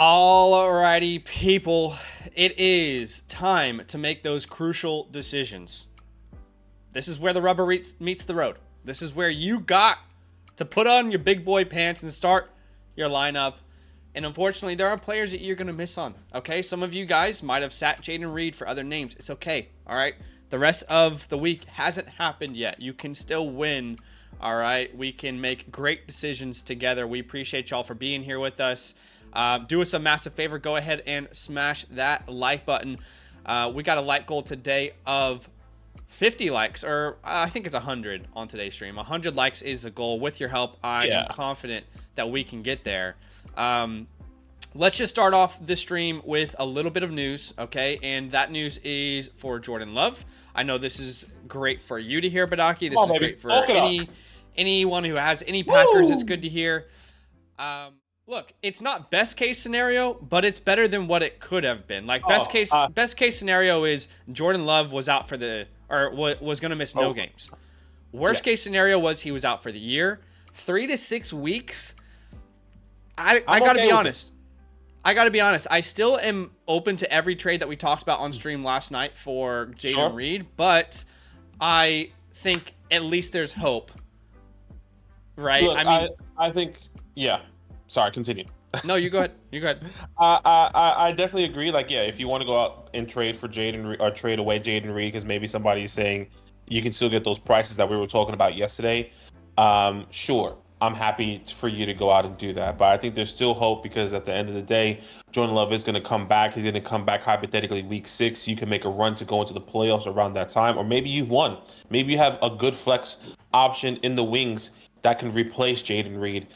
Alrighty, people, it is time to make those crucial decisions. This is where the rubber meets the road. This is where you got to put on your big boy pants and start your lineup. And unfortunately, there are players that you're going to miss on, okay? Some of you guys might have sat Jayden Reed for other names. It's okay, all right? The rest of the week hasn't happened yet. You can still win, all right? We can make great decisions together. We appreciate y'all for being here with us. Do us a massive favor. Go ahead and smash that like button. We got a like goal today of 50 likes, or I think it's 100 on today's stream. 100 likes is the goal. With your help, I am confident that we can get there. Let's just start off this stream with a little bit of news, okay? And that news is for Jordan Love. I know this is great for you to hear, Badaki. This is great for anyone who has any Packers. It's good to hear. Look, it's not best case scenario, but it's better than what it could have been. Like best case scenario is Jordan Love was out for was going to miss no games. Worst case scenario was he was out for the year. 3 to 6 weeks. I got to be honest. I still am open to every trade that we talked about on stream last night for Jayden Reed, but I think at least there's hope. Right? Look, I think Sorry, continue. No, you go ahead. I definitely agree. Like, if you want to go out and trade for Jayden Reed or trade away Jayden Reed, because maybe somebody's saying you can still get those prices that we were talking about yesterday. Sure, I'm happy for you to go out and do that. But I think there's still hope, because at the end of the day, Jordan Love is going to come back. He's going to come back hypothetically week 6. You can make a run to go into the playoffs around that time, or maybe you've won. Maybe you have a good flex option in the wings that can replace Jayden Reed.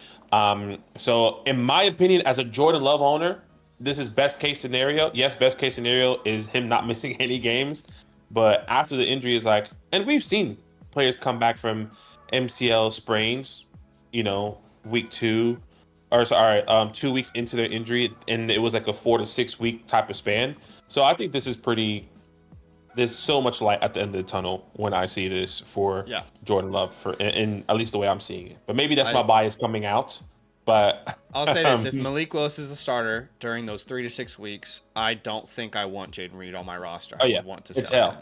So in my opinion, as a Jordan Love owner, this is best case scenario. Yes, best case scenario is him not missing any games. But after the injury is and we've seen players come back from MCL sprains, week 2, 2 weeks into their injury, and it was like a 4 to 6 week type of span. So I think this is there's so much light at the end of the tunnel when I see this for Jordan Love, in at least the way I'm seeing it. But maybe that's my bias coming out. But I'll say this: if Malik Willis is a starter during those 3 to 6 weeks, I don't think I want Jayden Reed on my roster. I would want to sell him.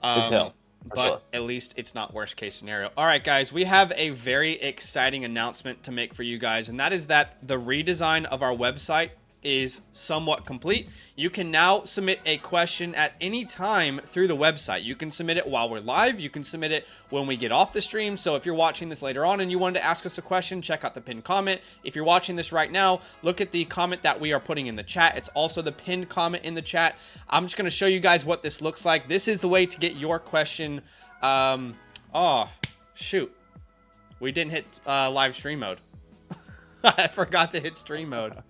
It's hell. But at least it's not worst case scenario. All right, guys, we have a very exciting announcement to make for you guys, and that is that the redesign of our website is somewhat complete. You can now submit a question at any time through the website. You can submit it while we're live. You can submit it when we get off the stream. So if you're watching this later on and you wanted to ask us a question, check out the pinned comment. If you're watching this right now, look at the comment that we are putting in the chat. It's also the pinned comment in the chat. I'm just going to show you guys what this looks like. This is the way to get your question. Oh, shoot. We didn't hit live stream mode. I forgot to hit stream mode.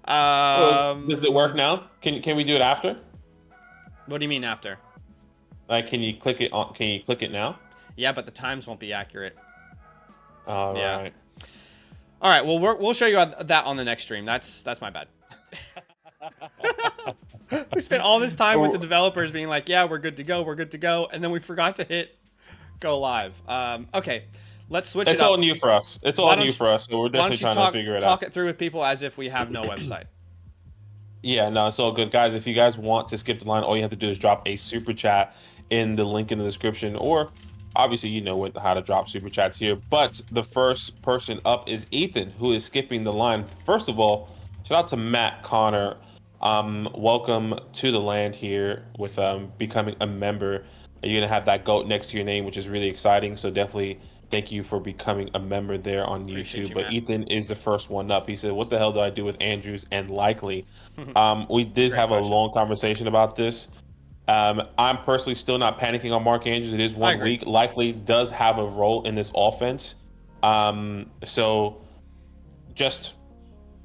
Does it work now? Can we do it after? What do you mean after? Like, can you click it on? Can you click it now? Yeah, but the times won't be accurate. All right. All right. Well, we'll show you that on the next stream. That's my bad. We spent all this time with the developers being like, "Yeah, we're good to go," and then we forgot to hit go live. Okay. Let's switch it up. It's all new for us. So we're definitely trying to figure it out. Talk it through with people as if we have no website. Yeah, no, it's all good. Guys, if you guys want to skip the line, all you have to do is drop a super chat in the link in the description, or obviously how to drop super chats here. But the first person up is Ethan, who is skipping the line. First of all, shout out to Matt Connor. Welcome to the land here with becoming a member. You're going to have that GOAT next to your name, which is really exciting. So definitely thank you for becoming a member there on YouTube. But Ethan is the first one up. He said, "What the hell do I do with Andrews and Likely?" We did have a long conversation about this. I'm personally still not panicking on Mark Andrews. It is 1 week. Likely does have a role in this offense. So just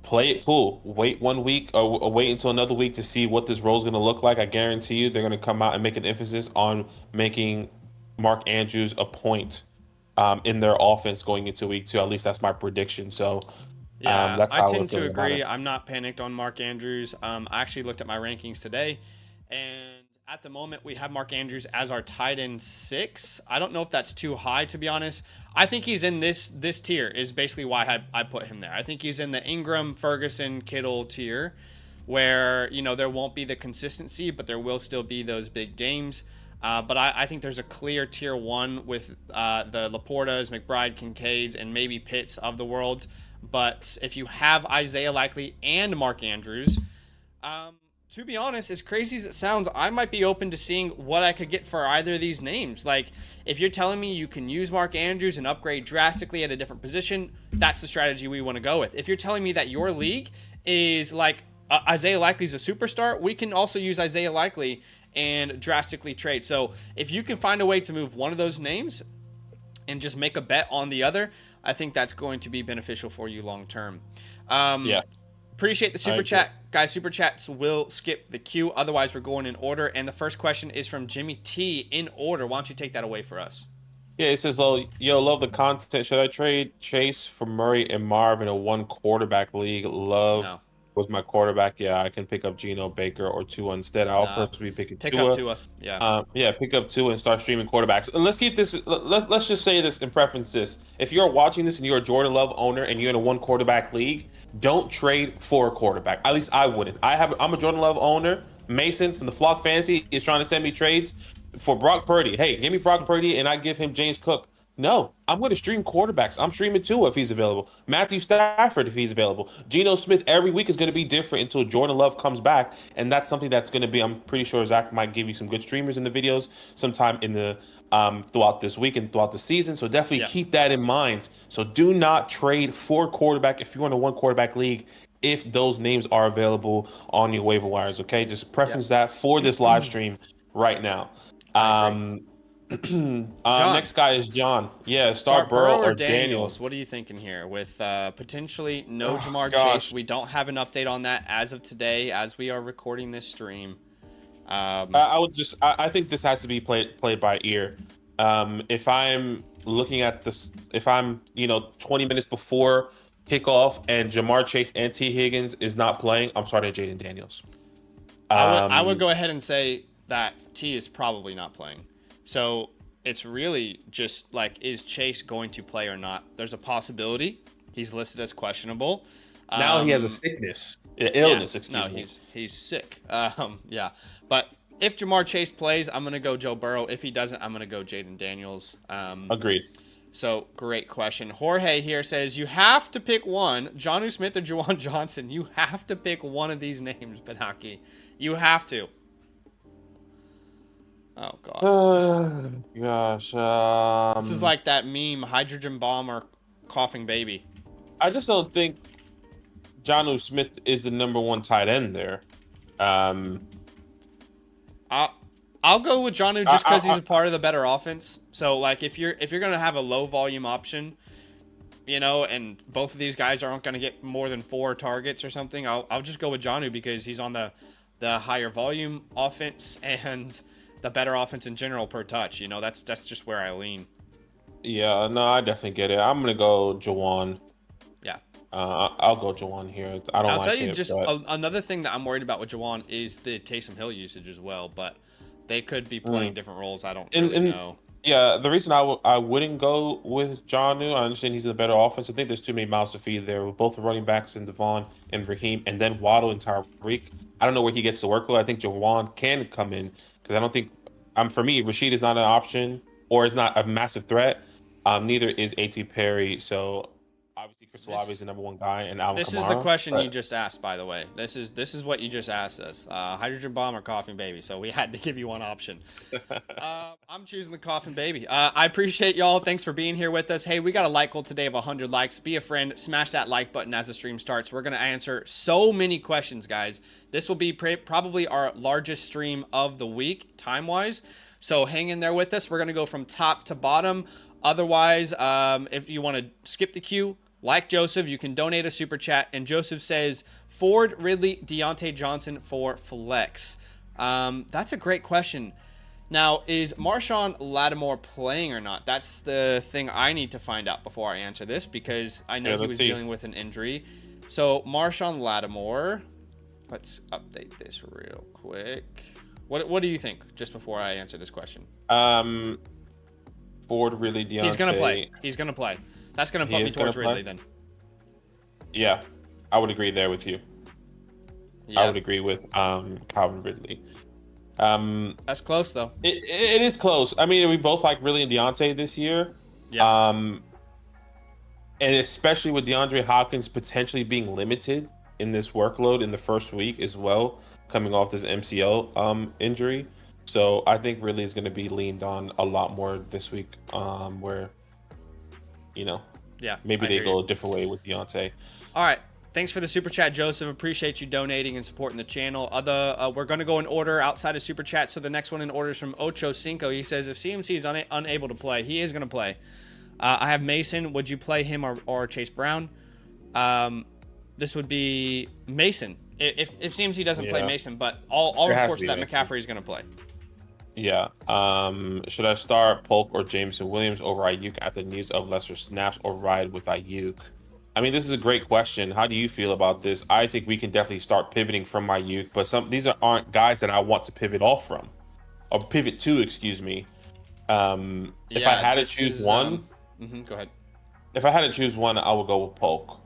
play it cool. Wait 1 week or wait until another week to see what this role is going to look like. I guarantee you they're going to come out and make an emphasis on making Mark Andrews a point in their offense going into week 2. At least that's my prediction. So that's how I tend to agree. I'm not panicked on Mark Andrews. I actually looked at my rankings today, and At the moment, we have Mark Andrews as our tight end 6. I don't know if that's too high, to be honest. I think he's in this tier is basically why I put him there. I think he's in the Ingram, Ferguson, Kittle tier where, there won't be the consistency, but there will still be those big games. But I think there's a clear tier 1 with the Laportas, McBride, Kincaids, and maybe Pitts of the world. But if you have Isaiah Likely and Mark Andrews, to be honest, as crazy as it sounds, I might be open to seeing what I could get for either of these names. Like, if you're telling me you can use Mark Andrews and upgrade drastically at a different position, that's the strategy we want to go with. If you're telling me that your league is like Isaiah Likely's a superstar, we can also use Isaiah Likely and drastically trade. So if you can find a way to move one of those names and just make a bet on the other, I think that's going to be beneficial for you long term. Yeah. Appreciate the super chat. Guys, super chats will skip the queue. Otherwise, we're going in order. And the first question is from Jimmy T in order. Why don't you take that away for us? Yeah, it says, yo, love the content. Should I trade Chase for Murray and Marv in a 1 quarterback league? Love was my quarterback. Yeah, I can pick up Geno, Baker, or Tua instead. I'll personally be picking pick Tua. Up Tua. Yeah. Pick up Tua and start streaming quarterbacks. And let's keep this. Let's just say this and preference this. If you're watching this and you're a Jordan Love owner and you're in a 1 quarterback league, don't trade for a quarterback. At least I wouldn't. I'm a Jordan Love owner. Mason from the Flock Fantasy is trying to send me trades for Brock Purdy. Hey, give me Brock Purdy and I give him James Cook. No, I'm going to stream quarterbacks. I'm streaming Tua if he's available. Matthew Stafford if he's available. Geno Smith every week is going to be different until Jordan Love comes back. And that's something that's going to be, I'm pretty sure Zach might give you some good streamers in the videos sometime in the throughout this week and throughout the season. So definitely keep that in mind. So do not trade for quarterback if you're in a 1 quarterback league if those names are available on your waiver wires. Okay, just preference that for this live stream right now. Next guy is John. Yeah, start Burrow or Daniels. What are you thinking here with potentially no Jamar Chase? We don't have an update on that as of today, as we are recording this stream. I think this has to be played by ear. If I'm looking at this, if I'm 20 minutes before kickoff and Jamar Chase and T Higgins is not playing, I'm starting Jaden Daniels. I would go ahead and say that T is probably not playing. So it's really just like, is Chase going to play or not? There's a possibility. He's listed as questionable. Now he has a illness. No, he's sick. But if Jamar Chase plays, I'm gonna go Joe Burrow. If he doesn't, I'm gonna go Jaden Daniels. Agreed. So great question. Jorge here says you have to pick one: Jonnu Smith or Juwan Johnson. You have to pick one of these names, Benaki. You have to. Oh, God. Gosh. This is like that meme, hydrogen bomb or coughing baby. I just don't think Jonnu Smith is the number 1 tight end there. I'll go with Jonnu just because he's a part of the better offense. So, like, if you're going to have a low volume option, and both of these guys aren't going to get more than 4 targets or something, I'll just go with Jonnu because he's on the higher volume offense and the better offense in general per touch. That's just where I lean. Yeah, no, I definitely get it. I'm gonna go Juwan. Yeah. I'll go Juwan here. I'll tell you another thing that I'm worried about with Juwan is the Taysom Hill usage as well, but they could be playing different roles. I don't really know. Yeah, the reason I wouldn't go with Jonnu, I understand he's a better offense. I think there's too many mouths to feed there with both the running backs in Devon and Raheem, and then Waddle and Tyreek. I don't know where he gets the workload. I think Juwan can come in because I don't think for me, Rashid is not an option or is not a massive threat. Neither is A.T. Perry. So obviously Chris Olave is the number 1 guy, and Alvin This Kamara, is the question you just asked, by the way. This is what you just asked us. Hydrogen bomb or coughing baby. So we had to give you one option. I'm choosing the coughing baby. I appreciate y'all. Thanks for being here with us. Hey, we got a like goal today of 100 likes. Be a friend. Smash that like button as the stream starts. We're going to answer so many questions, guys. This will be probably our largest stream of the week, time-wise. So hang in there with us. We're going to go from top to bottom. Otherwise, if you want to skip the queue, like Joseph, you can donate a super chat. And Joseph says, Ford, Ridley, Deontay Johnson for flex. That's a great question. Now, is Marshawn Lattimore playing or not? That's the thing I need to find out before I answer this, because I know he was dealing with an injury. So Marshawn Lattimore, let's update this real quick. What do you think? Just before I answer this question, Ford, Ridley, Deontay. he's gonna play. He's gonna play. That's gonna put me towards Ridley then. Yeah, I would agree there with you. Yeah. I would agree with Calvin Ridley. That's close though. It is close. I mean, we both like Ridley and Deontay this year. Yeah. And especially with DeAndre Hopkins potentially being limited in this workload in the first week as well, coming off this MCL injury. So I think Ridley is going to be leaned on a lot more this week, where, maybe they go a different way with Deontay. All right. Thanks for the super chat, Joseph. Appreciate you donating and supporting the channel. We're going to go in order outside of super chat. So the next one in order is from Ocho Cinco. He says, if CMC is unable to play, he is going to play. I have Mason. Would you play him or Chase Brown? This would be Mason. If CMC doesn't play Mason, but all reports that McCaffrey is going to play. Yeah. Should I start Polk or Jameson Williams over Ayuk after news of lesser snaps, or ride with Ayuk? I mean, this is a great question. How do you feel about this? I think we can definitely start pivoting from Ayuk, but these aren't guys that I want to pivot off from, or pivot to, excuse me. If I had to choose one, go ahead. If I had to choose one, I would go with Polk.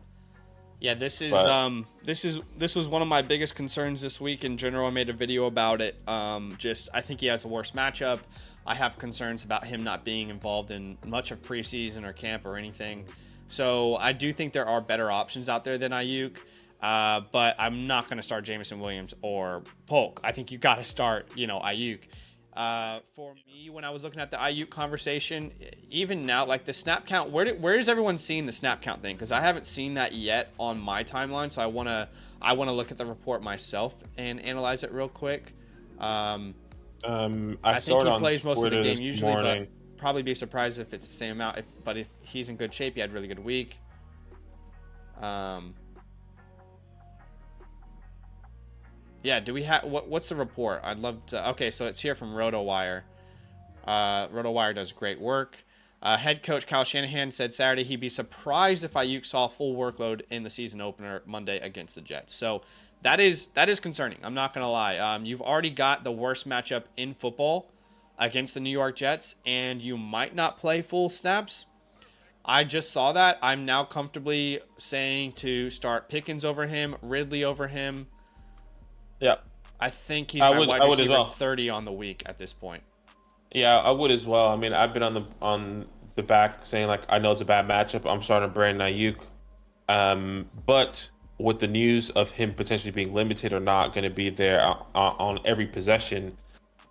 Yeah, this was one of my biggest concerns this week in general. I made a video about it. I think he has the worst matchup. I have concerns about him not being involved in much of preseason or camp or anything. So I do think there are better options out there than Ayuk, but I'm not going to start Jameson Williams or Polk. I think you got to start, Ayuk. For me, when I was looking at the Ayuk conversation, even now, like the snap count, where is everyone seeing the snap count thing? Because I haven't seen that yet on my timeline, so I wanna look at the report myself and analyze it real quick. I think he plays most of the game usually, but probably be surprised if it's the same amount. But if he's in good shape, he had a really good week. Yeah, do we have what's the report? I'd love to. Okay, so it's here from RotoWire. RotoWire does great work. Head coach Kyle Shanahan said Saturday he'd be surprised if Ayuk saw full workload in the season opener Monday against the Jets. So that is concerning. I'm not gonna lie. You've already got the worst matchup in football against the New York Jets, and you might not play full snaps. I just saw that. I'm now comfortably saying to start Pickens over him, Ridley over him. Yeah, I think he's my wide receiver 30 on the week at this point. Yeah, I would as well. I mean, I've been on the back saying like I know it's a bad matchup. I'm starting Brandon Ayuk, but with the news of him potentially being limited or not going to be there on every possession,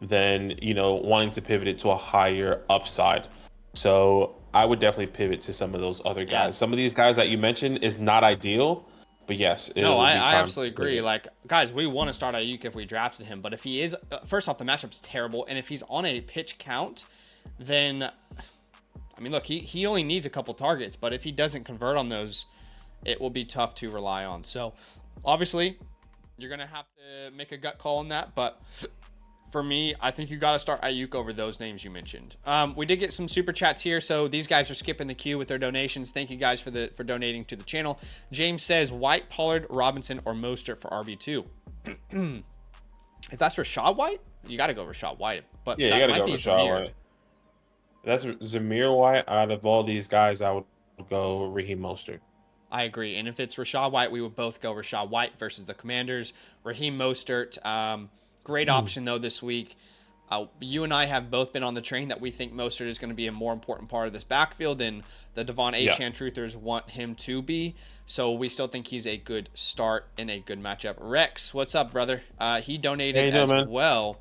then wanting to pivot it to a higher upside. So I would definitely pivot to some of those other guys. Yeah. Some of these guys that you mentioned is not ideal. But yes, I absolutely agree. Like, guys, we want to start Ayuk if we drafted him, but if he is, first off, the matchup's terrible, and if he's on a pitch count, then, I mean, look, he only needs a couple targets, but if he doesn't convert on those, it will be tough to rely on. So, obviously, you're gonna have to make a gut call on that, but for me, I think you got to start Ayuk over those names you mentioned. We did get some super chats here, so these guys are skipping the queue with their donations. Thank you guys for donating to the channel. James says White, Pollard, Robinson, or Mostert for RB2. If that's Rachaad White, you got to go Rachaad White. But yeah, you got to go Rachaad White. That's Zamir White. Out of all these guys, I would go Raheem Mostert. I agree. And if it's Rachaad White, we would both go Rachaad White versus the Commanders. Raheem Mostert. Great option, though, this week. You and I have both been on the train that we think Mostert is going to be a more important part of this backfield, and the Devon Achane truthers want him to be. So we still think he's a good start in a good matchup. Rex, what's up, brother? He donated as well.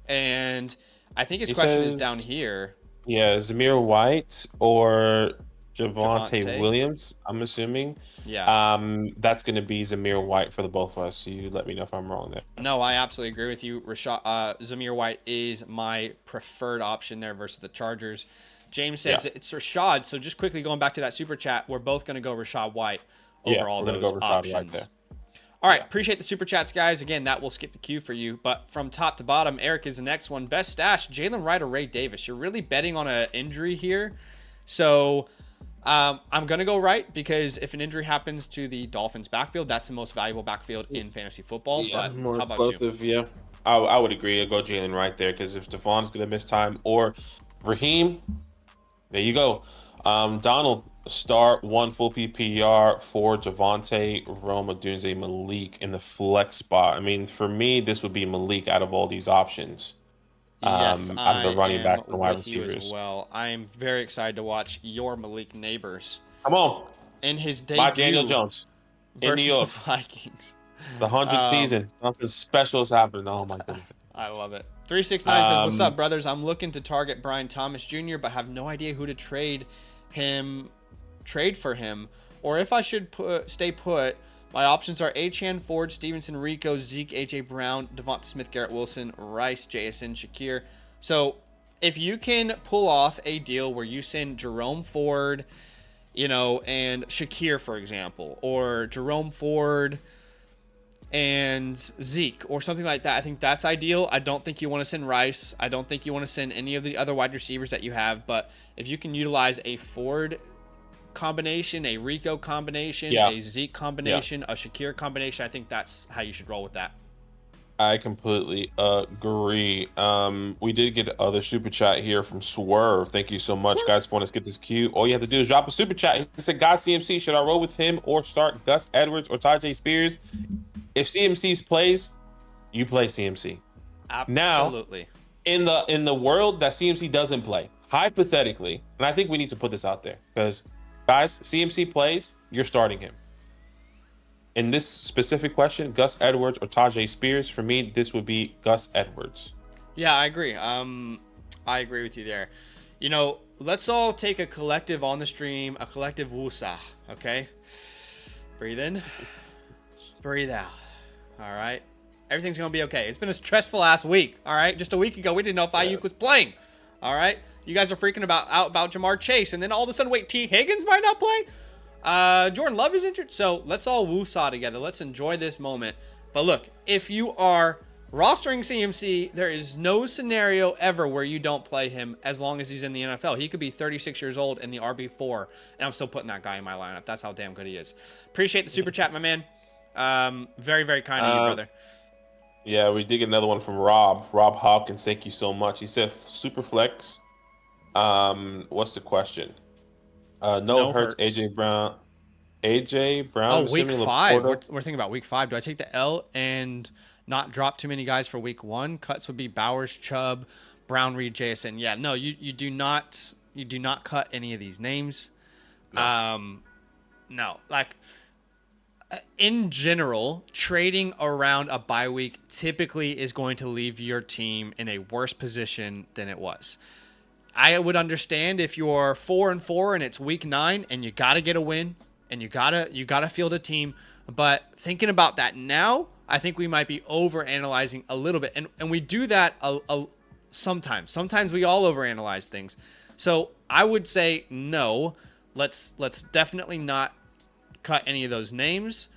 And I think his question is down here. Yeah, Zamir White or Javonte Williams, I'm assuming. Yeah. That's going to be Zamir White for the both of us. So you let me know if I'm wrong there. No, I absolutely agree with you. Zamir White is my preferred option there versus the Chargers. James says it's Rachaad. So just quickly going back to that super chat, we're both going to go Rachaad White over all those options. White there. All right, appreciate the super chats, guys. Again, that will skip the queue for you. But from top to bottom, Eric is the next one. Best stash, Jalen Wright or Ray Davis. You're really betting on an injury here. So I'm going to go right because if an injury happens to the Dolphins backfield, that's the most valuable backfield in fantasy football. Yeah, but more how about explosive, you? Yeah. I would agree. I'd go Jalen right there because if Stephon's going to miss time or Raheem, there you go. Donald, start one full PPR for Javante, Roma, Dunze, Malik in the flex spot. I mean, for me, this would be Malik out of all these options. Yes, Out of I the running am backs and wide with you as receivers. well. I am very excited to watch your Malik Neighbors Come on, in his my Daniel debut Jones in New versus the York, Vikings. the 100th Um, season. Something special is happening. Oh my goodness. I love it. 369 says, "What's up, Um, brothers? I'm looking to target Brian Thomas Jr., but have no idea who to trade for him, or if I should stay put. My options are Achan, Ford, Stevenson, Rico, Zeke, AJ Brown, Devonta Smith, Garrett Wilson, Rice, JSN, Shakir. So if you can pull off a deal where you send Jerome Ford, and Shakir, for example, or Jerome Ford and Zeke or something like that, I think that's ideal. I don't think you want to send Rice. I don't think you want to send any of the other wide receivers that you have. But if you can utilize a Ford combination, a Rico combination, Yeah. a Zeke combination, a Shakir combination, I think that's how you should roll with that. I completely agree. We did get other super chat here from Swerve. Thank you so much, guys. If you want to skip this queue, all you have to do is drop a super chat. He said, "God, CMC, should I roll with him or start Gus Edwards or Tajay Spears? If CMC plays, you play CMC. Absolutely. In the world that CMC doesn't play, hypothetically, and I think we need to put this out there because, guys, CMC plays, you're starting him. In this specific question, Gus Edwards or Tajay Spears, for me, this would be Gus Edwards. Yeah, I agree. I agree with you there. Let's all take a collective on the stream, a collective woosah, okay? Breathe in, breathe out. All right? Everything's going to be okay. It's been a stressful ass week, all right? Just a week ago, we didn't know if Ayuk was playing, all right? You guys are freaking out about Jamar Chase, and then all of a sudden, wait, T. Higgins might not play? Jordan Love is injured, so let's all woosah together. Let's enjoy this moment. But look, if you are rostering CMC, there is no scenario ever where you don't play him as long as he's in the NFL. He could be 36 years old in the RB4, and I'm still putting that guy in my lineup. That's how damn good he is. Appreciate the super chat, my man. Very, very kind of you, brother. Yeah, we did get another one from Rob Hopkins. Thank you so much. He said super flex. What's the question? No Hurts, AJ Brown. Oh, week assuming 5. We're Laporta. thinking about week 5. Do I take the L and not drop too many guys for week 1? Cuts would be Bowers, Chubb, Brown, Reed, JSN. Yeah, no, you do not cut any of these names. No, like in general, trading around a bye week typically is going to leave your team in a worse position than it was. I would understand if you're 4-4 and it's week 9 and you got to get a win and you gotta field a team. But thinking about that now, I think we might be over analyzing a little bit, and we do that sometimes. Sometimes we all overanalyze things. So I would say no. Let's definitely not cut any of those names.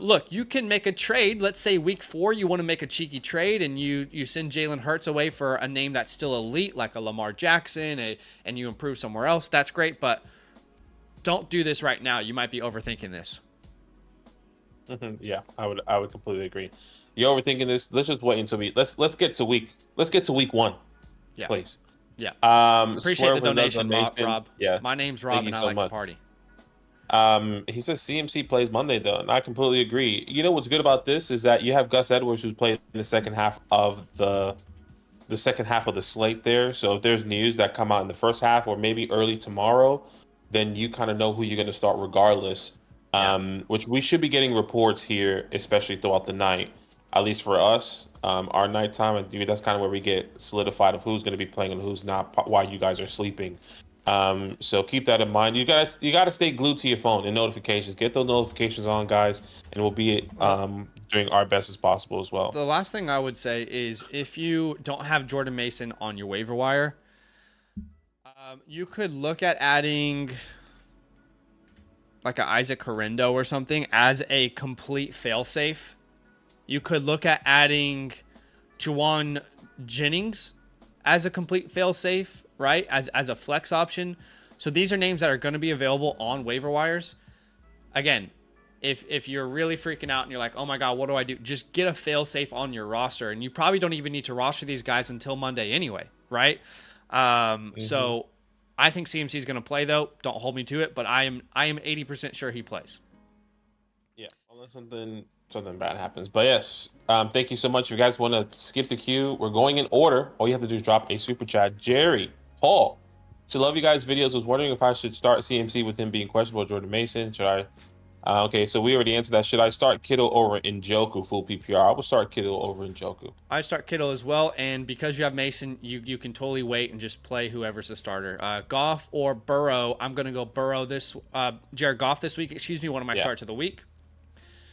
Look, you can make a trade. Let's say week 4, you want to make a cheeky trade and you send Jalen Hurts away for a name that's still elite, like a Lamar Jackson, and you improve somewhere else. That's great, but don't do this right now. You might be overthinking this. Yeah, I would completely agree. You're overthinking this. Let's just wait until let's get to week 1. Yeah. Please. Yeah. Appreciate Swerve the with another donation, Rob. Yeah. My name's Rob, Thank you and I so like much. to party. He says CMC plays Monday though, and I completely agree. You know what's good about this is that you have Gus Edwards who's played in the second half of the slate there. So if there's news that come out in the first half or maybe early tomorrow, then you kind of know who you're going to start regardless. Which we should be getting reports here, especially throughout the night, at least for us. Our nighttime, I think that's kind of where we get solidified of who's going to be playing and who's not while you guys are sleeping. So keep that in mind. You gotta stay glued to your phone and notifications. Get those notifications on, guys, and we'll be doing our best as possible as well. The last thing I would say is if you don't have Jordan Mason on your waiver wire, you could look at adding like a Isaac Horrendo or something as a complete failsafe. You could look at adding Juwan Jennings as a complete failsafe, right? As a flex option. So these are names that are going to be available on waiver wires. Again, if you're really freaking out and you're like, oh my God, what do I do? Just get a fail safe on your roster. And you probably don't even need to roster these guys until Monday anyway, right? So I think CMC is going to play though. Don't hold me to it, but I am 80% sure he plays. Yeah, unless something bad happens. But yes, thank you so much. If you guys want to skip the queue, we're going in order. All you have to do is drop a super chat. Jerry Paul, to love you guys' videos. Was wondering if I should start CMC with him being questionable. Jordan Mason, should I? Okay, so we already answered that. Should I start Kittle over Njoku full PPR? I will start Kittle over Njoku. I start Kittle as well, and because you have Mason, you can totally wait and just play whoever's the starter. Goff or Burrow. I'm gonna go Burrow Jared Goff this week. Excuse me, one of my starts of the week.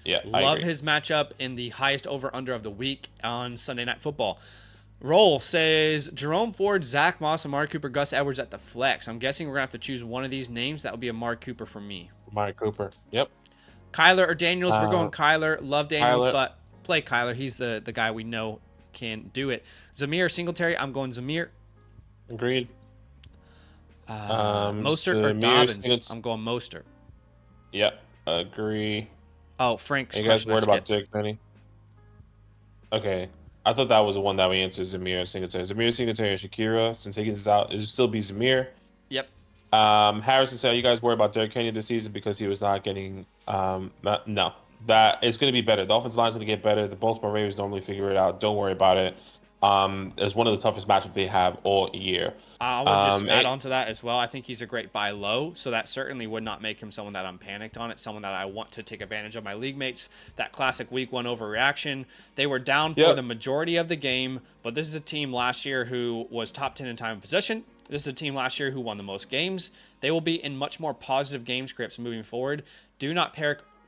Yeah, love his matchup in the highest over/under of the week on Sunday Night Football. Roll says Jerome Ford, Zach Moss, Amari Cooper, Gus Edwards at the flex. I'm guessing we're gonna have to choose one of these names. That would be Amari Cooper for me. Amari Cooper. Yep. Kyler or Daniels? We're going Kyler. Love Daniels, Kyler. but play Kyler. He's the guy we know can do it. Zamir or Singletary? I'm going Zamir. Agreed. Mostert or Dobbins? I'm going Mostert. Yep. Agree. Oh, Frank. You guys worried about Derrick Henry? Okay. I thought that was the one that we answered, Zamir and Singletary. Zamir, Singletary, and Shakira. Since Higgins is out, it will still be Zamir. Yep. Harrison said, "Are you guys worried about Derrick Henry this season because he was not getting?" No, that it's going to be better. The offensive line is going to get better. The Baltimore Ravens normally figure it out. Don't worry about it. It's one of the toughest matchups they have all year. I would just add on to that as well. I think he's a great buy low, so that certainly would not make him someone that I'm panicked on. It's someone that I want to take advantage of my league mates. That classic week one overreaction. They were down for the majority of the game, but this is a team last year who was top 10 in time of possession. This is a team last year who won the most games. They will be in much more positive game scripts moving forward. Do not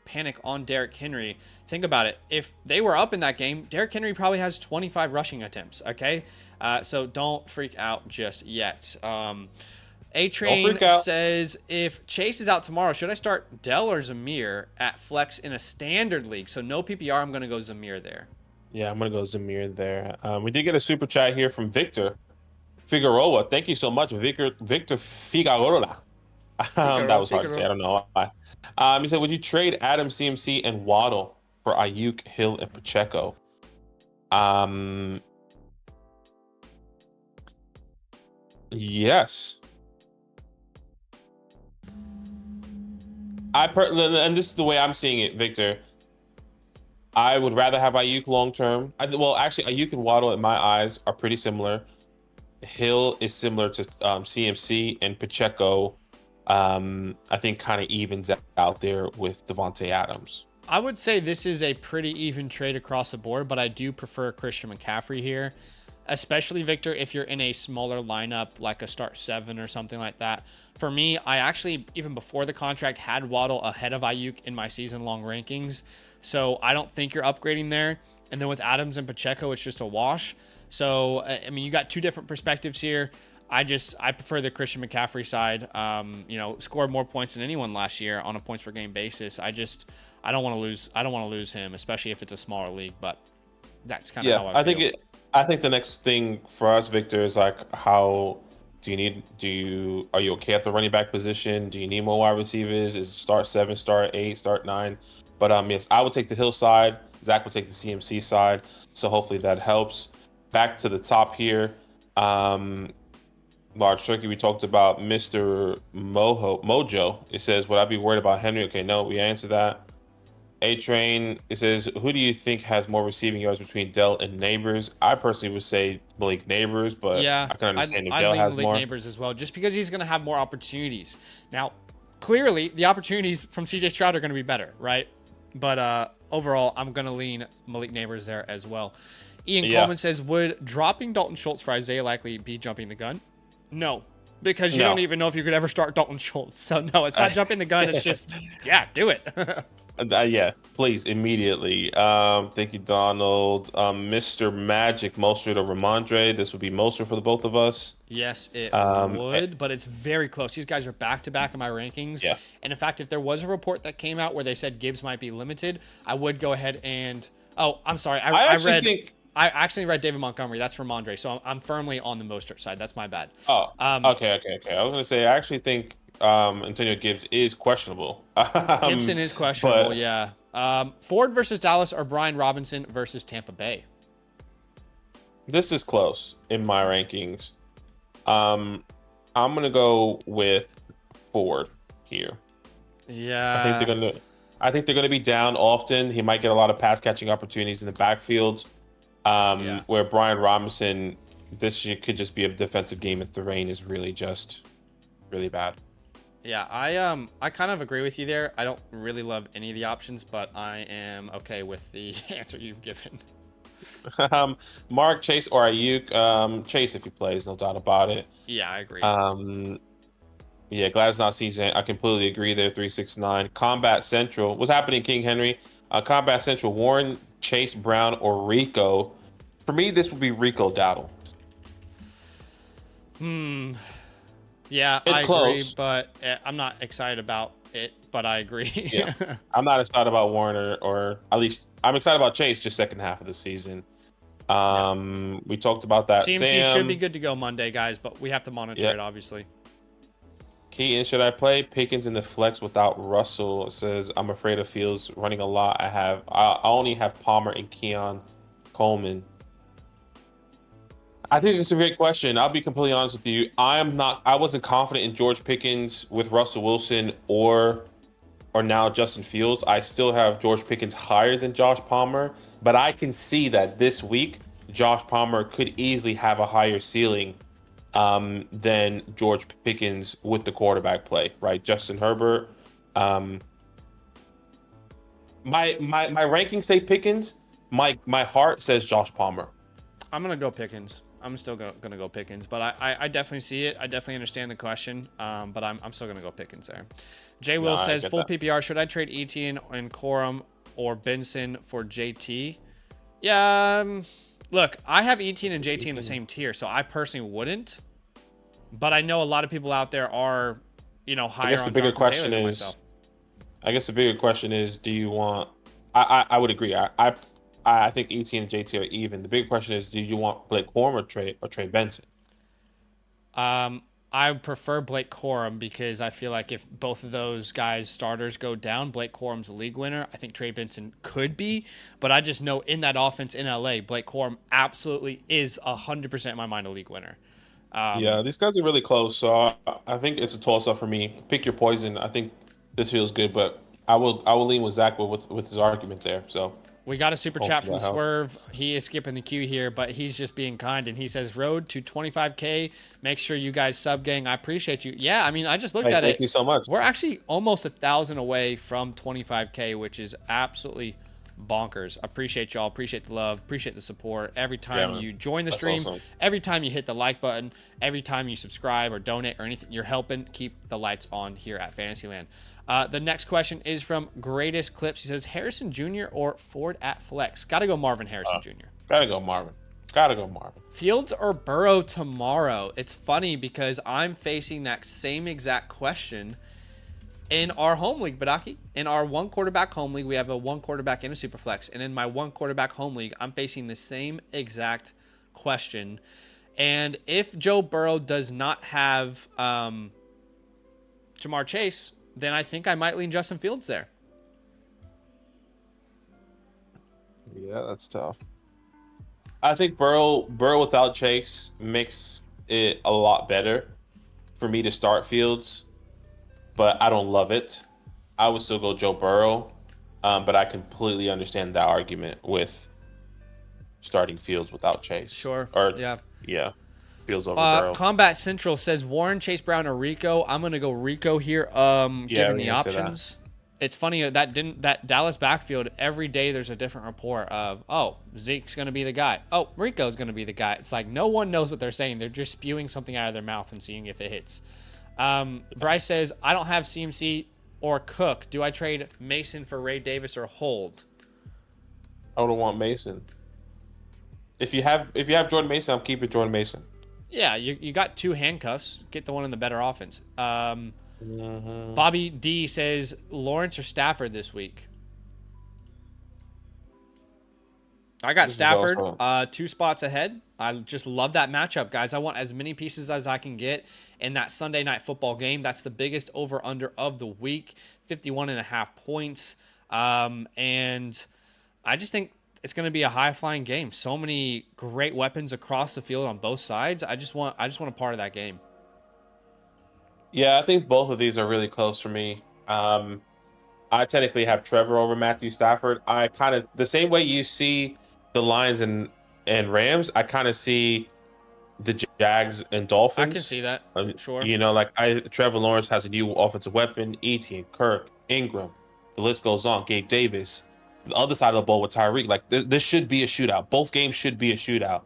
panic on Derrick Henry. Think about it. If they were up in that game, Derrick Henry probably has 25 rushing attempts, okay? So don't freak out just yet. A-Train says, if Chase is out tomorrow, should I start Dell or Zamir at flex in a standard league? So no PPR, I'm going to go Zamir there. Yeah, I'm going to go Zamir there. We did get a super chat here from Victor Figueroa. Thank you so much, Victor Figueroa. That was hard to say. I don't know why. He said, would you trade Adam, CMC, and Waddle for Ayuk, Hill, and Pacheco? Yes. And this is the way I'm seeing it, Victor. I would rather have Ayuk long term. Well, actually, Ayuk and Waddle, in my eyes, are pretty similar. Hill is similar to CMC, and Pacheco, I think, kind of evens out there with Devontae Adams. I would say this is a pretty even trade across the board, but I do prefer Christian McCaffrey here, especially, Victor, if you're in a smaller lineup, like a start 7 or something like that. For me, I actually, even before the contract, had Waddle ahead of Ayuk in my season-long rankings, so I don't think you're upgrading there. And then with Adams and Pacheco, it's just a wash. So, I mean, you got two different perspectives here. I prefer the Christian McCaffrey side. Scored more points than anyone last year on a points per game basis. I don't want to lose. I don't want to lose him, especially if it's a smaller league. But that's kind of how I feel. I think the next thing for us, Victor, is like, how are you okay at the running back position? Do you need more wide receivers? Is it start 7, start 8, start 9? But yes, I would take the Hill side. Zach would take the CMC side. So hopefully that helps. Back to the top here. Large Turkey, we talked about Mr. Mojo. It says, would I be worried about Henry? Okay, no, we answered that. A-Train, it says, who do you think has more receiving yards between Dell and Neighbors? I personally would say Malik Neighbors, but yeah, I can understand if Dell has more. Neighbors as well, just because he's going to have more opportunities. Now, clearly, the opportunities from CJ Stroud are going to be better, right? But overall, I'm going to lean Malik Neighbors there as well. Ian Coleman says, would dropping Dalton Schultz for Isaiah likely be jumping the gun? No, because you don't even know if you could ever start Dalton Schultz. So no, it's not jumping the gun. It's just, do it. Yeah, please, immediately. Thank you, Donald. Mr. Magic, Mostert or Ramondre. This would be Mostert for the both of us. Yes, it would, but it's very close. These guys are back-to-back in my rankings. Yeah. And in fact, if there was a report that came out where they said Gibbs might be limited, I would go ahead and... Oh, I'm sorry. I actually read David Montgomery. That's Ramondre. So I'm firmly on the Mostert side. That's my bad. Oh, okay. I was going to say, I actually think Antonio Gibbs is questionable. Gibson is questionable, but yeah. Ford versus Dallas or Brian Robinson versus Tampa Bay? this is close in my rankings. I'm gonna go with Ford here. I think they're Yeah. gonna. I think they're gonna be down often. He might get a lot of pass catching opportunities in the backfield. Yeah. Where Brian Robinson, could just be a defensive game if the rain is really just really bad. Yeah, I kind of agree with you there. I don't really love any of the options, but I am okay with the answer you've given. Mark, Chase, or Ayuk. Chase if he plays, no doubt about it. Yeah, I agree. Yeah, glad it's not CJ. I completely agree there. 369. Combat Central. What's happening, King Henry? Combat Central. Warren, Chase Brown, or Rico. For me, this would be Rico Dowdle. Yeah, It's I close. agree, but I'm not excited about it, but I agree. Yeah, I'm not excited about Warren or at least I'm excited about Chase just second half of the season. We talked about that. CMC Sam, should be good to go Monday, guys, but we have to monitor Yeah. it, obviously. Keaton, should I play Pickens in the flex without Russell? It says I'm afraid of Fields running a lot. I only have Palmer and Keon Coleman. I think it's a great question. I'll be completely honest with you. I wasn't confident in George Pickens with Russell Wilson or now Justin Fields. I still have George Pickens higher than Josh Palmer, but I can see that this week Josh Palmer could easily have a higher ceiling than George Pickens with the quarterback play, right? Justin Herbert. My rankings say Pickens. My heart says Josh Palmer. I'm going to go Pickens. I'm still going to go Pickens, but I definitely see it. I definitely understand the question, but I'm still going to go Pickens there. Jay Will I says, get full that. PPR, should I trade Etienne and Corum or Benson for JT? Yeah, look, I have Etienne and JT in the same tier, so I personally wouldn't. But I know a lot of people out there are, higher guess the on bigger Jonathan question Taylor than is- myself. I guess the bigger question is, do you want? I would agree. I think Etienne and JT are even. The big question is, do you want Blake Corum or Trey Benson? I prefer Blake Corum because I feel like if both of those guys' starters go down, Blake Corum's a league winner. I think Trey Benson could be, but I just know in that offense in LA, Blake Corum absolutely is 100% in my mind a league winner. Yeah, these guys are really close, so I think it's a toss up for me. Pick your poison. I think this feels good, but I will lean with Zach with his argument there. So We got a super chat Hopefully from that helped. Swerve. He is skipping the queue here, but he's just being kind, and he says, road to 25K. Make sure you guys sub, gang. I appreciate you. Yeah, I mean, I just looked hey, at thank it. you so much. We're actually almost 1,000 away from 25K, which is absolutely bonkers. Appreciate y'all. Appreciate the love. Appreciate the support. Every time man. you join the That's stream, awesome. every time you hit the like button, every time you subscribe or donate or anything, you're helping keep the lights on here at Fantasyland. The next question is from Greatest Clips. He says, Harrison Jr. or Ford at flex? Got to go Marvin Harrison Jr. Gotta go Marvin. Fields or Burrow tomorrow? It's funny because I'm facing that same exact question in our home league, Badaki. In our one quarterback home league, we have a one quarterback and a super flex. And in my one quarterback home league, I'm facing the same exact question. And if Joe Burrow does not have Jamar Chase, then I think I might lean Justin Fields there. Yeah, that's tough. I think Burrow without Chase makes it a lot better for me to start Fields, but I don't love it. I would still go Joe Burrow, but I completely understand that argument with starting Fields without Chase. Sure. Or Yeah. Fields over Burrow. Combat Central says Warren, Chase Brown, or Rico. I'm gonna go Rico here. Given we the can say that. options, it's funny that Dallas backfield. Every day there's a different report of Zeke's gonna be the guy. Oh, Rico's gonna be the guy. It's like no one knows what they're saying. They're just spewing something out of their mouth and seeing if it hits. Bryce says I don't have CMC or Cook. Do I trade Mason for Ray Davis or hold? I would want Mason. If you have Jordan Mason, I'm keeping Jordan Mason. Yeah, you got two handcuffs. Get the one in the better offense. Bobby D says Lawrence or Stafford this week. I got This is Stafford, also 2 spots ahead. I just love that matchup, guys. I want as many pieces as I can get in that Sunday night football game. That's the biggest over-under of the week, 51.5 points. And I just think it's going to be a high-flying game. So many great weapons across the field on both sides. I just want a part of that game. Yeah, I think both of these are really close for me. I technically have Trevor over Matthew Stafford. I kind of the same way you see the Lions and Rams. I kind of see the Jags and I Dolphins. can see that. Sure. You know, like Trevor Lawrence has a new offensive weapon. Etienne, Kirk, Ingram. The list goes on. Gabe Davis. The other side of the ball with Tyreek. Like this should be a shootout. Both games should be a shootout.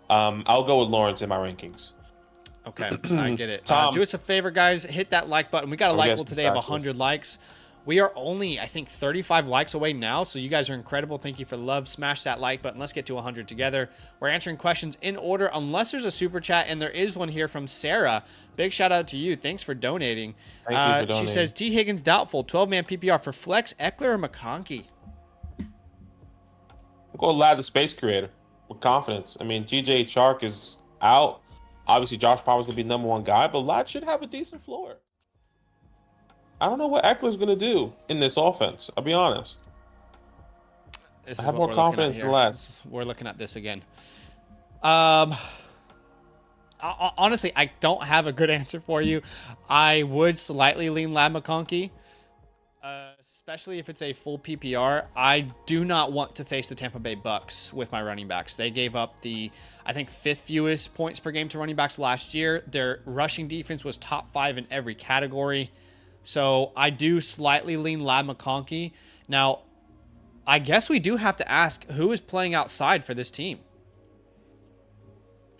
I'll go with Lawrence in my rankings. Okay, I get it. Tom, Do us a favor, guys. Hit that like button. We got a like goal guess today of that's 100 likes. We are only, I think, 35 likes away now, so you guys are incredible. Thank you for the love. Smash that like button. Let's get to 100 together. We're answering questions in order, unless there's a super chat, and there is one here from Sarah. Big shout out to you. Thanks for donating. Thank you for donating. She says, T. Higgins doubtful, 12-man PPR for Flex, Eckler, or McConkey? I'll go Lad, the space creator, with confidence. I mean, GJ Chark is out. Obviously, Josh Palmer's going to be number one guy, but Lad should have a decent floor. I don't know what Eckler's going to do in this offense. I'll be honest. This I is have what more we're looking at confidence here. in Lad. We're looking at this again. Honestly, I don't have a good answer for you. I would slightly lean Lad McConkey, especially if it's a full PPR. I do not want to face the Tampa Bay Bucks with my running backs. They gave up the, I think, 5th fewest points per game to running backs last year. Their rushing defense was top 5 in every category. So I do slightly lean Lad McConkey. Now, I guess we do have to ask, who is playing outside for this team?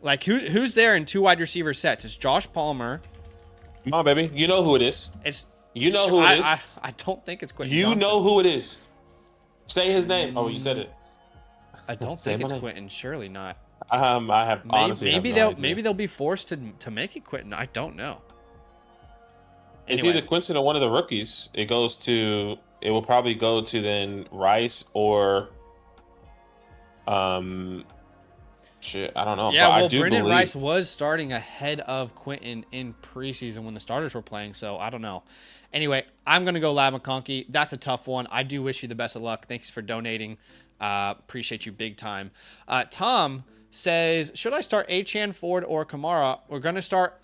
Like, who's there in 2 wide receiver sets? It's Josh Palmer. Come on, baby. You know who it is. You know who it is. I don't think it's Quentin You Johnson. know who it is. Say his name. Oh, you said it. I don't Say think my it's name. Quentin. Surely not. I have honestly Maybe have no idea. maybe they'll be forced to make it Quentin. I don't know. It's Anyway. either Quinton or one of the rookies. It will probably go to then Rice or shit. I don't know. Yeah, but well, I do Brendan believe Rice was starting ahead of Quentin in preseason when the starters were playing, so I don't know. Anyway, I'm going to go Lad McConkey. That's a tough one. I do wish you the best of luck. Thanks for donating. Appreciate you big time. Tom says, should I start Achane, Ford, or Kamara? We're going to start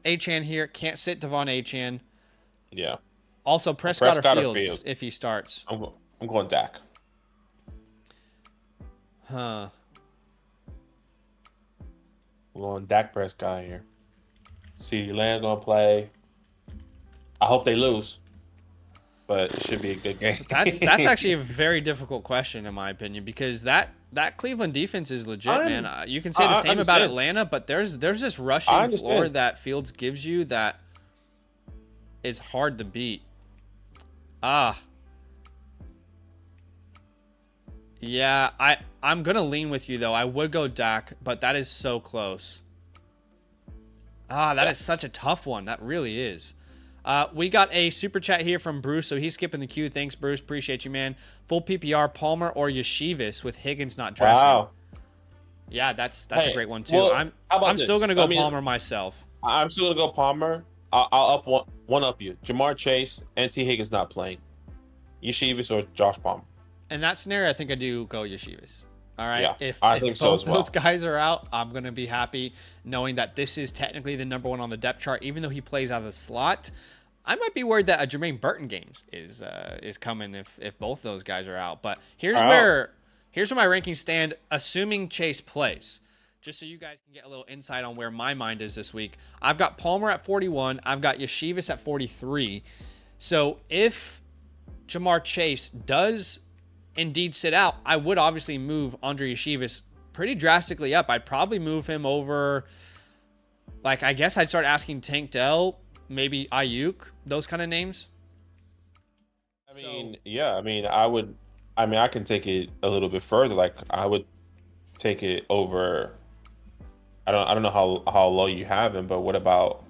Achane here. Can't sit Devon Achane. Yeah. Also, Prescott Prescott or or Fields, Fields. if he starts. I'm going Dak. Huh. I'm going Dak Prescott here. CeeDee Lamb gonna play. I hope they lose, but it should be a good game. That's actually a very difficult question in my opinion, because that Cleveland defense is legit, man. You can say the same about Atlanta, but there's this rushing floor that Fields gives you that is hard to beat. Yeah, I'm gonna lean with you though. I would go Dak, but that is so close. That is such a tough one. That really is. We got a super chat here from Bruce, so he's skipping the queue. Thanks, Bruce. Appreciate you, man. Full PPR, Palmer or Yeshivas with Higgins not dressing. Wow. Yeah, that's a great one too. Well, I'm still gonna go Palmer myself. I'm still gonna go Palmer. I'll up one up you. Jamar Chase and T Higgins not playing. Yeshivas or Josh Palmer. In that scenario, I think I do go Yeshivas. All right. Yeah, if I think so both as well. those guys are out, I'm gonna be happy knowing that this is technically the number one on the depth chart, even though he plays out of the slot. I might be worried that a Jermaine Burton games is coming if both those guys are out. But here's where my rankings stand, assuming Chase plays. Just so you guys can get a little insight on where my mind is this week. I've got Palmer at 41. I've got Yeshivas at 43. So if Jamar Chase does indeed sit out, I would obviously move Andre Yeshivas pretty drastically up. I'd probably move him over, like, I guess I'd start asking Tank Dell, maybe Ayuk, those kind of names. I can take it a little bit further. Like, I would take it over. I don't know how low you have him, but what about?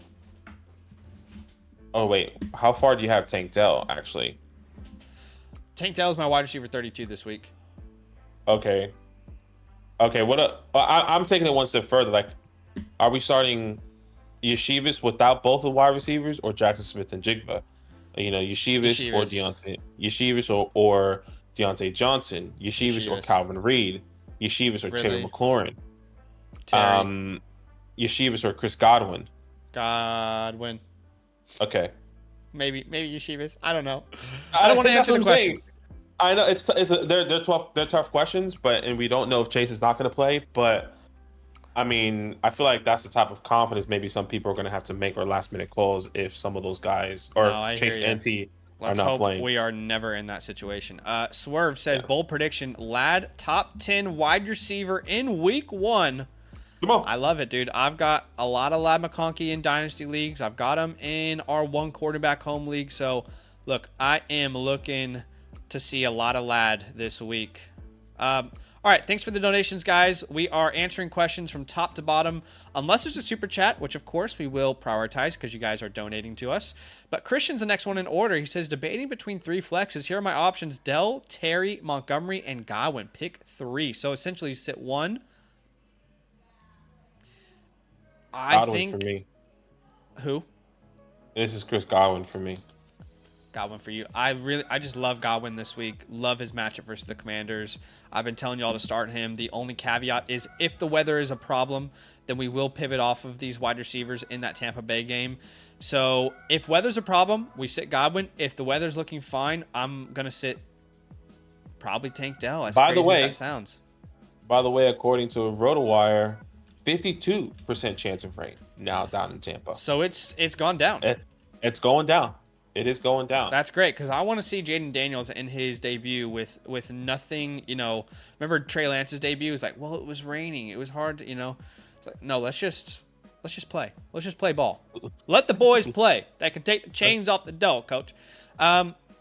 Oh wait, how far do you have Tank Dell actually? Tank Dell is my wide receiver 32 this week. Okay, Okay, I'm taking it one step further. Like, are we starting Yeshivas without both the wide receivers, or Jackson Smith and Jigba? You know, Yeshivas. Yeshivas or Deontay Johnson, Yeshivas or Yeshivas. Calvin Reed, Yeshivas or Taylor Ridley. McLaurin, Terry. Yeshivas or Chris Godwin. Godwin. Okay, Maybe Yeshivas. I don't know. I don't want to that's answer what the I'm question. saying. I know they're tough questions, and we don't know if Chase is not going to play. But I mean, I feel like that's the type of confidence maybe some people are going to have to make or last minute calls if some of those guys or No, if I hear Chase you. and T are Let's not hope playing. we are never in that situation. Swerve says, Yeah. bold prediction, Lad, top 10 wide receiver in week 1. Come on. I love it, dude. I've got a lot of Lad McConkey in Dynasty Leagues. I've got him in our one quarterback home league. So, look, I am looking to see a lot of Lad this week. All right, thanks for the donations, guys. We are answering questions from top to bottom, unless there's a super chat, which of course we will prioritize because you guys are donating to us. But Christian's the next one in order. He says, debating between 3 flexes. Here are my options: Dell, Terry, Montgomery, and Godwin. Pick 3. So essentially, you sit 1. Godwin think for me. Who? This is Chris Godwin for me. Godwin for you. I just love Godwin this week. Love his matchup versus the Commanders. I've been telling y'all to start him. The only caveat is if the weather is a problem, then we will pivot off of these wide receivers in that Tampa Bay game. So if weather's a problem, we sit Godwin. If the weather's looking fine, I'm gonna sit probably Tank Dell. As By the crazy way- as that sounds. By the way, according to RotoWire, 52% chance of rain now down in Tampa. So it's gone down. It's going down. It is going down. That's great because I want to see Jaden Daniels in his debut with nothing. You know, remember Trey Lance's debut? It was like, well, it was raining. It was hard. It's like, no, let's just play. Let's just play ball. Let the boys play. They can take the chains off the dough, coach.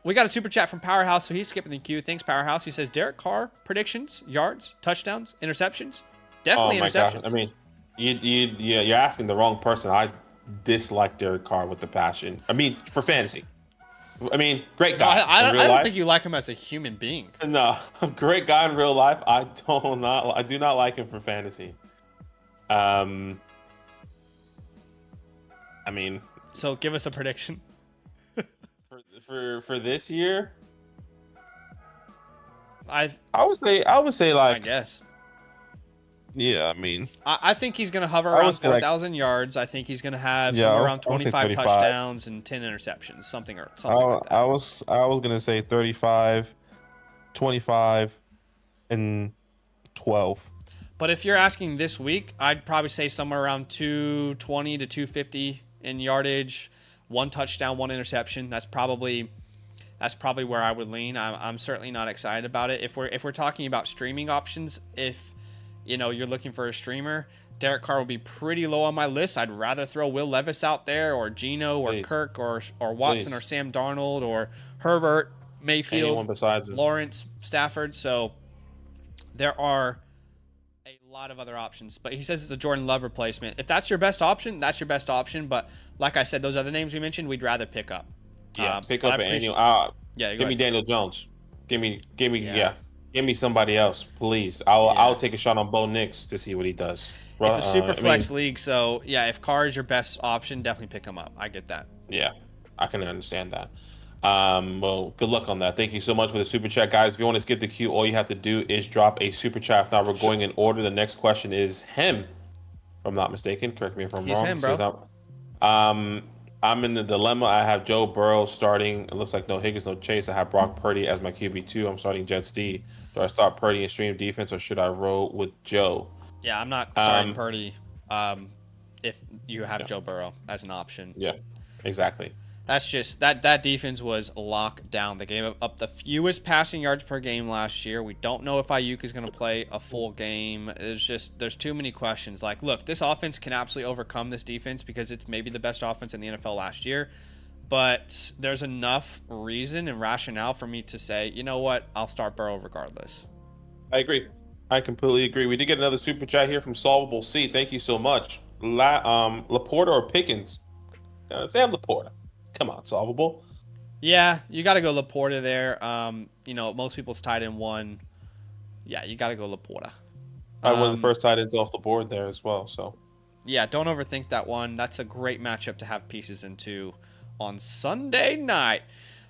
We got a super chat from Powerhouse, so he's skipping the queue. Thanks, Powerhouse. He says Derek Carr predictions, yards, touchdowns, interceptions. Definitely Oh my interceptions. gosh! I mean, you're asking the wrong person. I dislike Derek Carr with the passion. I mean, for fantasy. I mean, great guy. I in real don't life. think you like him as a human being. No, great guy in real life. I do not like him for fantasy. I mean, So give us a prediction. for this year, I I would say like guess. yeah. I mean, I think he's going to hover I would around say, like- 4,000 yards. I think he's going to have Yeah, somewhere I around would say 25 35. touchdowns and 10 interceptions, something like that. I was gonna say 35, 25, and 12. But if you're asking this week, I'd probably say somewhere around 220 to 250 in yardage, 1 touchdown, 1 interception. That's probably where I would lean. I'm certainly not excited about it. If we're talking about streaming options, if you're looking for a streamer, Derek Carr will be pretty low on my list. I'd rather throw Will Levis out there, or Geno, or Please. Kirk, or Watson, Please. or Sam Darnold, or Herbert, Mayfield, Anyone besides him. Lawrence, Stafford. So there are a lot of other options. But he says it's a Jordan Love replacement. If that's your best option, that's your best option. But like I said, those other names we mentioned, we'd rather pick up. Yeah, pick but up I Daniel. Yeah, go Give me ahead. Daniel Jones. Give me, Yeah. Give me somebody else, please. I'll Yeah. take a shot on Bo Nix to see what he does. It's a super I flex mean, league, so yeah, if Carr is your best option, definitely pick him up. I get that. yeah, I can understand that. Well, good luck on that. Thank you so much for the super chat, guys. If you want to skip the queue, all you have to do is drop a super chat. If not, we're going in order. The next question is him, if I'm not mistaken. Correct me if I'm He's wrong. him, It says bro. I'm in the dilemma. I have Joe Burrow starting. It looks like no Higgins, no Chase. I have Brock Purdy as my QB2. I'm starting Jets D. Do I start Purdy and stream defense, or should I roll with Joe? Yeah, I'm not starting Um, Purdy if you have Joe Burrow as an option. Yeah, exactly. That's just that defense was locked down. They gave up the fewest passing yards per game last year. We don't know if Ayuk is going to play a full game. There's too many questions. Like, look, this offense can absolutely overcome this defense because it's maybe the best offense in the NFL last year. But there's enough reason and rationale for me to say, you know what, I'll start Burrow regardless. I agree. I completely agree. We did get another super chat here from Solvable C. Thank you so much. Laporta or Pickens? Sam Laporta. Come on, Solvable. Yeah, you got to go Laporta there. Most people's tied in one. Yeah, you got to go Laporta. One of the first tight ends off the board there as well. So yeah, don't overthink that one. That's a great matchup to have pieces into on Sunday night.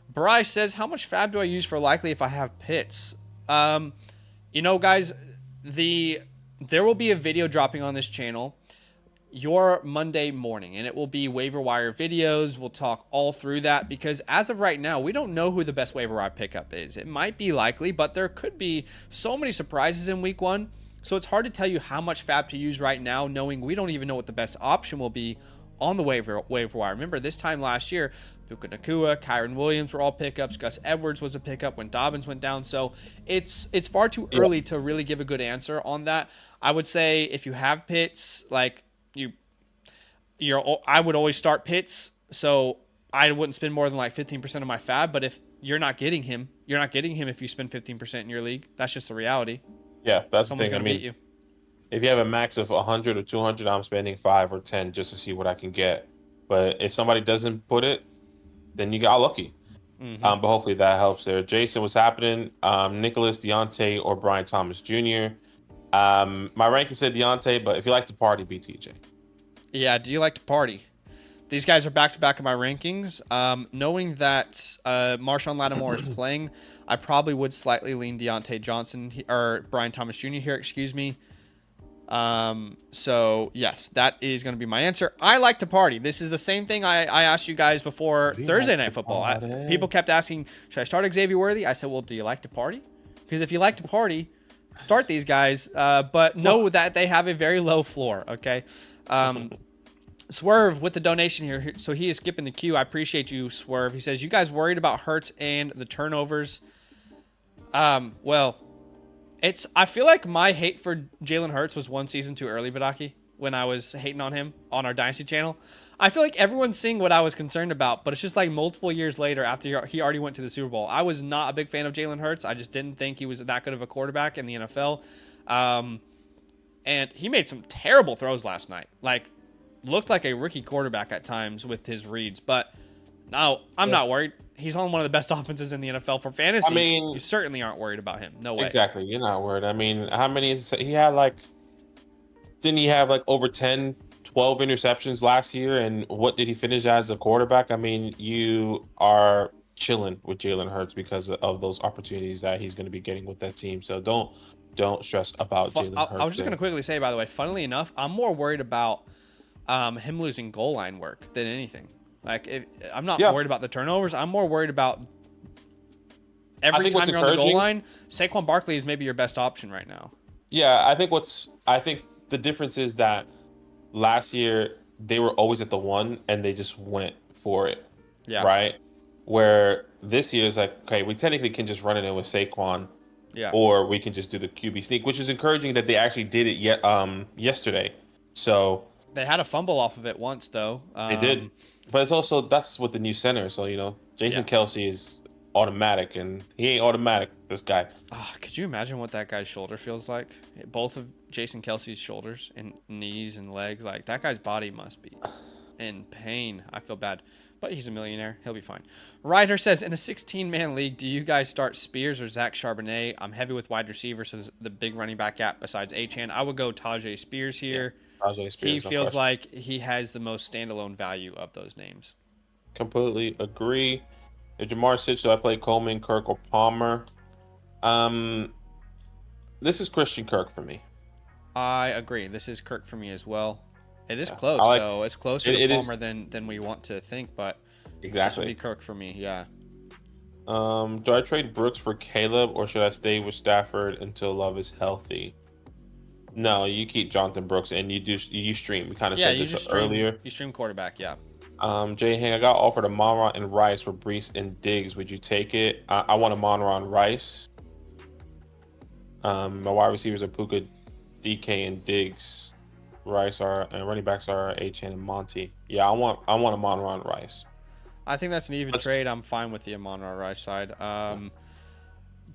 Bryce says, how much fab do I use for likely if I have Pitts? Guys, there will be a video dropping on this channel your Monday morning, and it will be waiver wire videos. We'll talk all through that because as of right now, we don't know who the best waiver wire pickup is. It might be likely, but there could be so many surprises in week 1. So it's hard to tell you how much fab to use right now, knowing we don't even know what the best option will be on the waiver wire. Remember, this time last year, Puka Nacua, Kyron Williams were all pickups. Gus Edwards was a pickup when Dobbins went down. So it's far too early to really give a good answer on that. I would say if you have Pitts, like I would always start Pitts. So I wouldn't spend more than like 15% of my fab. But if you're not getting him if you spend 15% in your league. That's just the reality. Yeah, that's Someone's the thing. gonna beat you. If you have a max of 100 or 200, I'm spending 5 or 10 just to see what I can get. But if somebody doesn't put it, then you got lucky. But hopefully that helps there. Jason, what's happening? Nicholas, Deontay, or Brian Thomas Jr. My ranking said Deontay, but if you like to party, BTJ. Yeah, do you like to party? These guys are back-to-back in my rankings. Knowing that Marshawn Lattimore is playing, I probably would slightly lean Deontay Johnson or Brian Thomas Jr. here, excuse me. So yes, that is going to be my answer. I like to party. This is the same thing I asked you guys before Thursday Night Football. People kept asking, should I start Xavier Worthy? I said, well, do you like to party? Because if you like to party, start these guys. But know that they have a very low floor. Okay. Swerve with the donation here. So he is skipping the queue. I appreciate you, Swerve. He says, you guys worried about Hurts and the turnovers? Well, I feel like my hate for Jalen Hurts was one season too early, Badaki, when I was hating on him on our Dynasty channel. I feel like everyone's seeing what I was concerned about, but it's just like multiple years later after he already went to the Super Bowl. I was not a big fan of Jalen Hurts. I just didn't think he was that good of a quarterback in the NFL. And he made some terrible throws last night. Like, looked like a rookie quarterback at times with his reads, but no, I'm not worried. He's on one of the best offenses in the NFL for fantasy. I mean, you certainly aren't worried about him. No way. Exactly. You're not worried. I mean, how many he had didn't he have over 10, 12 interceptions last year? And what did he finish as a quarterback? I mean, you are chilling with Jalen Hurts because of those opportunities that he's going to be getting with that team. So don't stress about Jalen Hurts. I was just going to quickly say, by the way, funnily enough, I'm more worried about him losing goal line work than anything. Like, I'm not worried about the turnovers. I'm more worried about every time you're on the goal line, Saquon Barkley is maybe your best option right now. Yeah, I think the difference is that last year they were always at the 1 and they just went for it. Yeah. Right? Where this year is like, okay, we technically can just run it in with Saquon. Yeah. Or we can just do the QB sneak, which is encouraging that they actually did it yesterday. So they had a fumble off of it once, though. They did. But it's also, that's with the new center. So, Jason Kelce is automatic, and he ain't automatic, this guy. Oh, could you imagine what that guy's shoulder feels like? Both of Jason Kelce's shoulders and knees and legs. Like, that guy's body must be in pain. I feel bad. But he's a millionaire. He'll be fine. Ryder says, in a 16-man league, do you guys start Spears or Zach Charbonnet? I'm heavy with wide receivers, so the big running back gap besides Achane. I would go Tajay Spears here. Yeah. Spears, he feels like he has the most standalone value of those names. Completely agree. If Jamar Sitch, do I play Coleman, Kirk, or Palmer? This is Christian Kirk for me. I agree. This is Kirk for me as well. It is close, though. It's closer to Palmer than we want to think, but exactly. This would be Kirk for me, yeah. Do I trade Brooks for Caleb, or should I stay with Stafford until Love is healthy? No, you keep Jonathan Brooks, and you stream. We kind of said this earlier. You stream quarterback, yeah. Jay Hang, I got offered a Monron and Rice for Brees and Diggs. Would you take it? I want a Monron Rice. My wide receivers are Puka, DK, and Diggs. Rice and running backs are Achane and Monty. Yeah, I want a Monron Rice. I think that's an even trade. I'm fine with the Monron Rice side.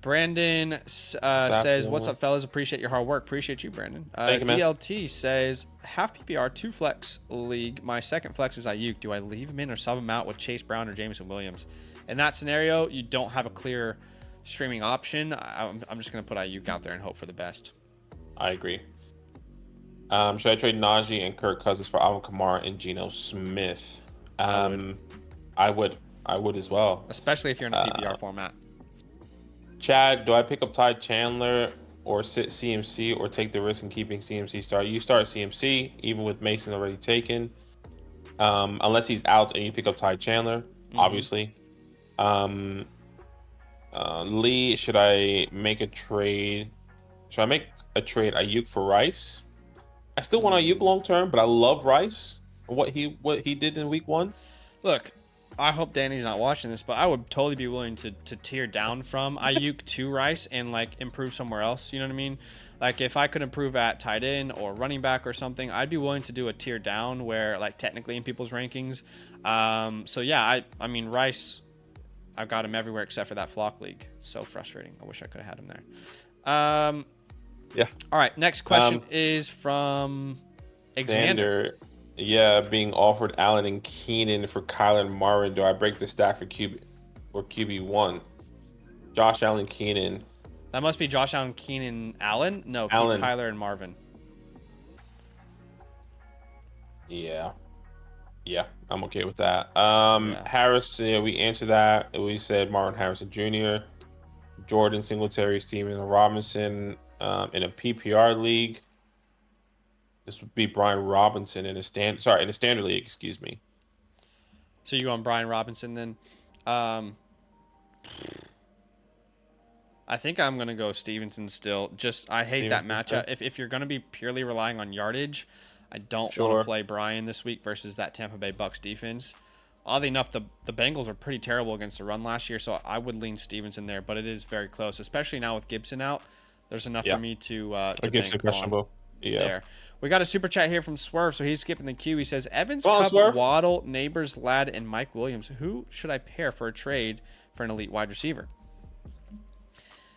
Brandon says, what's up, fellas? Appreciate your hard work. Appreciate you, Brandon. Thank you, man. DLT says, half PPR, 2 flex league. My second flex is Ayuk. Do I leave him in or sub him out with Chase Brown or Jameson Williams? In that scenario, you don't have a clear streaming option. I'm just going to put Ayuk out there and hope for the best. I agree. Should I trade Najee and Kirk Cousins for Alvin Kamara and Geno Smith? I would. I would. I would as well. Especially if you're in a PPR format. Chad, do I pick up Ty Chandler or sit CMC or take the risk in keeping CMC start? You start CMC, even with Mason already taken. Unless he's out and you pick up Ty Chandler, obviously. Lee, should I make a trade? Should I make a trade Ayuk for Rice? I still want Ayuk long term, but I love Rice and what he did in week 1. Look, I hope Danny's not watching this, but I would totally be willing to tear down from Ayuk to Rice and like improve somewhere else. You know what I mean? Like if I could improve at tight end or running back or something, I'd be willing to do a tier down where like technically in people's rankings. So yeah, I mean Rice, I've got him everywhere except for that flock league. So frustrating. I wish I could have had him there. Yeah. All right. Next question is from Xander. Yeah, being offered Allen and Keenan for Kyler and Marvin. Do I break the stack for QB1? Josh Allen, Keenan. That must be Josh Allen, Keenan, Allen. No, Allen. Kyler and Marvin. Yeah, I'm okay with that. Harris, yeah, we answered that. We said Marvin Harrison Jr., Jordan Singletary, Steven Robinson in a PPR league. This would be Brian Robinson in a standard league, excuse me. So you go on Brian Robinson then. I think I'm gonna go Stevenson still. I hate that matchup. If you're gonna be purely relying on yardage, I don't want to play Brian this week versus that Tampa Bay Bucks defense. Oddly enough, the Bengals are pretty terrible against the run last year, so I would lean Stevenson there, but it is very close, especially now with Gibson out. There's enough for me to Gibson questionable. Yeah. There. We got a super chat here from Swerve, so he's skipping the queue. He says, Evans, Kupp, Waddle, Neighbors, Ladd, and Mike Williams. Who should I pair for a trade for an elite wide receiver?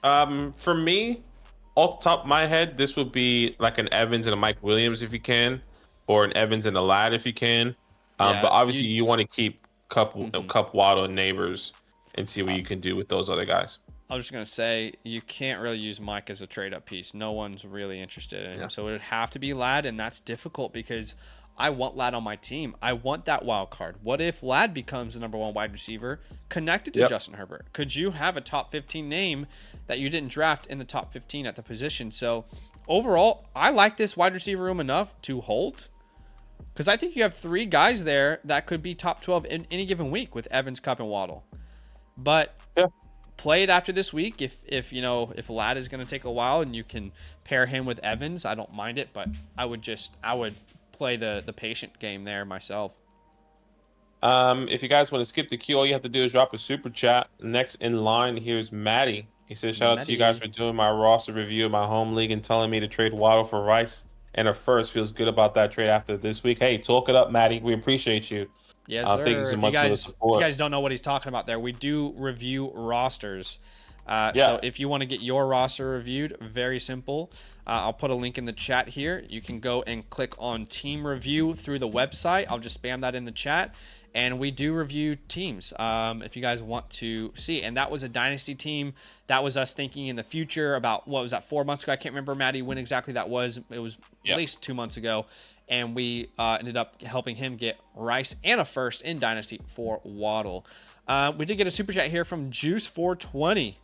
For me, off the top of my head, this would be like an Evans and a Mike Williams if you can, or an Evans and a Ladd if you can. But obviously, you want to keep Kupp, Waddle, and Neighbors and see what you can do with those other guys. I was just going to say, you can't really use Mike as a trade-up piece. No one's really interested in him. So it would have to be Ladd, and that's difficult because I want Ladd on my team. I want that wild card. What if Ladd becomes the number 1 wide receiver connected to Justin Herbert? Could you have a top 15 name that you didn't draft in the top 15 at the position? So overall, I like this wide receiver room enough to hold because I think you have 3 guys there that could be top 12 in any given week with Evans, Kupp, and Waddle. But play it after this week. If Ladd is going to take a while and you can pair him with Evans, I don't mind it, but I would play the patient game there myself. If you guys want to skip the queue, all you have to do is drop a super chat. Next in line, here's Maddie. He says, shout out to you guys for doing my roster review of my home league and telling me to trade Waddle for Rice and a first. Feels good about that trade after this week. Hey, talk it up, Maddie. We appreciate you. Yes, sir. Thank you so much for the support. If you guys don't know what he's talking about there, we do review rosters. So if you want to get your roster reviewed, very simple. I'll put a link in the chat here. You can go and click on team review through the website. I'll just spam that in the chat. And we do review teams if you guys want to see. And that was a dynasty team. That was us thinking in the future about, what was that, 4 months ago? I can't remember, Maddie, when exactly that was. It was at least 2 months ago. And we ended up helping him get Rice and a first in Dynasty for Waddle. We did get a super chat here from Juice420,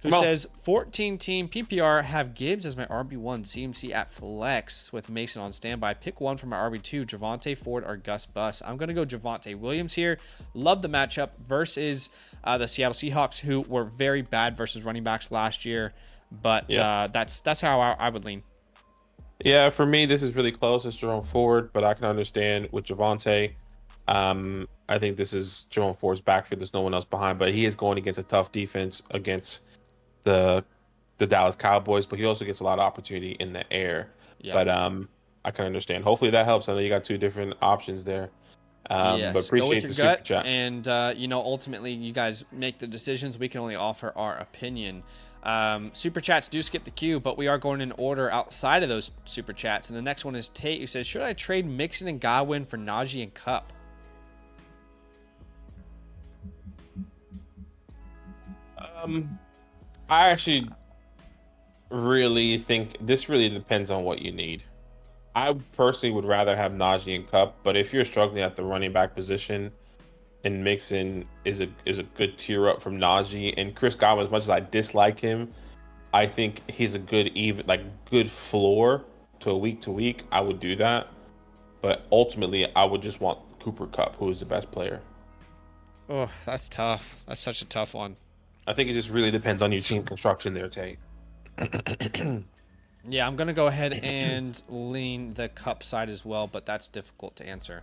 who says, 14-team PPR, have Gibbs as my RB1, CMC at flex with Mason on standby. Pick one for my RB2, Javonte, Ford, or Gus Bus. I'm going to go Javonte Williams here. Love the matchup versus the Seattle Seahawks, who were very bad versus running backs last year. But that's how I would lean. Yeah, for me, this is really close. It's Jerome Ford, but I can understand with Javonte. I think this is Jerome Ford's backfield. There's no one else behind, but he is going against a tough defense against the Dallas Cowboys, but he also gets a lot of opportunity in the air. But I can understand. Hopefully that helps. I know you got 2 different options there. Yes, but appreciate go with the your super gut, chat. and ultimately you guys make the decisions. We can only offer our opinion. Super chats do skip the queue, but we are going in order outside of those super chats. And the next one is Tate, who says, should I trade Mixon and Godwin for Najee and Kupp? I actually really think this really depends on what you need. I personally would rather have Najee and Cup, but if you're struggling at the running back position, and Mixon is a good tier up from Najee and Chris Godwin. As much as I dislike him, I think he's a good floor to week. I would do that, but ultimately, I would just want Cooper Kupp, who is the best player. Oh, that's tough. That's such a tough one. I think it just really depends on your team construction there, Tate. Yeah, I'm gonna go ahead and lean the Cup side as well, but that's difficult to answer.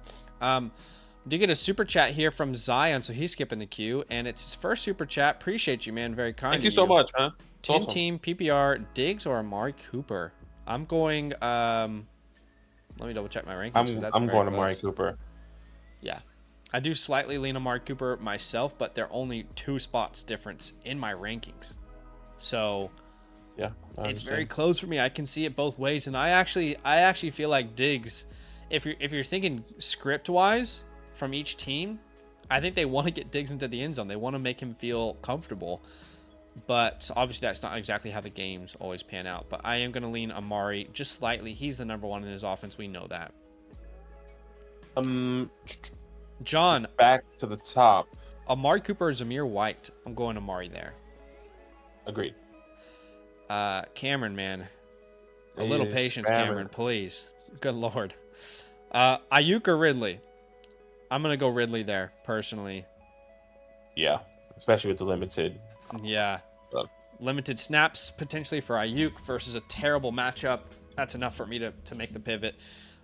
Do get a super chat here from Zion, so he's skipping the queue, and it's his first super chat. Appreciate you, man. Very kind. Thank you so much, man. Team Team PPR Diggs or Amari Cooper. I'm going. Let me double check my rankings. I'm going to Amari Cooper. Yeah, I do slightly lean Amari Cooper myself, but they're only 2 spots difference in my rankings, so yeah, it's very close for me. I can see it both ways, and I actually feel like Diggs. If you're thinking script wise from each team, I think they want to get Diggs into the end zone. They want to make him feel comfortable. But obviously that's not exactly how the games always pan out. But I am going to lean Amari just slightly. He's the number 1 in his offense. We know that. John. Back to the top. Amari Cooper or Zamir White. I'm going Amari there. Agreed. Cameron, man. A little patience, Cameron, please. Good Lord. Ayuk or Ridley? I'm going to go Ridley there, personally. Yeah, especially with the limited. Yeah. Limited snaps, potentially for Ayuk versus a terrible matchup. That's enough for me to make the pivot.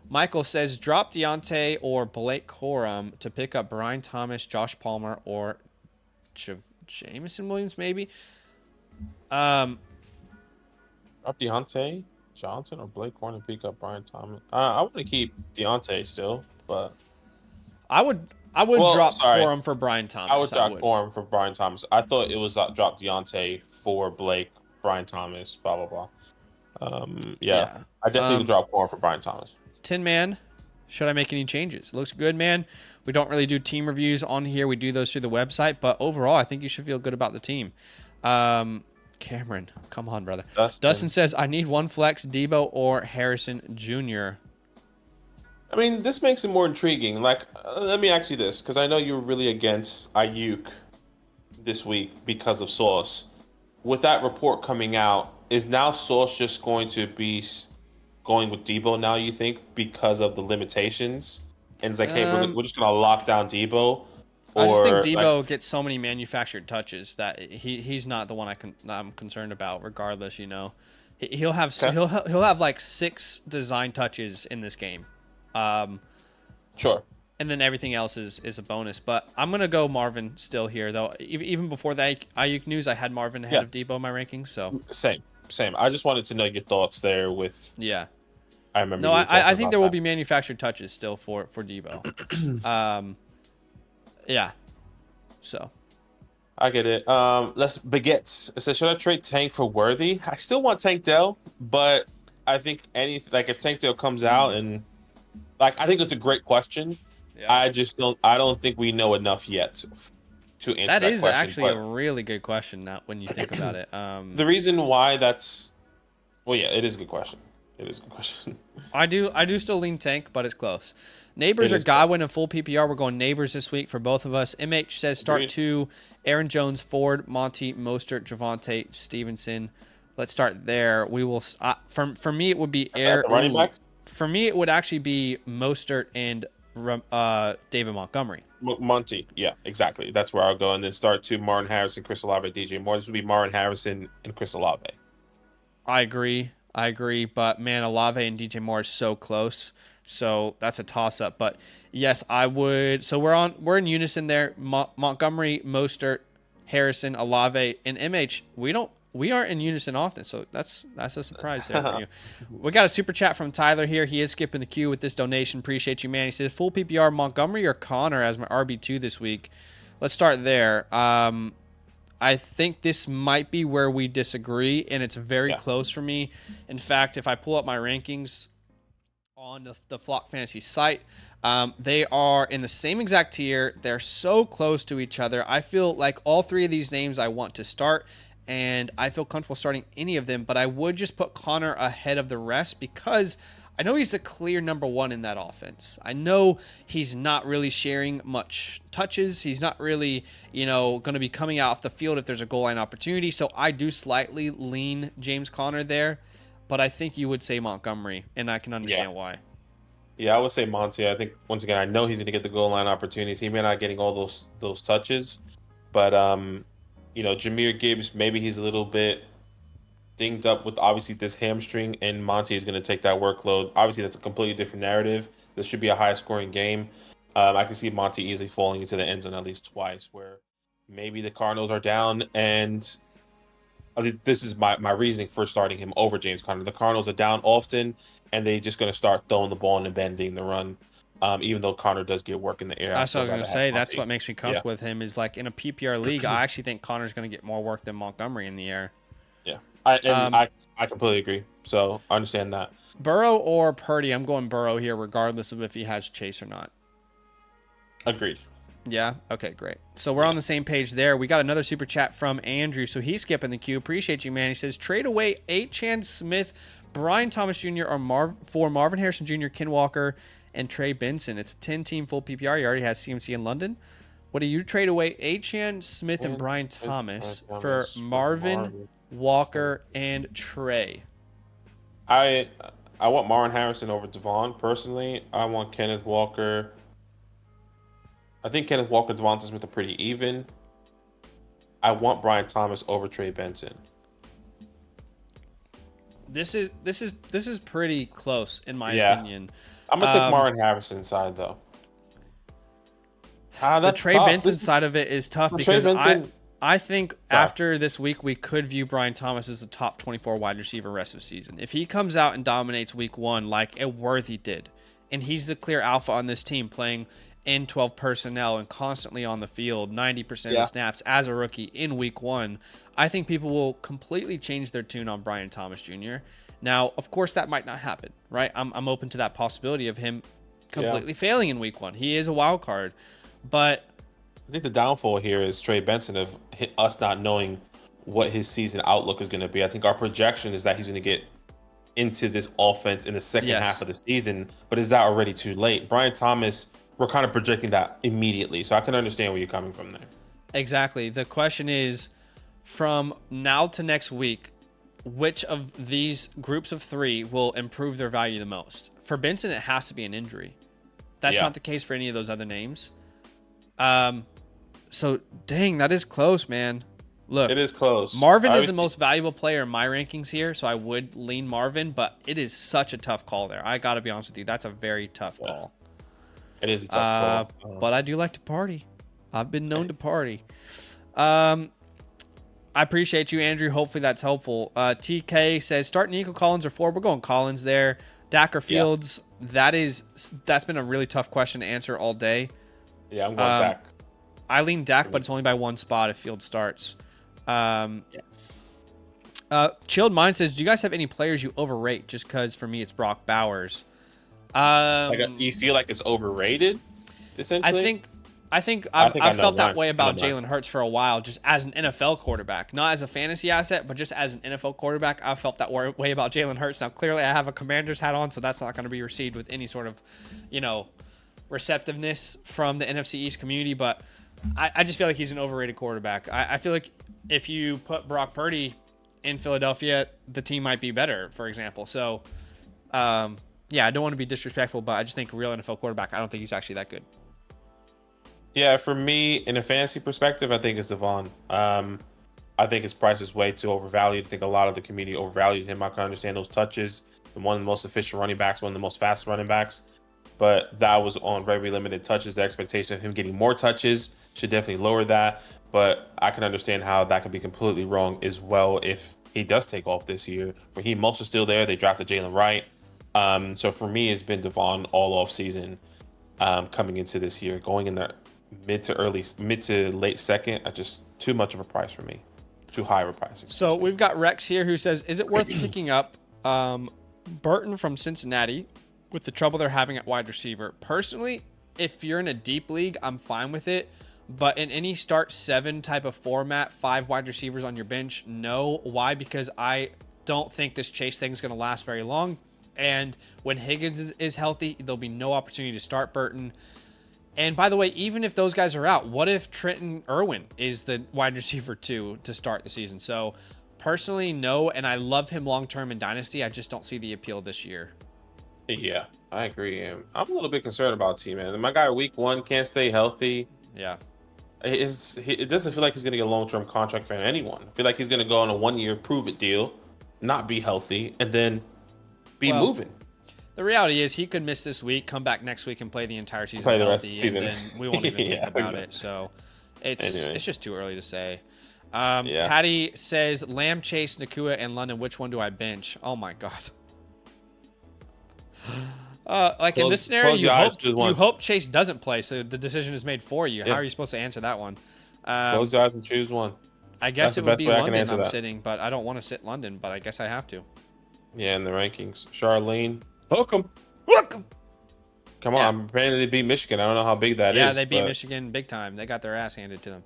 Michael says, drop Deontay or Blake Corum to pick up Brian Thomas, Josh Palmer, or Jameson Williams, maybe. Drop Deontay Johnson or Blake Corum to pick up Brian Thomas. I want to keep Deontay still, but... I would drop Corum for Brian Thomas. I would drop Corum for Brian Thomas. I thought it was drop Deontay for Blake, Brian Thomas, blah blah blah. Yeah. I definitely would drop Corum for Brian Thomas. Tin Man, should I make any changes? It looks good, man. We don't really do team reviews on here. We do those through the website, but overall, I think you should feel good about the team. Cameron, come on, brother. Dustin says, I need one flex, Debo or Harrison Jr. I mean, this makes it more intriguing. Like, let me ask you this, because I know you're really against Ayuk this week because of Sauce. With that report coming out, is now Sauce just going to be going with Debo now, you think, because of the limitations? And it's like, hey, we're just going to lock down Debo? I just think Debo gets so many manufactured touches that he's not the one I'm concerned about, regardless, you know. He'll have like 6 design touches in this game. Sure. And then everything else is a bonus. But I'm going to go Marvin still here, though. Even before the Ayuk news, I had Marvin ahead of Debo in my rankings. So Same. I just wanted to know your thoughts there with... Yeah. I remember. No, I think there will be manufactured touches still for Debo. Yeah. So. I get it. Let's Baguettes. It says, should I trade Tank for Worthy? I still want Tank Dell, but I think if Tank Dell comes out and... I think it's a great question. Yeah. I don't think we know enough yet to answer that question. That is actually a really good question now when you think about it. The reason why that's... Well, yeah, it is a good question. I do still lean Tank, but it's close. Neighbors or Godwin in full PPR. We're going Neighbors this week for both of us. MH says start 2, Aaron Jones, Ford, Monty, Mostert, Javonte, Stevenson. Let's start there. We will... For me, it would be running back? For me, it would actually be Mostert and David Montgomery. Monty, yeah, exactly. That's where I'll go. And then start 2, Martin Harrison, Chris Olave, DJ Moore. This would be Martin Harrison and Chris Olave. I agree. But, man, Olave and DJ Moore are so close. So that's a toss-up. But, yes, I would. So we're in unison there. Montgomery, Mostert, Harrison, Olave, and MH. We aren't in unison often, so that's a surprise there for you. We got a super chat from Tyler here. He is skipping the queue with this donation. Appreciate you, man. He said, full PPR, Montgomery or Connor as my RB2 this week. Let's start there. I think this might be where we disagree, and it's very close for me. In fact, if I pull up my rankings on the Flock Fantasy site, they are in the same exact tier. They're so close to each other. I feel like all 3 of these names I want to start. and I feel comfortable starting any of them, but I would just put Connor ahead of the rest because I know he's the clear number one in that offense. I know he's not really sharing much touches. He's not really, going to be coming out off the field if there's a goal line opportunity. So I do slightly lean James Conner there, but I think you would say Montgomery, and I can understand why. Yeah, I would say Monty. I think once again, I know he's going to get the goal line opportunities. He may not getting all those touches, but Jahmyr Gibbs, maybe he's a little bit dinged up with obviously this hamstring, and Monty is going to take that workload. Obviously, that's a completely different narrative. This should be a high-scoring game. I can see Monty easily falling into the end zone at least twice, where maybe the Cardinals are down, and this is my reasoning for starting him over James Conner. The Cardinals are down often, and they're just going to start throwing the ball and bending the run. Even though Connor does get work in the air. That's what I was going to say. That's what makes me comfortable with him is like in a PPR league, I actually think Connor's going to get more work than Montgomery in the air. Yeah. I completely agree. So I understand that. Burrow or Purdy, I'm going Burrow here regardless of if he has Chase or not. Agreed. Yeah? Okay, great. So we're on the same page there. We got another super chat from Andrew. So he's skipping the queue. Appreciate you, man. He says, trade away Achane Smith, Brian Thomas Jr. for Marvin Harrison Jr., Ken Walker, and Trey Benson. It's a 10-team full PPR. He already has CMC in London. What do you trade away Achane Smith and Brian Thomas for Marvin, Walker, and Trey? I want Marvin Harrison over Devon. Personally, I want Kenneth Walker. I think Kenneth Walker and Devonta Smith are pretty even. I want Brian Thomas over Trey Benson. This is pretty close in my opinion. I'm gonna take Marvin Harrison side though. The Trey Benson side of it is tough because I think after this week we could view Brian Thomas as the top 24 wide receiver rest of the season. If he comes out and dominates week 1 like a Worthy did, and he's the clear alpha on this team playing in 12 personnel and constantly on the field 90% of snaps as a rookie in week 1, I think people will completely change their tune on Brian Thomas Jr. Now, of course, that might not happen, right? I'm open to that possibility of him completely failing in week 1. He is a wild card, but I think the downfall here is Trey Benson of us not knowing what his season outlook is going to be. I think our projection is that he's going to get into this offense in the second half of the season, but is that already too late? Brian Thomas, we're kind of projecting that immediately, so I can understand where you're coming from there. Exactly. The question is, from now to next week, which of these groups of 3 will improve their value the most? For Benson, it has to be an injury. That's not the case for any of those other names. So, dang, that is close, man. Look, it is close. Marvin is the most valuable player in my rankings here, so I would lean Marvin, but it is such a tough call there. I got to be honest with you. That's a very tough call. It is a tough call. But I do like to party. I've been known to party. I appreciate you, Andrew. Hopefully that's helpful. TK says, start Nico Collins or Ford. We're going Collins there. Dak or Fields. That's been a really tough question to answer all day. Yeah, I'm going Dak. I lean Dak, but it's only by 1 spot if Fields starts. Chilled Mind says, do you guys have any players you overrate? Just because for me it's Brock Bowers. You feel like it's overrated, essentially? I think I've felt that way about Jalen Hurts for a while, just as an NFL quarterback, not as a fantasy asset, but just as an NFL quarterback. I've felt that way about Jalen Hurts. Now, clearly, I have a Commanders hat on, so that's not going to be received with any sort of, receptiveness from the NFC East community. But I just feel like he's an overrated quarterback. I feel like if you put Brock Purdy in Philadelphia, the team might be better, for example. So, I don't want to be disrespectful, but I just think real NFL quarterback, I don't think he's actually that good. Yeah, for me, in a fantasy perspective, I think it's Devon. I think his price is way too overvalued. I think a lot of the community overvalued him. I can understand those touches. One of the most efficient running backs, one of the most fast running backs. But that was on very limited touches. The expectation of him getting more touches should definitely lower that. But I can understand how that could be completely wrong as well if he does take off this year. Raheem Mostert's still there. They drafted Jalen Wright. So for me, it's been Devon all off season coming into this year. Going in the mid to late second, just too much of a price for me. Too high of a price. So we've got Rex here who says, is it worth picking up Burton from Cincinnati with the trouble they're having at wide receiver? Personally, if you're in a deep league, I'm fine with it. But in any start 7 type of format, 5 wide receivers on your bench, no. Why? Because I don't think this Chase thing is going to last very long. And when Higgins is healthy, there'll be no opportunity to start Burton. And by the way, even if those guys are out, what if Trenton Irwin is the wide receiver 2 to start the season? So personally, no. And I love him long-term in Dynasty. I just don't see the appeal this year. Yeah, I agree. I'm a little bit concerned about T-Man. My guy week 1 can't stay healthy. Yeah. It doesn't feel like he's going to get a long-term contract for anyone. I feel like he's going to go on a 1-year prove-it deal, not be healthy, and then be moving. The reality is he could miss this week, come back next week, and play the entire season Play the healthy, rest of the season. and then we won't even think about it. So it's just too early to say. Patty says Lamb, Chase, Nakua, and London. Which one do I bench? Oh my god. In this scenario, you hope Chase doesn't play, so the decision is made for you. How are you supposed to answer that one? Close your eyes and choose one. I guess it would be London I'm sitting, but I don't want to sit London, but I guess I have to. Yeah, in the rankings. Charlene. Hook 'em. Come on, apparently they beat Michigan. I don't know how big that is. Yeah, they beat Michigan big time. They got their ass handed to them.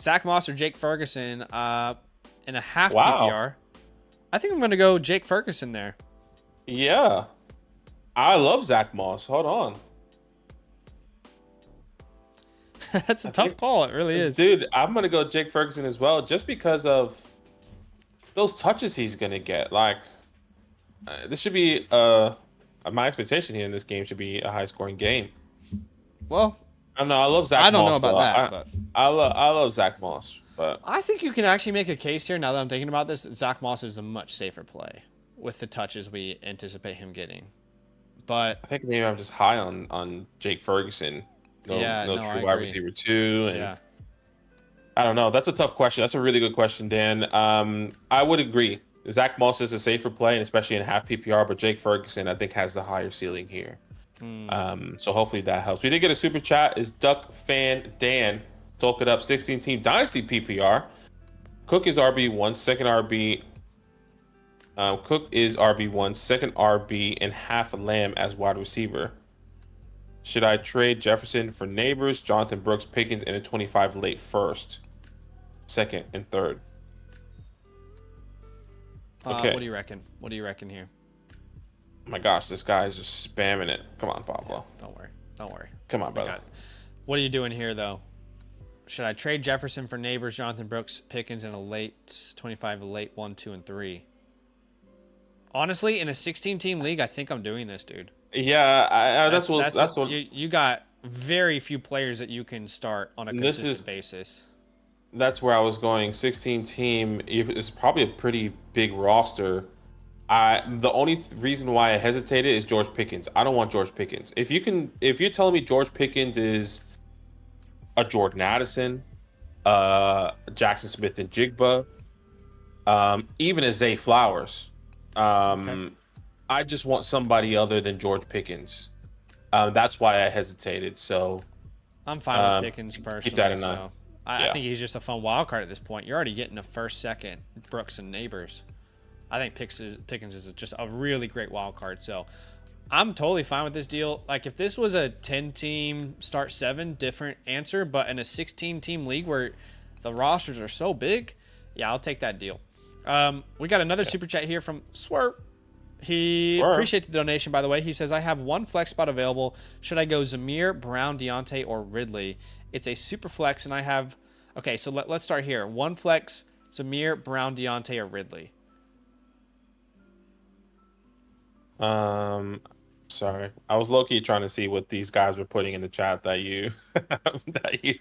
Zach Moss or Jake Ferguson in a half PPR. I think I'm going to go Jake Ferguson there. Yeah. I love Zach Moss. Hold on. That's a tough call. It really is. Dude, I'm going to go Jake Ferguson as well just because of those touches he's going to get. Like, this should be my expectation here in this game should be a high-scoring game. Well, I don't know. I love Zach Moss. I don't know about that, but I love Zach Moss. But I think you can actually make a case here, now that I'm thinking about this, Zach Moss is a much safer play with the touches we anticipate him getting. But I think maybe I'm just high on Jake Ferguson. No true wide receiver 2. And I don't know. That's a tough question. That's a really good question, Dan. I would agree. Zach Moss is a safer play, and especially in half PPR, but Jake Ferguson, I think, has the higher ceiling here. So hopefully that helps. We did get a super chat. Is Duck Fan Dan talk it up 16-team Dynasty PPR? Cook is RB1, second RB. Cook is RB1, second RB, and half Lamb as wide receiver. Should I trade Jefferson for Neighbors, Jonathan Brooks, Pickens, and a 25 late first, second, and third? Okay. What do you reckon? What do you reckon here? Oh my gosh, this guy is just spamming it. Come on, Pablo. Yeah, don't worry. Come on, brother. What are you doing here, though? Should I trade Jefferson for Neighbors, Jonathan Brooks, Pickens, and a late 25, a late 1, 2, and 3? Honestly, in a 16-team league, I think I'm doing this, dude. Yeah, that's what you got. Very few players that you can start on a consistent basis. That's where I was going. 16-team is probably a pretty big roster. The only reason why I hesitated is George Pickens. I don't want George Pickens. If you're telling me George Pickens is a Jordan Addison, Jackson Smith and Jigba, even a Zay Flowers, I just want somebody other than George Pickens. That's why I hesitated. So I'm fine with Pickens personally. Keep that in mind. So I think he's just a fun wild card at this point. You're already getting a first, second, Brooks and Neighbors. I think Pickens is just a really great wild card. So I'm totally fine with this deal. Like, if this was a 10-team start 7, different answer. But in a 16-team league where the rosters are so big, yeah, I'll take that deal. We got another super chat here from Swerve. He appreciates the donation, by the way. He says, I have one flex spot available. Should I go Zamir, Brown, Deontay, or Ridley? It's a super flex, and I have... Okay, so let's start here. One flex, Zamir, Brown, Deontay, or Ridley. Sorry. I was low-key trying to see what these guys were putting in the chat that you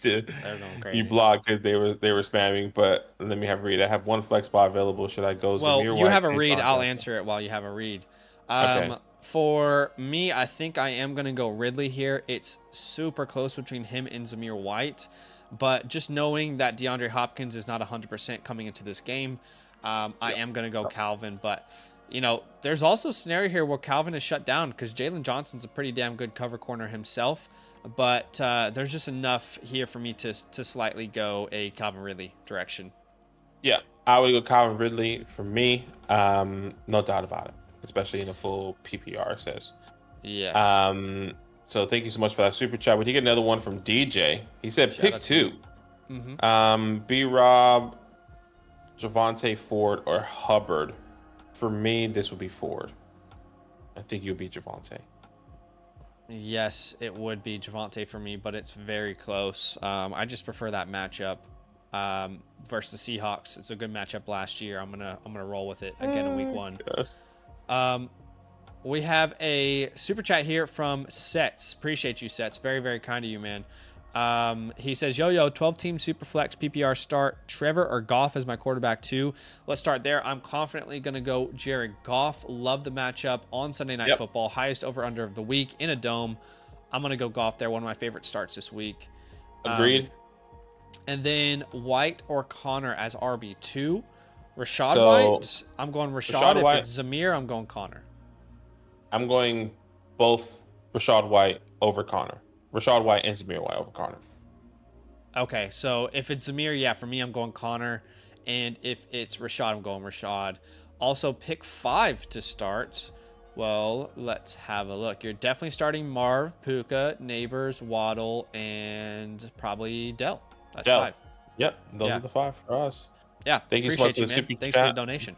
did. You blocked because they were spamming, but let me have a read. I have one flex spot available. Should I go Well, Zamir, you have a read. I'll answer it while you have a read. Okay. For me, I think I am going to go Ridley here. It's super close between him and Zamir White, but just knowing that DeAndre Hopkins is not 100% coming into this game, I am going to go Calvin, but... You know, there's also a scenario here where Calvin is shut down because Jalen Johnson's a pretty damn good cover corner himself. But there's just enough here for me to slightly go a Calvin Ridley direction. Yeah, I would go Calvin Ridley for me. No doubt about it, especially in a full PPR, it says. Yes. So thank you so much for that super chat. We did get another one from DJ. He said Shout pick out to two. Mm-hmm. B-Rob, Javonte Ford, or Hubbard. For me, this would be Ford. I think you'll be Javonte. Yes, it would be Javonte for me, but it's very close. I just prefer that matchup versus the Seahawks. It's a good matchup last year. I'm gonna roll with it again in week 1. Yes. We have a super chat here from Sets. Appreciate you, Sets. Very, very kind of you, man. He says, yo, 12-team Superflex PPR start Trevor or Goff as my quarterback too. Let's start there. I'm confidently going to go Jared Goff. Love the matchup on Sunday Night Football. Highest over-under of the week in a dome. I'm going to go Goff there. One of my favorite starts this week. Agreed. And then White or Connor as RB2. Rashad So, White. I'm going Rashad. If White. it's Zamir, I'm going Connor. I'm going both Rashad White over Connor. Rashad White and Zamir White over Connor. Okay, so if it's Zamir, yeah, for me, I'm going Connor. And if it's Rashad, I'm going Rashad. Also, pick 5 to start. Well, let's have a look. You're definitely starting Marv, Puka, Neighbors, Waddle, and probably Dell. That's Dell. 5. Yep, those are the 5 for us. Yeah, Thank you so much appreciate for you, the man. super Thanks for the chat. donation.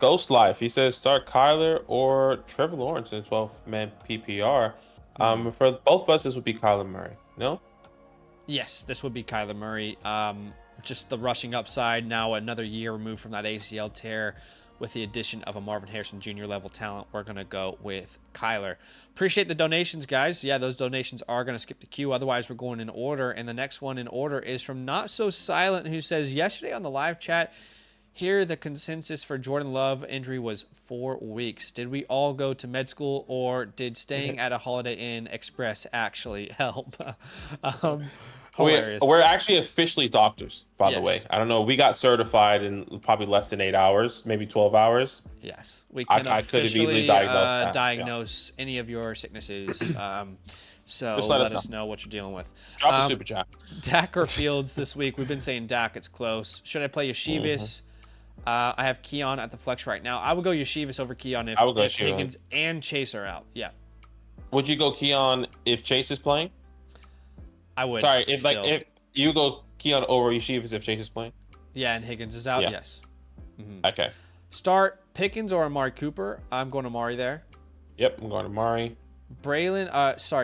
Ghost Life, he says start Kyler or Trevor Lawrence in a 12-man PPR. For both of us, this would be Kyler Murray. No? Yes, this would be Kyler Murray. Just the rushing upside. Now another year removed from that ACL tear. With the addition of a Marvin Harrison Jr. level talent, we're going to go with Kyler. Appreciate the donations, guys. Yeah, those donations are going to skip the queue. Otherwise, we're going in order. And the next one in order is from Not So Silent, who says, yesterday on the live chat, here the consensus for Jordan Love injury was 4 weeks. Did we all go to med school, or did staying at a Holiday Inn Express actually help? Hilarious. We're actually officially doctors, by the Yes. way. I don't know. We got certified in probably less than 8 hours, maybe 12 hours. Yes, we can I could have easily officially diagnosed that, diagnose any of your sicknesses. So Just let let us us know what you're dealing with. Drop a super chat. Dak or Fields this week. We've been saying Dak. It's close. Should I play Yeshivas? I have Keon at the flex right now. I would go Yeshivas over Keon if, I would go if Keon. Higgins and Chase are out. Yeah, Would you go Keon if Chase is playing? I would. Sorry, if still. if you go Keon over Yeshivas if Chase is playing? Yeah, and Higgins is out. Yeah. Yes. Okay. Start Pickens or Amari Cooper. I'm going Amari there. Yep, I'm going to Mari.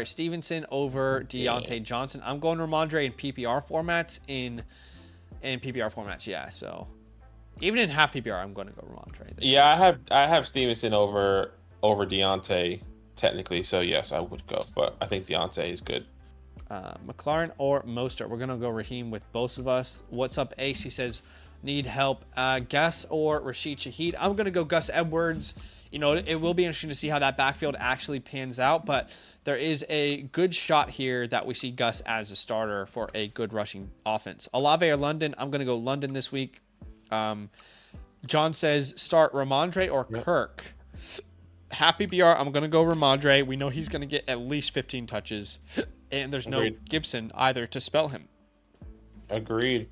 Stevenson over Deontay Johnson. I'm going Ramondre in PPR formats. In PPR formats, yeah. So even in half PPR, I'm going to go Ramondre. Yeah, I have Stevenson over Deontay technically, so yes, I would go, but I think Deontay is good. McLaurin or Mostert. We're going to go Raheem with both of us. What's up, Ace? He says, need help. Gus or Rashid Shaheed. I'm going to go Gus Edwards. You know, it will be interesting to see how that backfield actually pans out, but there is a good shot here that we see Gus as a starter for a good rushing offense. Olave or London. I'm going to go London this week. John says start Ramondre or Kirk. Half PPR, I'm going to go Ramondre. We know he's going to get at least 15 touches, and there's no Gibson either to spell him. Agreed.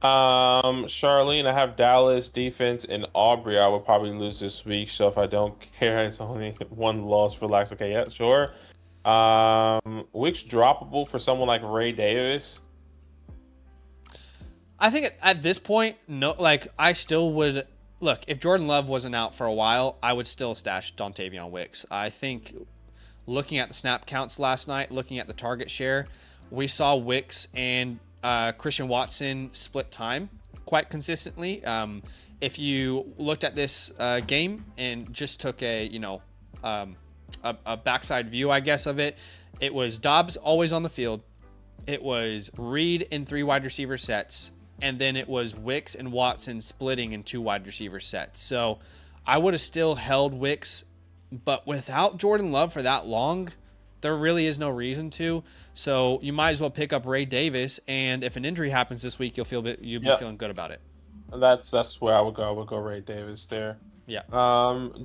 Charlene, I have Dallas defense and Aubrey. I will probably lose this week, so if I don't care, it's only one loss for Lax. Okay, yeah, sure. Which droppable for someone like Ray Davis? I think at this point, no. Like, I still would look if Jordan Love wasn't out for a while, I would still stash Dontavion Wicks. I think looking at the snap counts last night, looking at the target share, we saw Wicks and Christian Watson split time quite consistently. If you looked at this game and just took a backside view, I guess, of it, it was Dobbs always on the field. It was Reed in 3 wide receiver sets, and then it was Wicks and Watson splitting in 2 wide receiver sets. So I would have still held Wicks, but without Jordan Love for that long, there really is no reason to. So you might as well pick up Ray Davis, and if an injury happens this week, you'll be feeling good about it. That's where I would go. I would go Ray Davis there. Yeah.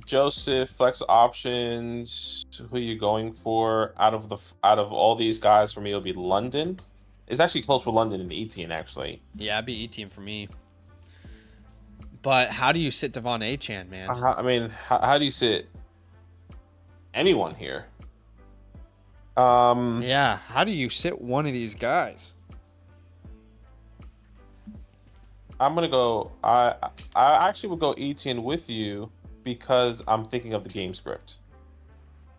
Joseph, flex options. Who are you going for out of all these guys? For me, it'll be London. It's actually close for London and Etienne, actually. Yeah, it'd be Etienne for me. But how do you sit Devon Achane, man? I mean, how do you sit anyone here? Yeah, how do you sit one of these guys? I'm gonna go. I actually would go ETN with you because I'm thinking of the game script.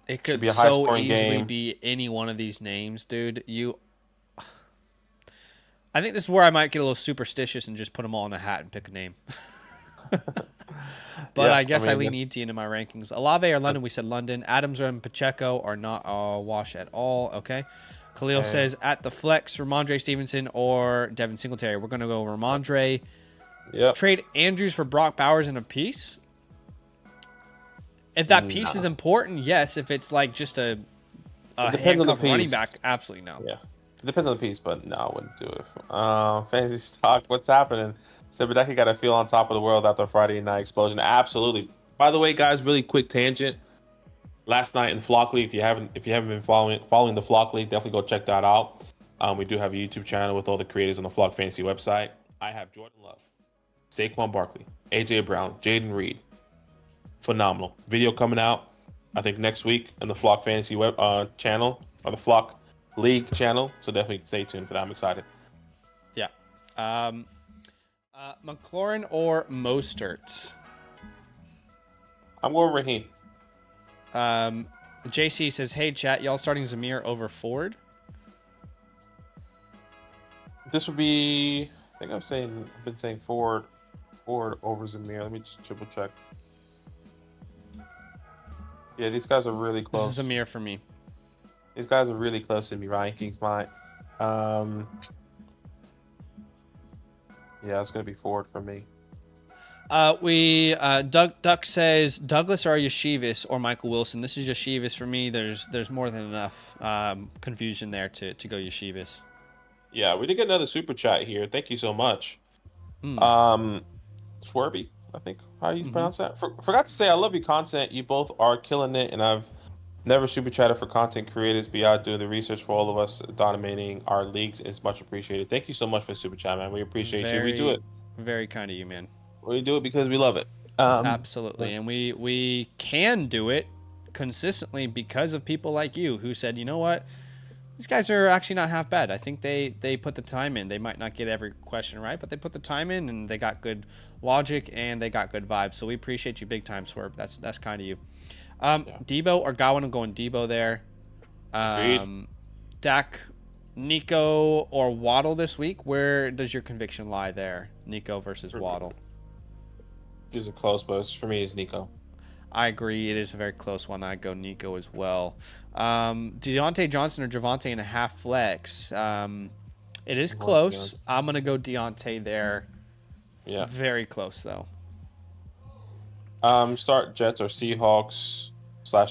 It Should could be a high so scoring easily game. be any one of these names, dude. I think this is where I might get a little superstitious and just put them all in a hat and pick a name. But Yeah, I I guess I mean, lean ET into my rankings. Olave or London, that's we said London. Adams and Pacheco are not a wash at all. Okay. Khalil okay. says at the flex, Ramondre Stevenson or Devin Singletary. We're going to go Ramondre. Yep. Trade Andrews for Brock Bowers in a piece. If that piece is Nah. important, yes. If it's like just a It depends on the handcuff running piece. back, absolutely no. Yeah. It depends on the piece, but no, I wouldn't do it. Fantasy stock, what's happening? Sebadeki got to feel on top of the world after Friday night explosion. Absolutely. By the way, guys, really quick tangent. Last night in Flock League, if you haven't been following the Flock League, definitely go check that out. We do have a YouTube channel with all the creators on the Flock Fantasy website. I have Jordan Love, Saquon Barkley, AJ Brown, Jaden Reed. Phenomenal video coming out. I think next week on the Flock Fantasy web channel or the Flock League channel. So definitely stay tuned for that. I'm excited. Yeah. McLaurin or Mostert? I'm going Raheem. JC says, hey, chat, y'all starting Zamir over Ford? This would be. I think I've been saying Ford over Zamir. Let me just triple check. Yeah, these guys are really close. This is Zamir for me. These guys are really close to me. Ryan King's mine. Yeah, it's gonna be Ford for me. Duck says Douglas or Yeshivas or Michael Wilson. This is Yeshivas for me. There's more than enough confusion there to go Yeshivas. Yeah, we did get another super chat here. Thank you so much. Swerby, I think how you pronounce that. Forgot to say I love your content. You both are killing it, and I've never super chatted for content creators beyond doing the research for all of us dominating our leagues is much appreciated. Thank you so much for the super chat, man. We appreciate you. We do it. Very kind of you, man. We do it because we love it. Absolutely, and we can do it consistently because of people like you who said, you know what, these guys are actually not half bad. I think they put the time in. They might not get every question right, but they put the time in and they got good logic and they got good vibes. So we appreciate you big time, Swerve. That's kind of you. Debo or Godwin? I'm going Debo there. Dak, Nico or Waddle this week? Where does your conviction lie there? Nico versus Waddle. These are close, but for me, it's Nico. I agree. It is a very close one. I'd go Nico as well. Deontay Johnson or Javonte in a half flex. It is close. I'm going to go Deontay there. Yeah. Very close, though. Start Jets or Seahawks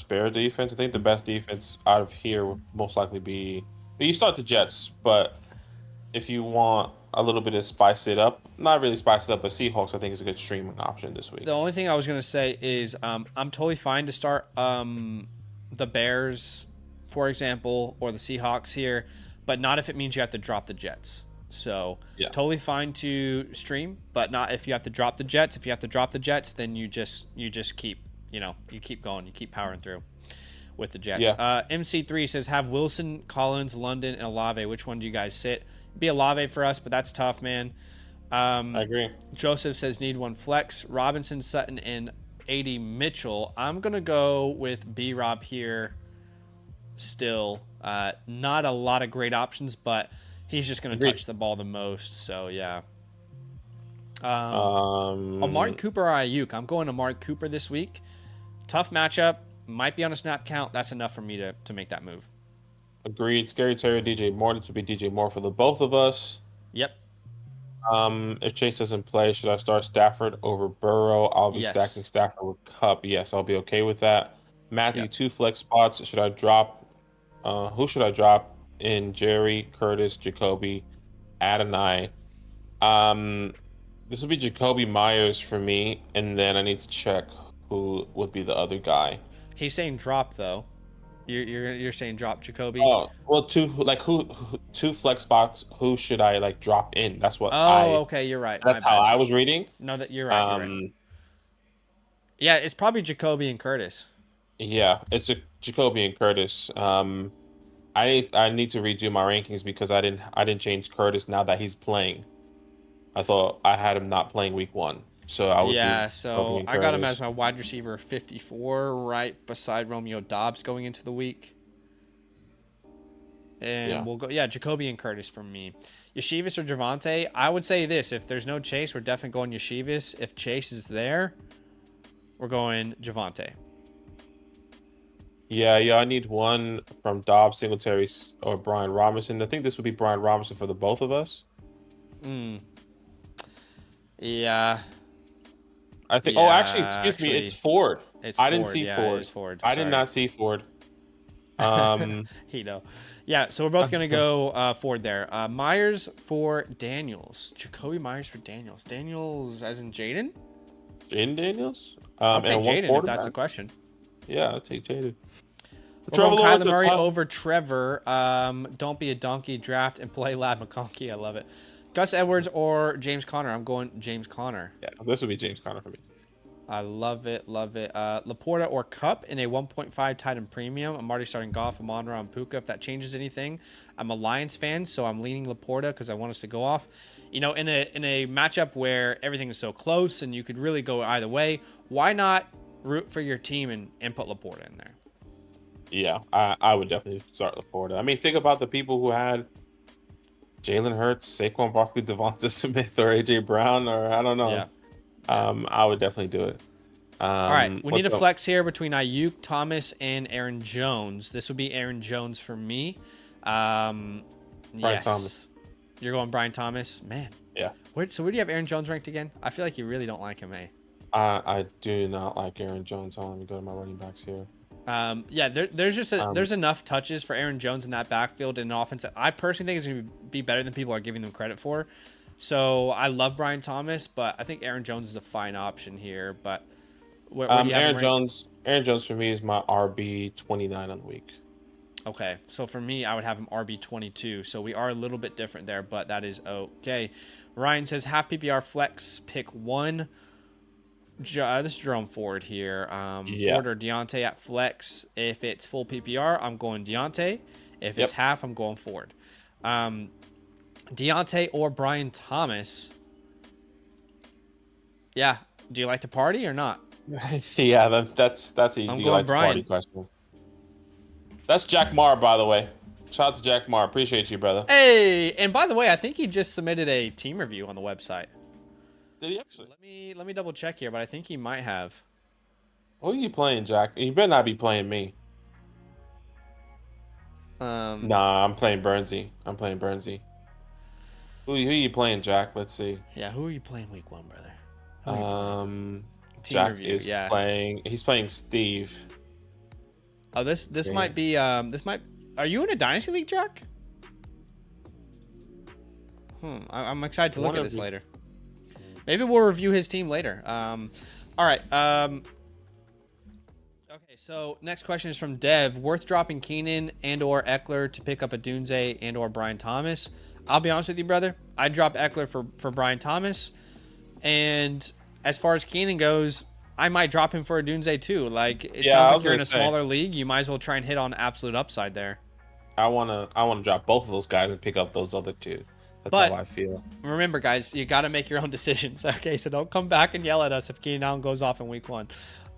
/ Bear defense. I think the best defense out of here would most likely be. You start the Jets, but if you want a little bit of spice it up, not really spice it up, but Seahawks I think is a good streaming option this week. The only thing I was going to say is I'm totally fine to start the Bears, for example, or the Seahawks here, but not if it means you have to drop the Jets. So totally fine to stream, but not if you have to drop the Jets. If you have to drop the Jets, then you just keep, you keep going, you keep powering through with the Jets. Yeah. MC3 says have Wilson, Collins, London, and Olave. Which one do you guys sit? It'd be Olave for us, but that's tough, man. I agree. Joseph says need one flex. Robinson, Sutton, and AD Mitchell. I'm gonna go with B-Rob here. Still, not a lot of great options, but he's just gonna touch the ball the most. So yeah. Amari Cooper or Ayuk. I'm going to Amari Cooper this week. Tough matchup. Might be on a snap count. That's enough for me to make that move. Agreed. Scary Terry, DJ Moore. This would be DJ Moore for the both of us. Yep. If Chase doesn't play, should I start Stafford over Burrow? I'll be stacking Stafford with Cup. Yes, I'll be okay with that. Matthew, 2 flex spots. Should I drop? Who should I drop in? Jerry, Curtis, Jacoby, Adonai. This would be Jacoby Myers for me, and then I need to check who would be the other guy. He's saying drop though. You're saying drop Jacoby. Oh well, two flex spots. Who should I drop in? That's what. Okay, you're right. That's how I was reading. No, that you're right. You're right. Yeah, it's probably Jacoby and Curtis. Yeah, it's a Jacoby and Curtis. I need to redo my rankings because I didn't change Curtis now that he's playing. I thought I had him not playing week 1, so I would do Yeah, Kobe so and I got him as Curtis. my wide receiver 54, right beside Romeo Dobbs going into the week. And Yeah. we'll go, yeah, Jacoby and Curtis from me. Yeshivas or Javante? I would say this. If there's no Chase, we're definitely going Yeshivas. If Chase is there, we're going Javante. Yeah. I need one from Dobbs, Singletary, or Brian Robinson. I think this would be Brian Robinson for the both of us. Yeah. I think. Yeah, Oh, excuse me. It's Ford. It's I didn't Ford. see Yeah, Ford. it is Ford. I did Sorry. not see Ford. Hito. Yeah, so we're both going to go Ford there. Myers for Daniels. Jacoby Myers for Daniels. Daniels as in Jaden? Jaden Daniels. I'll take and one Jaden if quarterback. that's the question. Yeah, I'll take Jaden. We're going Kyler Lawrence or Murray Kyle- over Trevor. Don't be a donkey. Draft and play Lad McConkey. I love it. Gus Edwards or James Conner. I'm going James Conner. Yeah, this would be James Conner for me. I love it. Love it. Laporta or Cup in a 1.5 tight end premium. I'm already starting Goff, Amon-Ra, and Puka. If that changes anything, I'm a Lions fan, so I'm leaning Laporta because I want us to go off. You know, in a matchup where everything is so close and you could really go either way, why not root for your team and put Laporta in there? Yeah, I would definitely start Laporta. I mean, think about the people who had Jalen Hurts, Saquon Barkley, Devonta Smith, or AJ Brown, or I don't know. Yeah. I would definitely do it. All right, we need a what's up? flex here between Ayuk, Thomas, and Aaron Jones. This would be Aaron Jones for me. Yes. Thomas. You're going Brian Thomas? Man. Yeah. So where do you have Aaron Jones ranked again? I feel like you really don't like him, eh? I do not like Aaron Jones. Hold on, let me go to my running backs here. Yeah, there's just there's enough touches for Aaron Jones in that backfield and an offense that I personally think is going to be better than people are giving them credit for. So I love Brian Thomas, but I think Aaron Jones is a fine option here. But where do you have him ranked? Aaron Jones for me is my RB 29 on the week. Okay, so for me, I would have him RB 22. So we are a little bit different there, but that is okay. Ryan says half PPR flex pick one. This is Jerome Ford here. Ford or Deontay at flex. If it's full PPR, I'm going Deontay. If it's half, I'm going Ford. Deontay or Brian Thomas. Yeah. Do you like to party or not? Yeah, that's a do you going like to party Brian. question. That's Jack Marr, by the way. Shout out to Jack Marr. Appreciate you, brother. Hey, and by the way, I think he just submitted a team review on the website. Did he actually? Let me double check here, but I think he might have. Who are you playing, Jack? You better not be playing me. Nah, I'm playing Bernsey. Who you playing, Jack? Let's see. Yeah, who are you playing week one, brother? Who are you playing? Team Jack review, is yeah. playing. He's playing Steve. Oh, this might be Are you in a dynasty league, Jack? I'm excited to look at this later. Maybe we'll review his team later. All right. Okay, so next question is from Dev. Worth dropping Keenan and or Eckler to pick up a Dunze and or Brian Thomas? I'll be honest with you, brother. I'd drop Eckler for Brian Thomas. And as far as Keenan goes, I might drop him for a Dunze too. Like, it sounds like you're in a smaller league. You might as well try and hit on absolute upside there. I wanna drop both of those guys and pick up those other two. That's how I feel. Remember, guys, you got to make your own decisions. Okay, so don't come back and yell at us if Keenan Allen goes off in week one.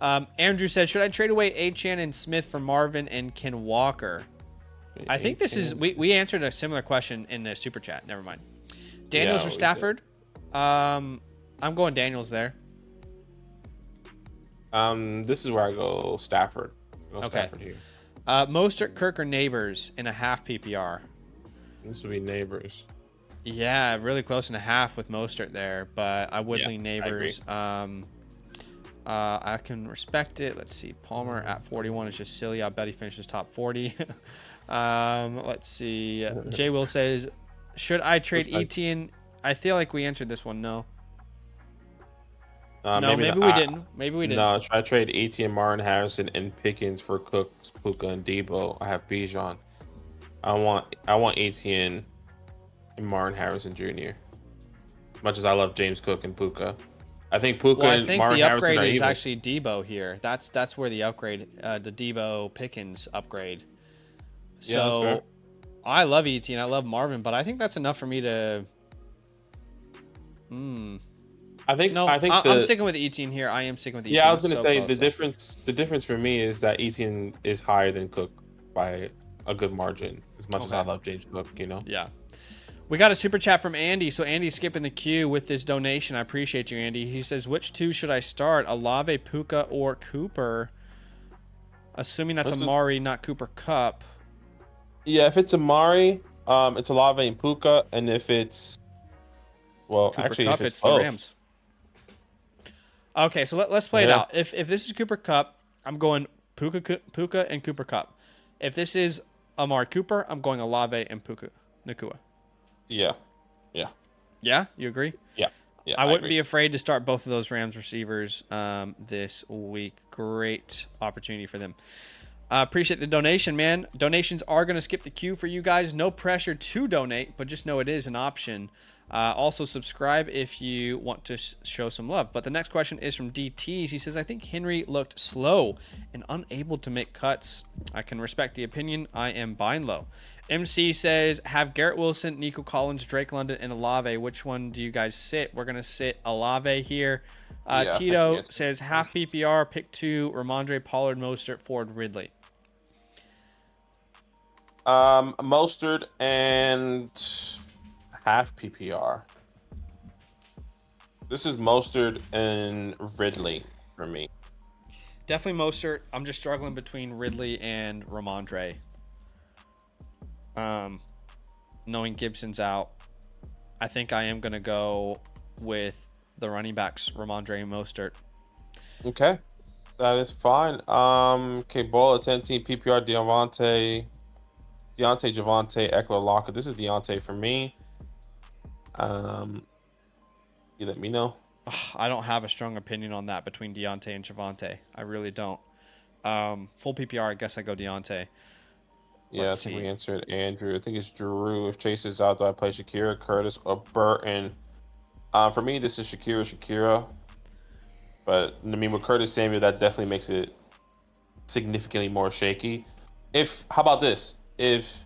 Andrew says, should I trade away Achane and Smith for Marvin and Ken Walker? I think this is we answered a similar question in the super chat. Never mind. Daniels or Stafford? I'm going Daniels there. This is where I go Stafford. Stafford here. Mostert, Kirk, or Neighbors in a half PPR? This would be Neighbors. Yeah, really close in a half with Mostert there, but I would lean Neighbors. I can respect it. Let's see. Palmer at 41 is just silly. I bet he finishes top 40. Let's see. Jay Will says, should I trade Etienne? I feel like we answered this one. No. No, maybe we didn't. Maybe we didn't. No, try to trade Etienne, Martin Harrison, and Pickens for Cooks, Puka, and Debo. I have Bijan. I want Etienne and Martin Harrison Jr. Much as I love James Cook and Puka. I think Puka and Martin the Harrison upgrade are is even. actually Debo here. That's where the upgrade, the Debo Pickens upgrade. Yeah, that's fair. So I love ETN, I love Marvin, but I think that's enough for me to. I think No, I'm sticking with ETN here. I am sticking with ETN. Yeah, I was gonna So say close, the so. difference for me is that Etienne is higher than Cook by a good margin. As much as I Okay. love James Cook, Yeah. We got a super chat from Andy. So Andy's skipping the queue with this donation. I appreciate you, Andy. He says, which two should I start? Olave, Puka, or Cooper? Assuming that's Amari, not Cooper Cup. Yeah, if it's Amari, it's Olave and Puka, and if it's Cooper actually Cup, if it's the both, Rams. Okay, so let's play it out. If this is Cooper Cup, I'm going Puka and Cooper Cup. If this is Amari Cooper, I'm going Olave and Puka Nacua. Yeah. Yeah, you agree? Yeah. I wouldn't be afraid to start both of those Rams receivers this week. Great opportunity for them. Appreciate the donation, man. Donations are going to skip the queue for you guys. No pressure to donate, but just know it is an option. Also, subscribe if you want to show some love. But the next question is from DTs. He says, I think Henry looked slow and unable to make cuts. I can respect the opinion. I am buying low. MC says, have Garrett Wilson, Nico Collins, Drake London, and Olave. Which one do you guys sit? We're going to sit Olave here. Tito says, half PPR, pick 2, Ramondre, Pollard, Mostert, Ford, Ridley. Mostert and half PPR. This is Mostert and Ridley for me. Definitely Mostert. I'm just struggling between Ridley and Ramondre. Knowing Gibson's out, I think I am going to go with the running backs, Ramondre and Mostert. Okay. That is fine. Okay, Ball at 10 team PPR, Deontay, Javonte, Eckler, Lockett. This is Deontay for me. You let me know. I don't have a strong opinion on that between Deontay and Javonte. I really don't. Full PPR, I guess I go Deontay. Yeah, I think we answered Andrew. I think it's Drew. If Chase is out, do I play Shakira, Curtis, or Burton? For me, this is Shakira. But I mean, with Curtis Samuel, that definitely makes it significantly more shaky. How about this? If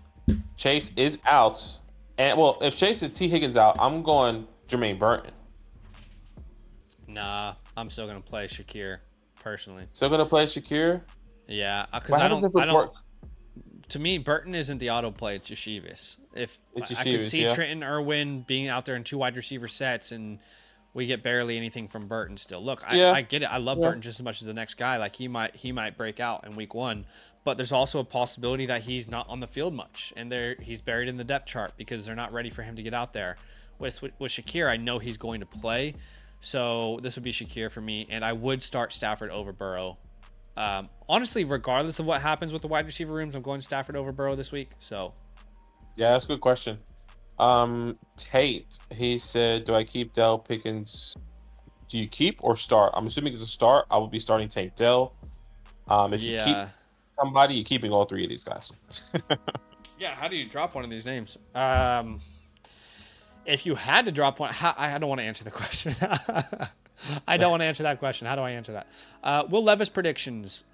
Chase is out, if Chase is T. Higgins out, I'm going Jermaine Burton. Nah, I'm still gonna play Shakir personally. Still gonna play Shakir? Yeah, because I don't. To me, Burton isn't the auto play; it's Yeshivis. I could see Trenton Irwin being out there in 2 wide receiver sets, and we get barely anything from Burton still. Look, I get it. I love Burton just as much as the next guy. Like he might break out in week 1, but there's also a possibility that he's not on the field much, and he's buried in the depth chart because they're not ready for him to get out there. With Shakir, I know he's going to play, so this would be Shakir for me, and I would start Stafford over Burrow. Honestly, regardless of what happens with the wide receiver rooms, I'm going Stafford over Burrow this week. So, yeah, that's a good question. Tate, he said, do I keep Dell Pickens? Do you keep or start? I'm assuming it's a start. I would be starting Tate Dell. If you keep somebody, you're keeping all 3 of these guys. Yeah, how do you drop one of these names? If you had to drop one, I don't want to answer the question. I don't want to answer that question. How do I answer that? Will Levis predictions.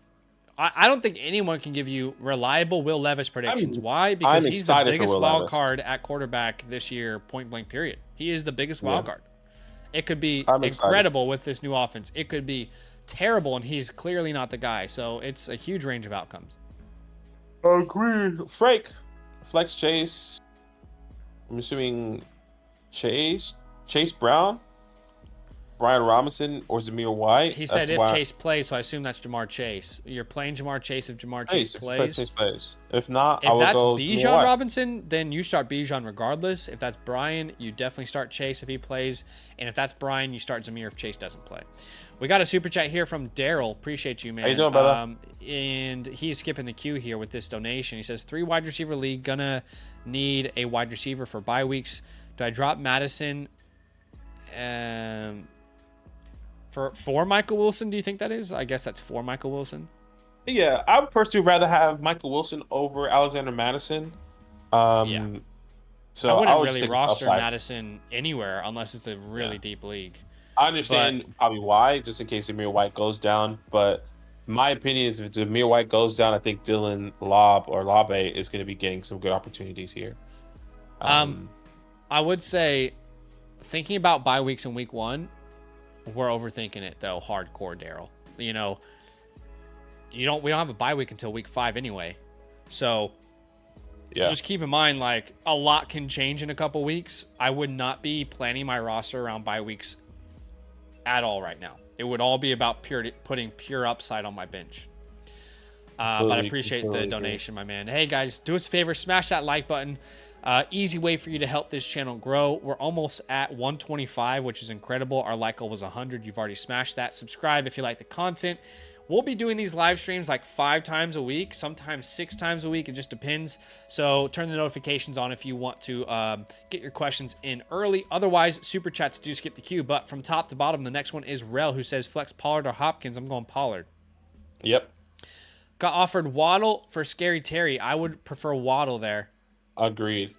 I don't think anyone can give you reliable Will Levis predictions. Why? Because he's the biggest wild card at quarterback this year, point blank period. He is the biggest wild card. It could be incredible with this new offense. It could be terrible, and he's clearly not the guy. So it's a huge range of outcomes. Agreed. Frank, Flex Chase. I'm assuming Chase Brown, Brian Robinson, or Zamir White. He said Chase plays, so I assume that's Jamar Chase. You're playing Jamar Chase if Jamar Chase plays. If not, if that's Bijan Robinson, then you start Bijan regardless. If that's Brian, you definitely start Chase if he plays. And if that's Brian, you start Zamir if Chase doesn't play. We got a super chat here from Daryl. Appreciate you, man. How you doing, brother? And he's skipping the queue here with this donation. He says, 3 wide receiver league, gonna need a wide receiver for bye weeks. Do I drop Madison for Michael Wilson? Do you think that is? I guess that's for Michael Wilson. Yeah, I would personally rather have Michael Wilson over Alexander Madison. So I wouldn't really roster Madison anywhere unless it's a really deep league. I understand probably why, just in case Zamir White goes down, but My opinion is if Zamir White goes down, I think Dylan Labe is going to be getting some good opportunities here. Um, I would say, thinking about bye weeks in week 1, we're overthinking it though. Hardcore, Daryl. You know, we don't have a bye week until week 5 anyway, so yeah, just keep in mind, like, a lot can change in a couple weeks. I would not be planning my roster around bye weeks at all right now. It would all be about putting pure upside on my bench. But I appreciate the donation, my man. Hey, guys, do us a favor. Smash that like button. Easy way for you to help this channel grow. We're almost at 125, which is incredible. Our like goal was 100. You've already smashed that. Subscribe if you like the content. We'll be doing these live streams like 5 times a week, sometimes 6 times a week. It just depends. So turn the notifications on if you want to get your questions in early. Otherwise, super chats do skip the queue. But from top to bottom, the next one is Rel, who says flex Pollard or Hopkins. I'm going Pollard. Yep. Got offered Waddle for Scary Terry. I would prefer Waddle there. Agreed.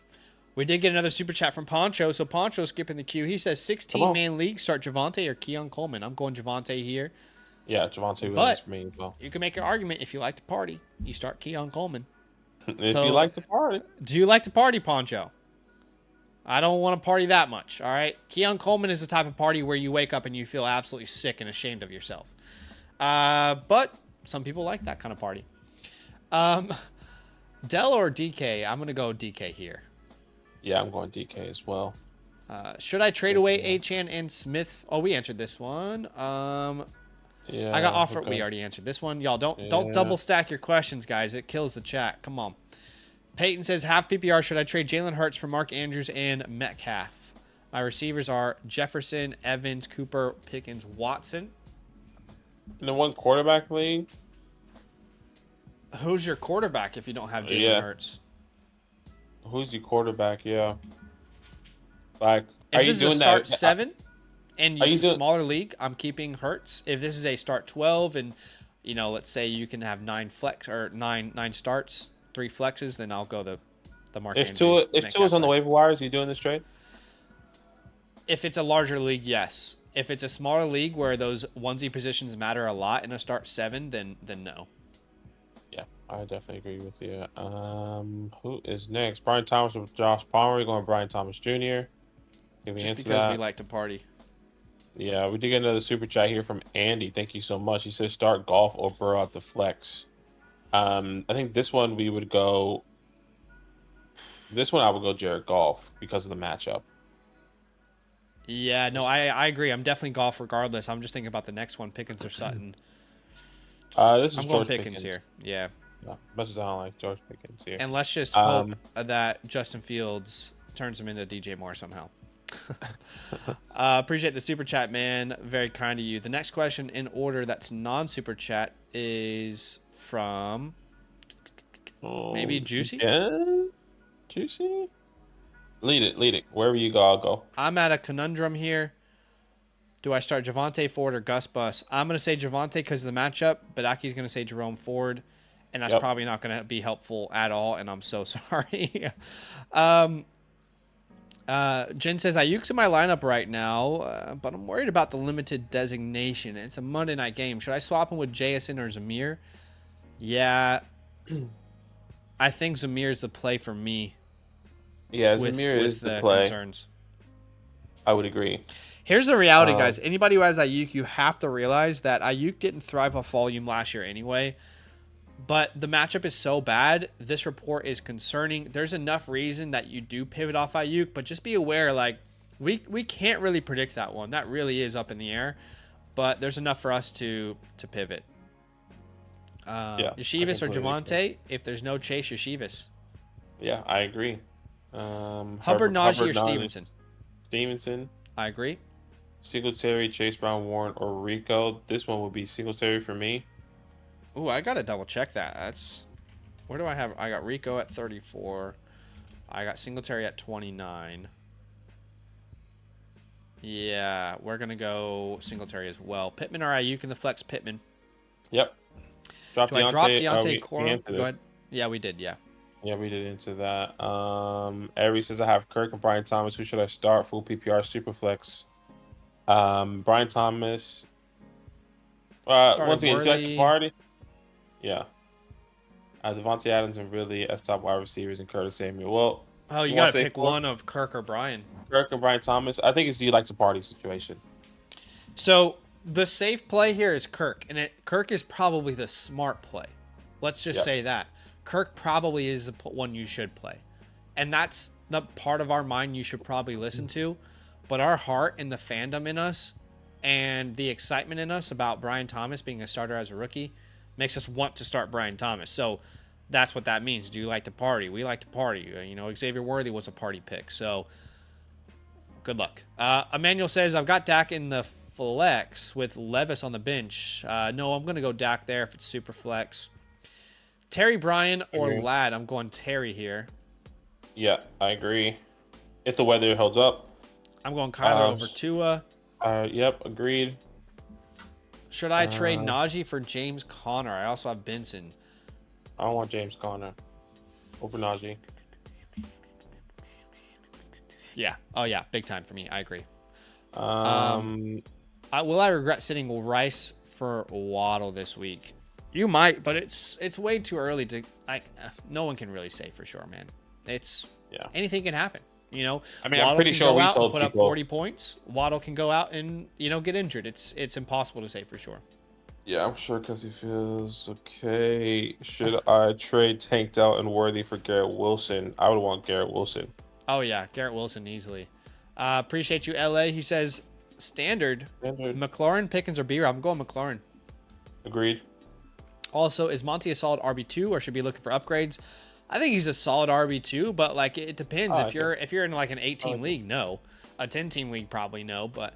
We did get another super chat from Poncho. So Poncho skipping the queue. He says 16-man league, start Javonte or Keon Coleman. I'm going Javonte here. Yeah, Javonte Williams for me as well. You can make an argument if you like to party. You start Keon Coleman. If you like to party. Do you like to party, Poncho? I don't want to party that much, all right? Keon Coleman is the type of party where you wake up and you feel absolutely sick and ashamed of yourself. But some people like that kind of party. Dell or DK? I'm going to go DK here. Yeah, I'm going DK as well. Should I trade away Achane and Smith? Oh, we answered this one. Yeah, I got offered. Okay. We already answered this one. Y'all don't double stack your questions, guys. It kills the chat. Come on. Peyton says, half PPR. Should I trade Jalen Hurts for Mark Andrews and Metcalf? My receivers are Jefferson, Evans, Cooper, Pickens, Watson. In the one quarterback league? Who's your quarterback if you don't have Jalen Hurts? Who's your quarterback? Yeah. Like, if are you doing that? Start 7 and it's a smaller league, I'm keeping Hurts. If this is a start 12 and, you know, let's say you can have 9 flex or 9 starts, 3 flexes, then I'll go the Mark Andrews. If Tua's on the waiver wires, are you doing this trade? If it's a larger league, yes. If it's a smaller league where those onesie positions matter a lot in a start 7, then no. Yeah, I definitely agree with you. Who is next? Brian Thomas or Josh Palmer? We're going Brian Thomas Jr. Just because we like to party. Yeah, we did get another super chat here from Andy. Thank you so much. He says start Golf or Burrow at the flex. I think this one we would go. This one I would go Jared Goff because of the matchup. Yeah, no, I agree. I'm definitely Goff regardless. I'm just thinking about the next one, Pickens or Sutton. This is I'm George going Pickens here. Yeah. As much as I don't like George Pickens here. And let's just hope that Justin Fields turns him into DJ Moore somehow. Appreciate the super chat, man. Very kind of you. The next question in order that's non-super chat is from maybe Juicy? Yeah? Juicy? Lead it. Wherever you go, I'll go. I'm at a conundrum here. Do I start Javonte Ford or Gus Bus? I'm going to say Javonte because of the matchup, but Aki's going to say Jerome Ford, and that's probably not going to be helpful at all, and I'm so sorry. Jen says, Ayuk's in my lineup right now, but I'm worried about the limited designation. It's a Monday night game. Should I swap him with JSN or Zamir? Yeah, I think Zamir is the play for me. Yeah, Zamir is the play. Concerns. I would agree. Here's the reality, guys. Anybody who has Ayuk, you have to realize that Ayuk didn't thrive off volume last year anyway. But the matchup is so bad, this report is concerning. There's enough reason that you do pivot off Ayuk, but just be aware, like, we can't really predict that one. That really is up in the air. But there's enough for us to pivot. Yeshivis or Javonte? If there's no Chase, Yeshivis. Yeah, I agree. Hubbard, Najee, or Stevenson? Stevenson. I agree. Singletary, Chase Brown, Warren, or Rico. This one would be Singletary for me. Ooh, I gotta double check that. That's where do I have? I got Rico at 34. I got Singletary at 29. Yeah, we're gonna go Singletary as well. Pittman or Ayuk in the flex? Pittman. Yep. Do I drop Deontay Cora? Go ahead. Yeah, we did. Yeah. Yeah, we did into that. Ari says I have Kirk and Brian Thomas. Who should I start? Full PPR Superflex. Brian Thomas. Started Once again, if you like to Worthy. party, yeah. Devontae Adams and really as top wide receivers and Curtis Samuel. Well, Oh, you you want got to to say pick four? one of Kirk or Brian. Kirk and Brian Thomas. I think it's you like to party situation. So the safe play here is Kirk, and Kirk is probably the smart play. Let's just Yep. say that Kirk probably is the one you should play, and that's the part of our mind you should probably listen to. But our heart and the fandom in us, and the excitement in us about Brian Thomas being a starter as a rookie, makes us want to start Brian Thomas. So that's what that means. Do you like to party? We like to party. Xavier Worthy was a party pick, so good luck. Emmanuel says, I've got Dak in the flex with Levis on the bench. No, I'm going to go Dak there if it's super flex. Terry Bryan or Agree. Ladd? I'm going Terry here. Yeah, I agree. If the weather holds up. I'm going Kyler over Tua. Yep, agreed. Should I trade Najee for James Conner? I also have Benson. I don't want James Conner over Najee. Yeah. Oh, yeah. Big time for me. I agree. Um, Will I regret sitting Rice for Waddle this week? You might, but it's way too early to no one can really say for sure, man. Yeah. Anything can happen. I mean, Waddle I'm pretty can sure go we out and told put up people. 40 points. Waddle can go out and get injured. It's impossible to say for sure. Yeah, I'm sure because he feels okay. Should I trade Tank Dell and Worthy for Garrett Wilson? I would want Garrett Wilson. Oh yeah, Garrett Wilson easily. Appreciate you, LA. He says standard McLaurin, Pickens, or Beer. I'm going McLaurin. Agreed. Also, is Monty a solid RB2 or should be looking for upgrades? I think he's a solid RB2, but like it depends. If you're in like an 8-team league, no. A 10-team league, probably no. But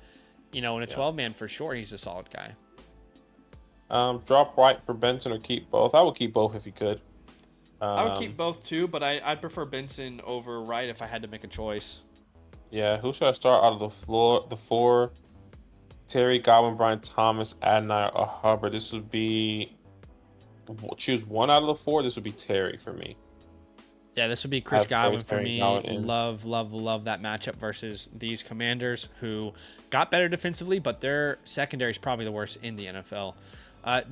in a 12-man for sure, he's a solid guy. Drop White for Benson or keep both. I would keep both if you could. I would keep both too, but I'd prefer Benson over Wright if I had to make a choice. Yeah, who should I start out of the four? Terry, Godwin, Brian Thomas, Adonai, or Hubbard. This would be choose one out of the four. This would be Terry for me. Yeah, this would be Chris Godwin for me. Godwin. Love that matchup versus these Commanders who got better defensively, but their secondary is probably the worst in the NFL.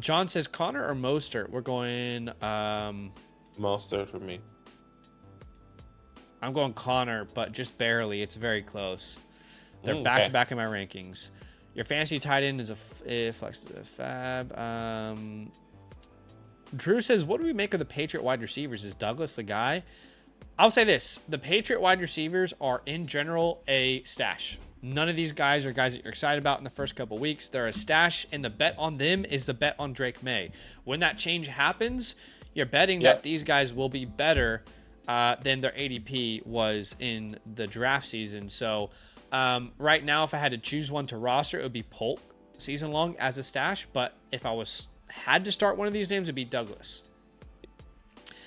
John says Connor or Mostert. We're going Mostert for me. I'm going Connor, but just barely. It's very close. They're back to back in my rankings. Your fantasy tight end is a flex fab. Drew says, what do we make of the Patriot wide receivers? Is Douglas the guy? I'll say this. The Patriot wide receivers are, in general, a stash. None of these guys are guys that you're excited about in the first couple weeks. They're a stash, and the bet on them is the bet on Drake May. When that change happens, you're betting that these guys will be better than their ADP was in the draft season. So right now, if I had to choose one to roster, it would be Polk season long as a stash. But if I had to start one of these names, it'd be Douglas.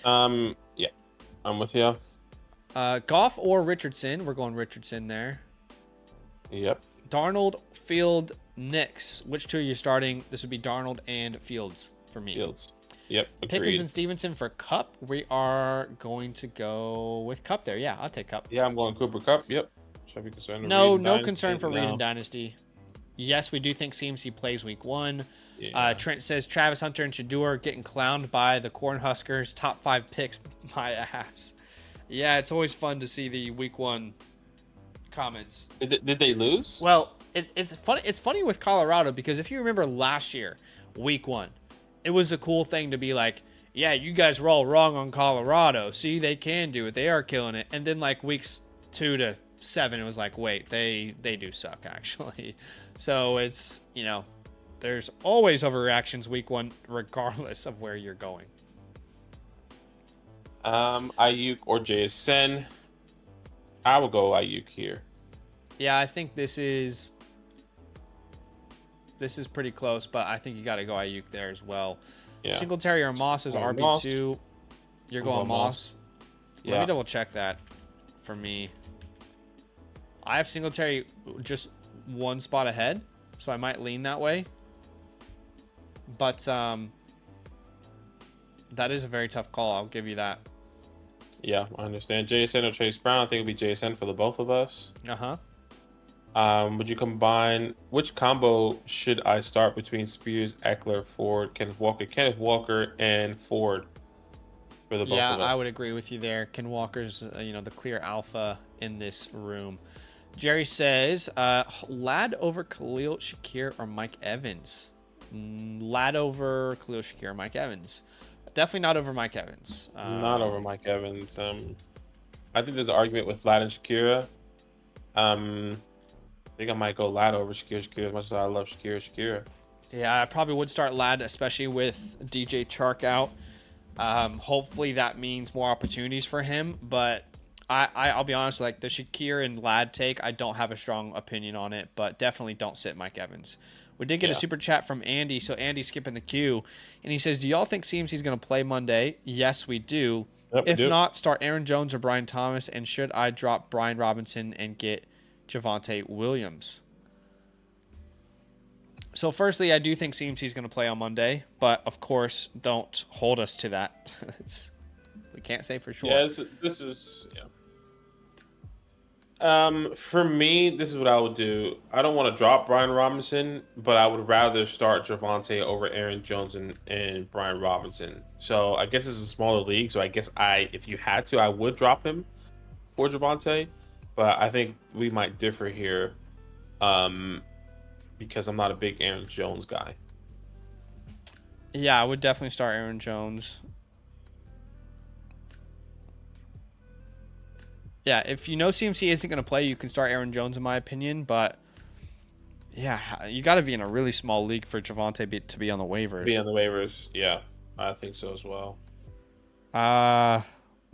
Yeah, I'm with you. Goff or Richardson. We're going Richardson there. Yep. Darnold, Field, Knicks. Which two are you starting? This would be Darnold and Fields for me. Fields. Yep. Agreed. Pickens and Stevenson for Cup. We are going to go with Cup there. Yeah, I'll take Cup. Yeah, I'm going Cooper Cup. Yep. Should I be concerned? No concern for Reed and Dynasty. Yes, we do think CMC plays week 1. Yeah. Trent says Travis Hunter and Shador getting clowned by the Cornhuskers. Top 5 picks. My ass. Yeah, it's always fun to see the week 1 comments. Did they lose? Well, it's funny. It's funny with Colorado because if you remember last year, week 1, it was a cool thing to be like, yeah, you guys were all wrong on Colorado. See, they can do it. They are killing it. And then like weeks 2 to 7, it was like, wait, they do suck actually. So it's, there's always overreactions week 1, regardless of where you're going. Ayuk or JSN. I would go Ayuk here. Yeah, I think this is pretty close, but I think you got to go Ayuk there as well. Yeah. Singletary or Moss is RB2. Moss. You're going Moss. Yeah. Let me double check that for me. I have Singletary just one spot ahead, so I might lean that way. But that is a very tough call. I'll give you that. Yeah, I understand. JSN or Chase Brown. I think it'll be JSN for the both of us. Would you combine which combo should I start between Spears, Eckler, Ford, Kenneth Walker, and Ford for the both Yeah, of I us? would agree with you there. Ken Walker's, the clear alpha in this room. Jerry says, Lad over Khalil Shakir or Mike Evans? Lad over Khalil Shakir or Mike Evans? Definitely not over Mike Evans. Not over Mike Evans. I think there's an argument with Lad and Shakira. I think I might go Lad over Shakira as much as I love Shakira. Yeah, I probably would start Lad, especially with DJ Chark out. Hopefully that means more opportunities for him. But I'll be honest, like the Shakir and Lad take, I don't have a strong opinion on it, but definitely don't sit Mike Evans. We did get a super chat from Andy, so Andy's skipping the queue, and he says, "Do y'all think CMC's going to play Monday?" Yes, we do. Yep, If not, start Aaron Jones or Brian Thomas, and should I drop Brian Robinson and get Javonte Williams? So firstly, I do think CMC is going to play on Monday, but of course, don't hold us to that. We can't say for sure. Yeah, this is yeah. For me, this is what I would do. I don't want to drop Brian Robinson, but I would rather start Javonte over Aaron Jones and Brian Robinson. So I guess it's a smaller league. So I guess if you had to, I would drop him for Javonte. But I think we might differ here, because I'm not a big Aaron Jones guy. Yeah, I would definitely start Aaron Jones. Yeah, if you know CMC isn't going to play, you can start Aaron Jones, in my opinion. But yeah, you got to be in a really small league for Javonte to be on the waivers. Be on the waivers, yeah, I think so as well. Let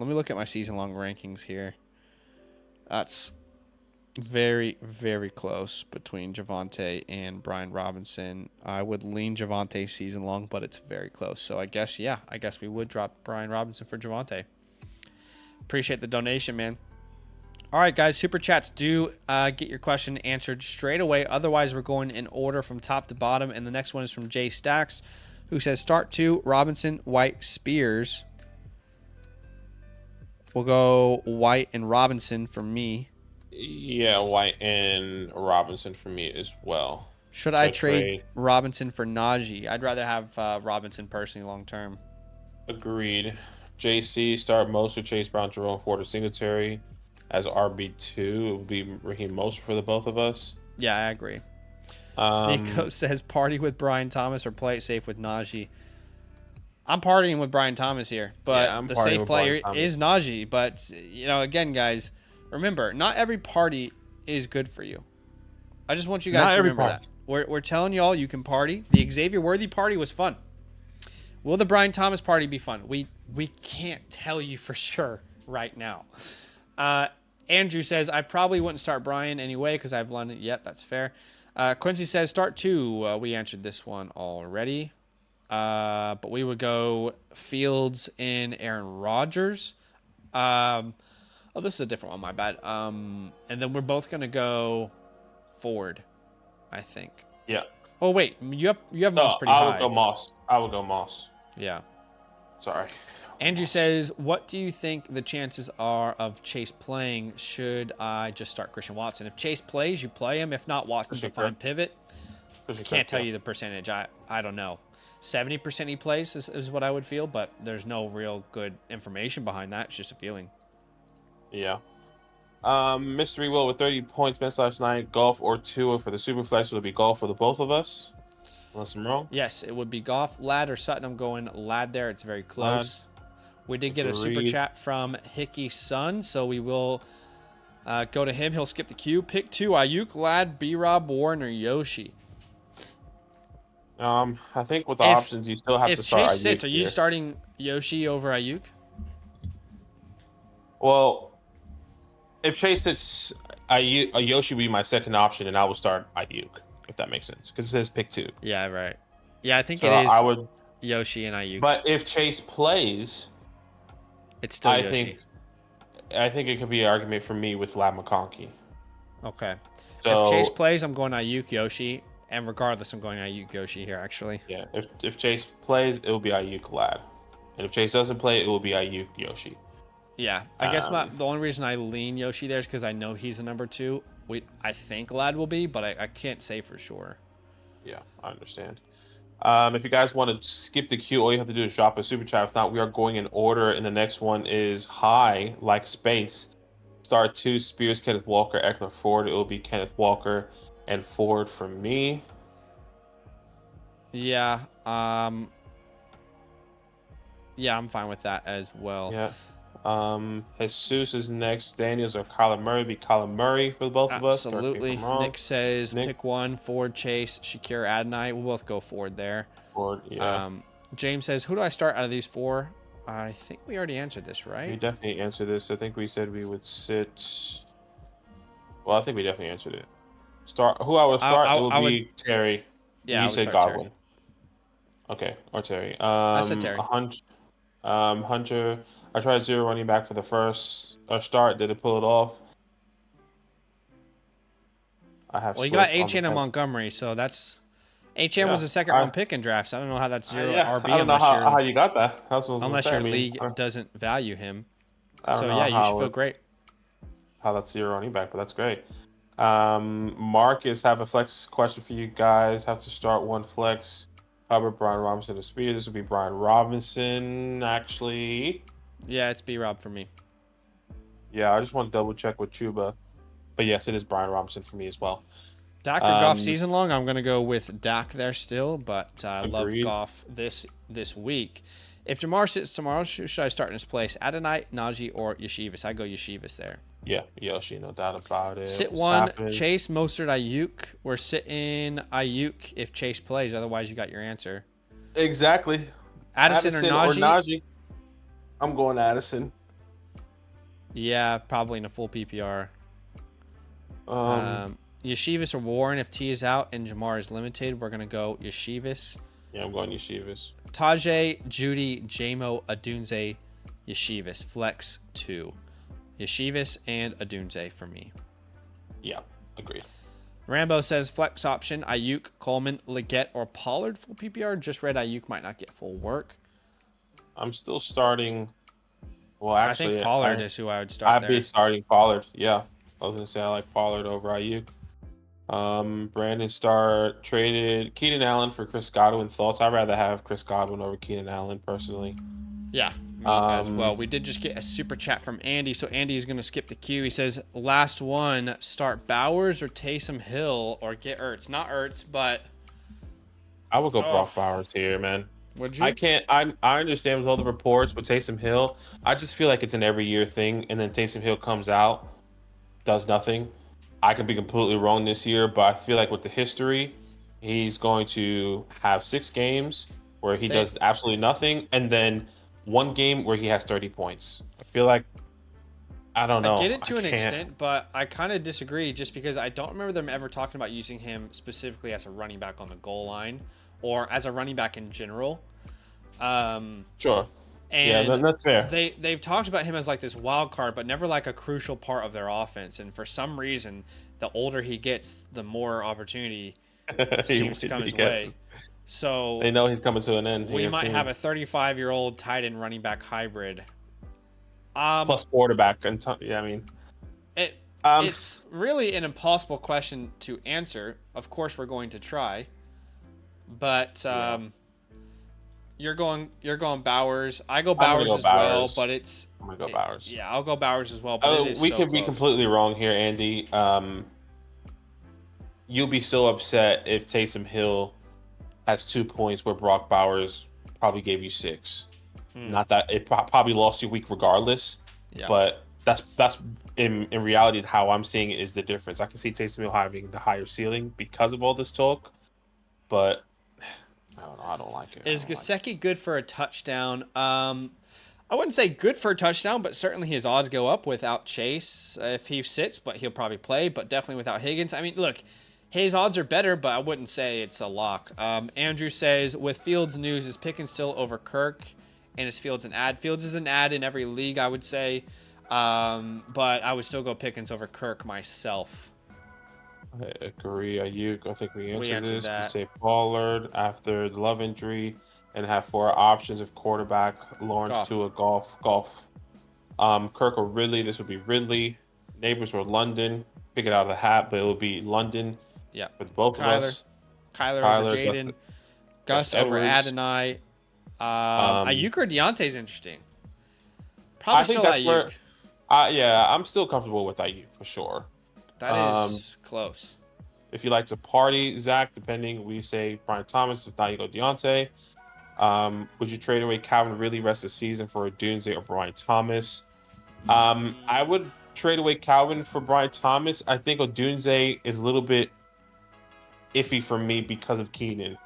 me look at my season-long rankings here. That's very, very close between Javonte and Brian Robinson. I would lean Javonte season-long, but it's very close. So I guess we would drop Brian Robinson for Javonte. Appreciate the donation, man. All right, guys, super chats do get your question answered straight away. Otherwise, we're going in order from top to bottom. And the next one is from Jay Stacks, who says, start 2, Robinson, White, Spears. We'll go White and Robinson for me. Yeah, White and Robinson for me as well. Should I trade Robinson for Najee? I'd rather have Robinson personally long term. Agreed. JC, start Mostert, Chase Brown, Jerome Ford, or Singletary as RB2. It would be Raheem Mostert for the both of us. Yeah, I agree. Nico says, party with Brian Thomas or play it safe with Najee. I'm partying with Brian Thomas here, but the safe player is Najee. But, again, guys, remember, not every party is good for you. I just want you guys to remember that. We're telling y'all you can party. The Xavier Worthy party was fun. Will the Brian Thomas party be fun? We can't tell you for sure right now. Andrew says, I probably wouldn't start Brian anyway because I've London. Yep, that's fair. Quincy says, start 2. We answered this one already. But we would go Fields and Aaron Rodgers. Oh, this is a different one. My bad. And then we're both going to go Ford, I think. Yeah. Oh, wait. You have Moss pretty high. I would go Moss. Yeah. Sorry. Andrew says, what do you think the chances are of Chase playing? Should I just start Christian Watson? If Chase plays, you play him. If not, Watson's a fine pivot. I can't tell you the percentage. I don't know. 70% he plays is what I would feel, but there's no real good information behind that. It's just a feeling. Yeah. Mystery Will with 30 points, bench last night. Golf or Tua for the Superflex. It'll be golf for the both of us. Unless I'm wrong. Yes, it would be Goff, Lad, or Sutton. I'm going Lad there. It's very close. We did get a super chat from Hickey Sun, so we will go to him. He'll skip the queue. Pick 2, Ayuk, Lad, B-Rob, Warren, or Yoshi. I think with the options, you still have to start Ayuk. If Chase sits, are you starting Yoshi over Ayuk? Well, if Chase sits, Yoshi would be my second option, and I would start Ayuk, if that makes sense, because it says pick 2. Yeah, right. Yeah, I think it is Yoshi and Ayuk. But if Chase plays, it's still Yoshi. I think it could be an argument for me with Lab McConkey. Okay. So, if Chase plays, I'm going Ayuk, Yoshi. And regardless, I'm going Ayuk, Yoshi here, actually. Yeah, if Chase plays, it will be Ayuk, Lad. And if Chase doesn't play, it will be Ayuk, Yoshi. Yeah, I guess the only reason I lean Yoshi there is because I know he's the number 2. I think Lad will be, but I can't say for sure. Yeah, I understand. If you guys want to skip the queue, all you have to do is drop a super chat. If not, we are going in order, and the next one is High Like Space. Star 2, Spears, Kenneth Walker, Eckler, Ford. It will be Kenneth Walker and Ford for me. Yeah. Yeah, I'm fine with that as well. Yeah. Jesus is next. Daniels or Kyler Murray. Be Kyler Murray for the both of us. Absolutely. Nick says pick one. Ford, Chase, Shakir, Adonai. We'll both go Ford there. Ford, yeah. James says, who do I start out of these 4? I think we already answered this, right? We definitely answered this. I think we said we would sit. Well, I think we definitely answered it. Who I would start? It would be Terry. Yeah, you said Godwin. Terry. Okay, or Terry. I said Terry. Hunter. I tried 0 running back for the first start. Did it pull it off? I have. Well, you got H and Montgomery, so that's. HM was a second round pick in drafts. I don't know how that's 0 RB. I don't know how you got that. Unless your league doesn't value him. So yeah, you should feel great. How that's 0 running back, but that's great. Marcus, have a flex question for you guys. Have to start one flex. Hubbard, Brian Robinson, or Spears. This would be Brian Robinson, actually. Yeah, it's B-Rob for me. Yeah, I just want to double check with Chuba. But yes, it is Brian Robinson for me as well. Dak or Goff season long? I'm going to go with Dak there still, but I love Goff this week. If Jamar sits tomorrow, who should I start in his place? Adonai, Najee, or Yeshivas? I go Yeshivas there. Yeah, Yoshi, no doubt about it. Sit one, Chase, Mostert, Ayuk. We're sitting Ayuk if Chase plays. Otherwise, you got your answer. Exactly. Addison or Najee? I'm going Addison. Yeah, probably in a full PPR. Yeshivas or Warren if T is out and Jamar is limited. We're going to go Yeshivas. Yeah, I'm going Yeshivas. Tajay, Judy, Jamo, Adunze, Yeshivas. Flex 2. Yeshivas and Adunze for me. Yeah, agreed. Rambo says flex option, Ayuk, Coleman, Leggett, or Pollard full PPR. Just read Ayuk might not get full work. I'm still starting. Well, actually, I think Pollard is who I would start. I'd be starting Pollard. Yeah, I was gonna say I like Pollard over Ayuk. Brandon Starr traded Keenan Allen for Chris Godwin. Thoughts? I'd rather have Chris Godwin over Keenan Allen personally. Yeah, me as well. We did just get a super chat from Andy, so Andy is going to skip the queue. He says, last one, start Bowers or Taysom Hill or get Ertz. Not Ertz, but... I would go Brock Bowers here, man. Would you? I understand with all the reports with Taysom Hill. I just feel like it's an every year thing, and then Taysom Hill comes out, does nothing. I could be completely wrong this year, but I feel like with the history, he's going to have 6 games where he does absolutely nothing, and then 1 game where he has 30 points. I feel like, I don't know. I get it to an extent, but I kind of disagree just because I don't remember them ever talking about using him specifically as a running back on the goal line or as a running back in general. Sure. And yeah, that's fair. They've talked about him as like this wild card, but never like a crucial part of their offense. And for some reason, the older he gets, the more opportunity seems to come his way. So they know he's coming to an end. We might have a 35-year-old tight end running back hybrid. Plus quarterback. Yeah, I mean, it's really an impossible question to answer. Of course, we're going to try, but you're going Bowers. I go Bowers as well, but it's I'm gonna go Bowers. Yeah, I'll go Bowers as well. But we could be completely wrong here, Andy. You'll be so upset if Taysom Hill has 2 points where Brock Bowers probably gave you 6. Not that it probably lost you week regardless, but that's in reality how I'm seeing it is the difference. I can see Taysom Hill having the higher ceiling because of all this talk, but I don't know. I don't like it. Is Gesicki good for a touchdown? I wouldn't say good for a touchdown, but certainly his odds go up without Chase if he sits, but he'll probably play, but definitely without Higgins. I mean, look, his odds are better, but I wouldn't say it's a lock. Andrew says, with Fields news, is Pickens still over Kirk? And is Fields an ad? Fields is an ad in every league, I would say. But I would still go Pickens over Kirk myself. I agree. Ayuk, I think we answered this. That. We say Pollard after the Love injury and have 4 options of quarterback. Lawrence to a golf. Kirk or Ridley. This would be Ridley. Neighbors or London. Pick it out of the hat, but it would be London Yeah. with both of us. Kyler over Kyler, Jaden. Gus over Edwards. Adonai. Um, Ayuk or Deontay's interesting. I Probably think still that's Ayuk. where. I'm still comfortable with Ayuk for sure. That is close. If you like to party, Zach, depending, we say Brian Thomas. If not, you go Deontay. Would you trade away Calvin Ridley rest of the season for Odunze or Brian Thomas? I would trade away Calvin for Brian Thomas. I think Odunze is a little bit iffy for me because of Keenan.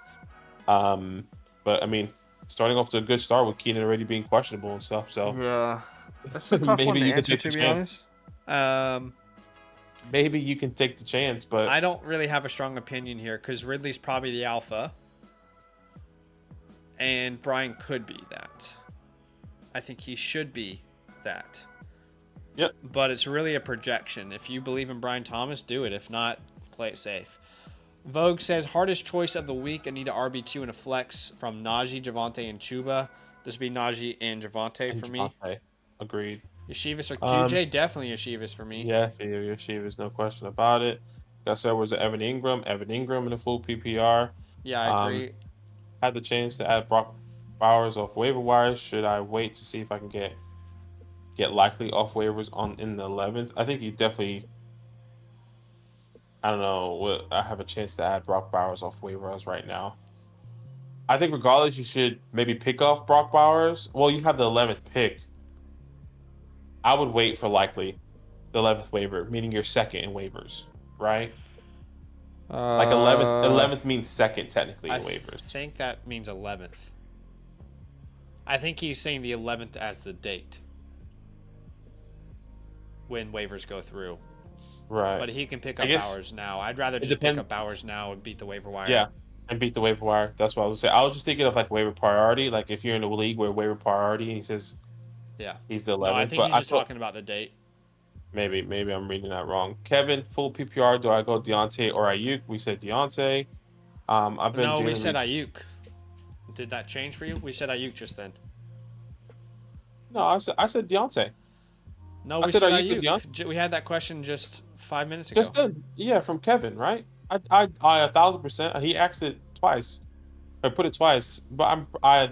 But I mean, starting off to a good start with Keenan already being questionable and stuff. So Yeah. That's a tough Maybe one to you could answer, take to the be chance. honest. maybe you can take the chance, but I don't really have a strong opinion here because Ridley's probably the alpha. And Brian could be that. I think he should be that. Yep. But it's really a projection. If you believe in Brian Thomas, do it. If not, play it safe. Vogue says, hardest choice of the week. I need a RB2 and a flex from Najee, Javonte, and Chuba. This would be Najee and Javonte for me. Javonte. Agreed. Yeshivas or QJ? Definitely Yeshivas for me. Yeah, for you, Yeshiva's no question about it. Gus Edwards and Evan Ingram. Evan Ingram in a full PPR. Yeah, I agree. Had the chance to add Brock Bowers off waiver wires. Should I wait to see if I can get likely off waivers in the 11th? I think you definitely. I don't know. I have a chance to add Brock Bowers off waivers right now. I think regardless, you should maybe pick off Brock Bowers. Well, you have the 11th pick. I would wait for likely the 11th waiver, meaning your second in waivers, right? Like 11th means second technically in I waivers. think that means 11th. I think he's saying the 11th as the date when waivers go through. Right. But he can pick up guess Bowers now. I'd rather just pick up Bowers now and beat the waiver wire. Yeah, and beat the waiver wire. That's what I was saying. I was just thinking of like waiver priority. Like if you're in a league where waiver priority, and he says Yeah. he's the 11th. No, I think he's just talking about the date. Maybe I'm reading that wrong. Kevin, full PPR. Do I go Deontay or Ayuk? We said Deontay. We said Ayuk. Did that change for you? We said Ayuk just then. No, I said Deontay. No, we said Ayuk. We had that question just 5 minutes ago. Just then, yeah, from Kevin, right? I 1,000%. He asked it twice. I put it twice, but I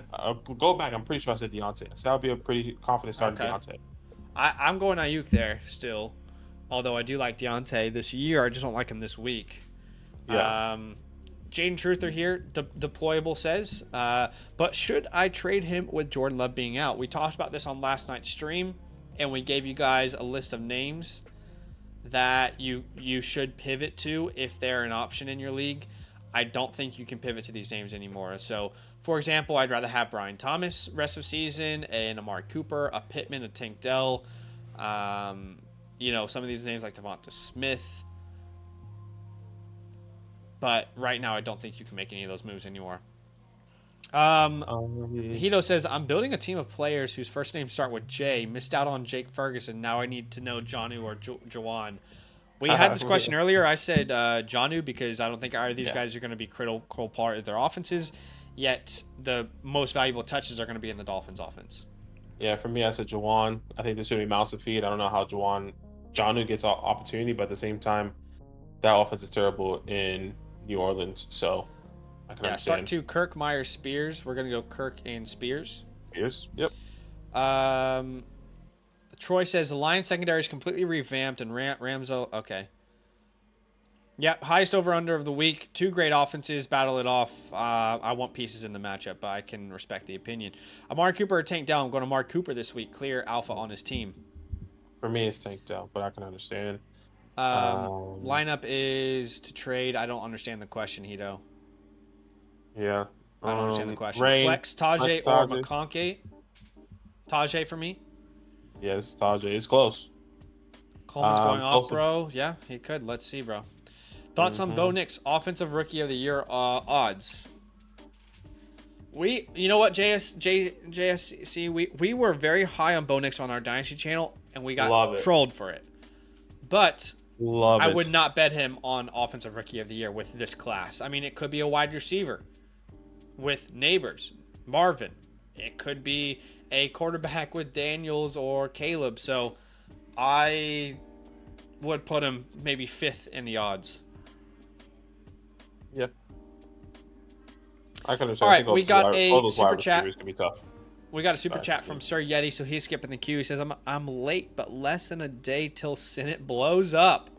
go back. I'm pretty sure I said Deontay. So I'll be a pretty confident starting Deontay. I'm going Ayuk there still, although I do like Deontay this year. I just don't like him this week. Yeah. Jaden Truther here, deployable says, but should I trade him with Jordan Love being out? We talked about this on last night's stream, and we gave you guys a list of names that you should pivot to if they're an option in your league. I don't think you can pivot to these names anymore. So, for example, I'd rather have Brian Thomas rest of season, and Amari Cooper, a Pittman, a Tank Dell. Some of these names like Devonta Smith. But right now, I don't think you can make any of those moves anymore. Hito says, I'm building a team of players whose first names start with J. Missed out on Jake Ferguson. Now I need to know Jonnu or Jawan. We had this question earlier. I said Jonnu because I don't think either of these guys are going to be critical part of their offenses. Yet the most valuable touches are going to be in the Dolphins' offense. Yeah, for me, I said Jawan. I think this should be mouse to feed. I don't know how Jonnu gets opportunity, but at the same time, that offense is terrible in New Orleans. So I can understand. Start to Kirk, Myers, Spears. We're going to go Kirk and Spears. Spears, yep. Troy says the Lions secondary is completely revamped and Ramsey. Okay. Yep. Highest over under of the week. Two great offenses. Battle it off. I want pieces in the matchup, but I can respect the opinion. Amari Cooper or Tank Dell. I'm going to Amari Cooper this week. Clear alpha on his team. For me, it's Tank Dell, but I can understand. Lineup is to trade. I don't understand the question, Hito. Yeah. I don't understand the question. Rain, Flex Tajay or McConkey. Tajay for me. Yeah, it's Tajay. It's close. Coleman's going off, bro. Yeah, he could. Let's see, bro. Thoughts on Bo Nix, Offensive Rookie of the Year odds? You know what, JSC, we were very high on Bo Nix on our Dynasty channel, and we got trolled for it. But I would not bet him on Offensive Rookie of the Year with this class. I mean, it could be a wide receiver with Neighbors, Marvin, it could be a quarterback with Daniels or Caleb. So I would put him maybe 5th in the odds. Yeah. I can understand. All right, we got a super chat. Can be tough. We got a super chat from Sir Yeti, so he's skipping the queue. He says, I'm late, but less than a day till Senate blows up.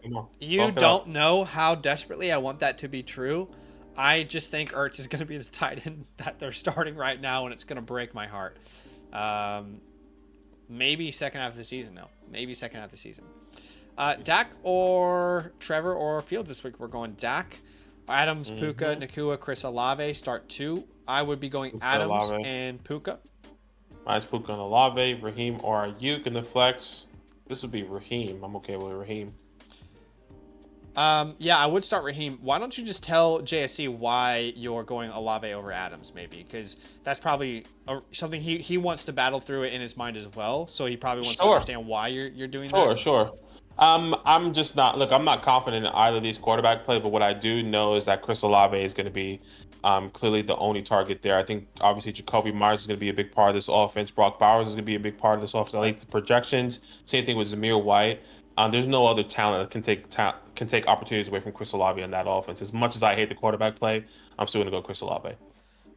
You don't know how desperately I want that to be true. I just think Ertz is going to be the tight end that they're starting right now, and it's going to break my heart. Maybe second half of the season, though. Maybe second half of the season. Dak or Trevor or Fields this week? We're going Dak. Adams, Puka, Nakua, Chris Olave start 2. I would be going Puka, Adams, Olave. And Puka. Mine's Puka and Olave, Raheem or Ayuk in the flex. This would be Raheem. I'm okay with Raheem. Yeah, I would start Raheem. Why don't you just tell JSC why you're going Olave over Adams, maybe? Because that's probably something he wants to battle through it in his mind as well. So he probably wants to understand why you're doing that. Sure. I'm just not. Look, I'm not confident in either of these quarterback play, but what I do know is that Chris Olave is going to be clearly the only target there. I think obviously Jacoby Myers is going to be a big part of this offense. Brock Bowers is going to be a big part of this offense. I like the projections. Same thing with Zamir White. There's no other talent that can take opportunities away from Chris Olave in that offense. As much as I hate the quarterback play, I'm still going to go Chris Olave.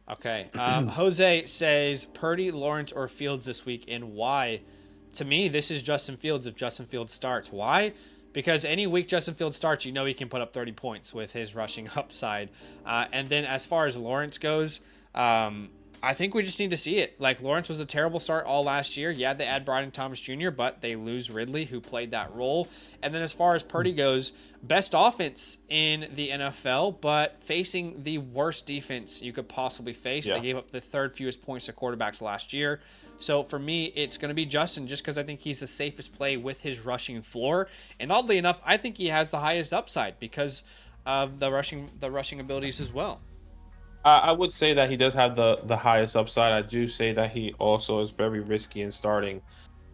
Okay. Jose says Purdy, Lawrence, or Fields this week, and why? To me, this is Justin Fields if Justin Fields starts. Why? Because any week Justin Fields starts, you know he can put up 30 points with his rushing upside. And then as far as Lawrence goes, I think we just need to see it. Like, Lawrence was a terrible start all last year. Yeah, they add Brian Thomas Jr., but they lose Ridley, who played that role. And then as far as Purdy goes, best offense in the NFL, but facing the worst defense you could possibly face. Yeah. They gave up the 3rd fewest points to quarterbacks last year. So for me, it's going to be Justin just because I think he's the safest play with his rushing floor. And oddly enough, I think he has the highest upside because of the rushing abilities as well. I would say that he does have the highest upside. I do say that he also is very risky in starting.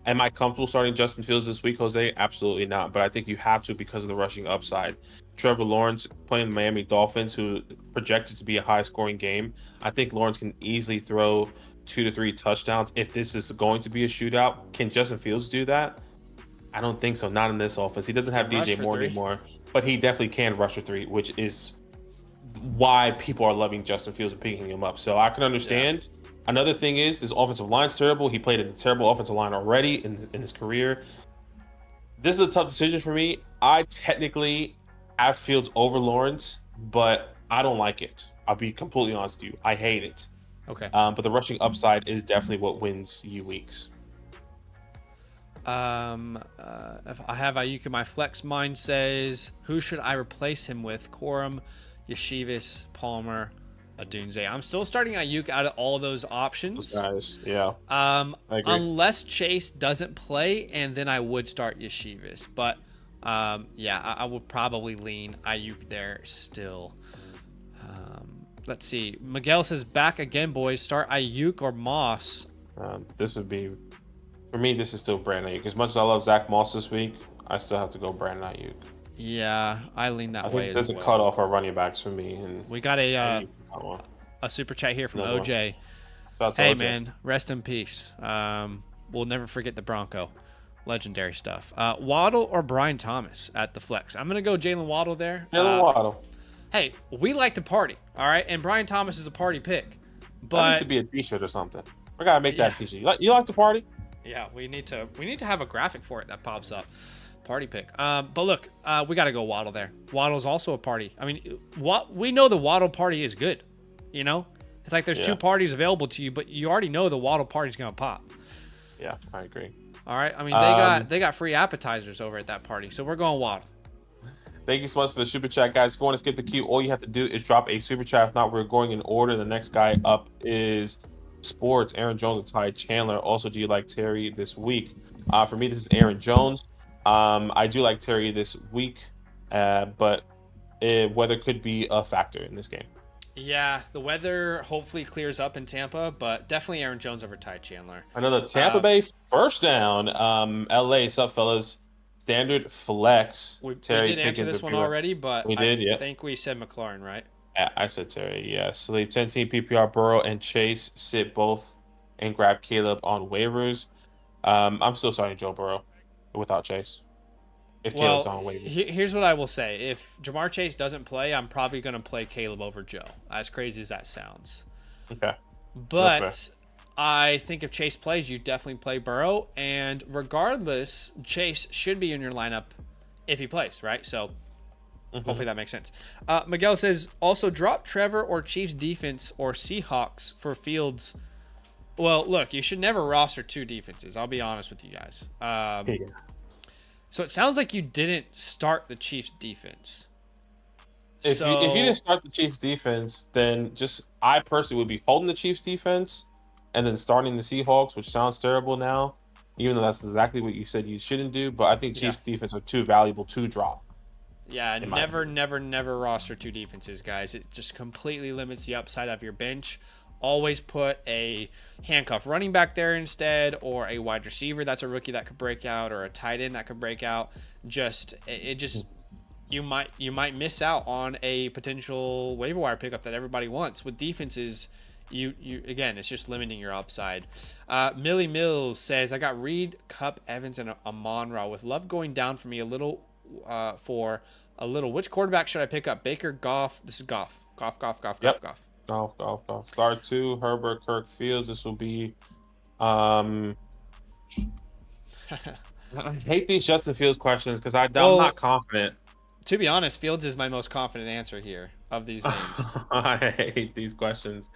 Am I comfortable starting Justin Fields this week, Jose? Absolutely not. But I think you have to because of the rushing upside. Trevor Lawrence playing the Miami Dolphins, who projected to be a high-scoring game. I think Lawrence can easily throw 2 to 3 touchdowns if this is going to be a shootout. Can Justin Fields do that? I don't think so. Not in this offense. He doesn't have DJ Moore anymore, but he definitely can rush for 3, which is why people are loving Justin Fields and picking him up. So I can understand. Yeah. Another thing is this offensive line's terrible. He played in a terrible offensive line already in his career. This is a tough decision for me. I technically have Fields over Lawrence, but I don't like it. I'll be completely honest with you. I hate it. Okay. But the rushing upside is definitely what wins you weeks. If I have Ayuk in my flex, mine says, who should I replace him with? Corum, Yeshivas, Palmer, Adunze. I'm still starting Ayuk out of all those options. Those guys, yeah. Unless Chase doesn't play, and then I would start Yeshivas. But yeah, I would probably lean Ayuk there still. Let's see. Miguel says, back again, boys. Start Ayuk or Moss. This would be, for me, this is still Brandon Ayuk. As much as I love Zach Moss this week, I still have to go Brandon Ayuk. Yeah, I lean that way. I think this is a cut off our running backs for me. And we got a super chat here from OJ. Hey, OJ. Man, rest in peace. We'll never forget the Bronco. Legendary stuff. Waddle or Brian Thomas at the flex? I'm going to go Jalen Waddle there. Jalen Waddle. Hey, we like to party, all right? And Brian Thomas is a party pick. But that needs to be a t-shirt or something. We got to make that t-shirt. You like to party? Yeah, we need to have a graphic for it that pops up. Party pick. But look, we got to go Waddle there. Waddle's also a party. I mean, we know the Waddle party is good. You know, it's like there's 2 parties available to you, but you already know the Waddle party's gonna pop. Yeah, I agree. All right. I mean, they got free appetizers over at that party, so we're going Waddle. Thank you so much for the super chat, guys. If you want to skip the queue, all you have to do is drop a super chat. If not, we're going in order. The next guy up is Sports. Aaron Jones and Ty Chandler. Also, do you like Terry this week? For me, this is Aaron Jones. I do like Terry this week, but weather could be a factor in this game. Yeah, the weather hopefully clears up in Tampa, but definitely Aaron Jones over Ty Chandler. Another Tampa Bay first down. LA, what's up, fellas? Standard flex. We did answer this one already, but I think we said McLaurin, right? I said Terry. Yeah, sleep 10 team PPR Burrow and Chase sit both and grab Caleb on waivers. I'm still starting Joe Burrow without Chase. If Caleb's Well, on waivers. here's what I will say: if Jamar Chase doesn't play, I'm probably going to play Caleb over Joe. As crazy as that sounds, Okay, that's fair. but I think if Chase plays, you definitely play Burrow, and regardless, Chase should be in your lineup if he plays, right? So hopefully that makes sense. Miguel says also drop Trevor or Chiefs defense or Seahawks for Fields. Well, look, you should never roster two defenses. I'll be honest with you guys. Yeah. So it sounds like you didn't start the Chiefs defense. If you didn't start the Chiefs defense, then I personally would be holding the Chiefs defense and then starting the Seahawks, which sounds terrible now, even though that's exactly what you said you shouldn't do. But I think Chiefs defense are too valuable to drop. Yeah, never roster two defenses, guys. It just completely limits the upside of your bench. Always put a handcuff running back there instead, or a wide receiver that's a rookie that could break out, or a tight end that could break out. You might miss out on a potential waiver wire pickup that everybody wants. With defenses, you again, it's just limiting your upside. Millie Mills says, I got Reed, Cup, Evans, and Amon-Ra with Love going down for me a little. Which quarterback should I pick up? Baker, Goff. This is Goff. Goff. Golf. Start 2, Herbert, Kirk, Fields. This will be I hate these Justin Fields questions because I'm not confident. To be honest, Fields is my most confident answer here of these names. I hate these questions.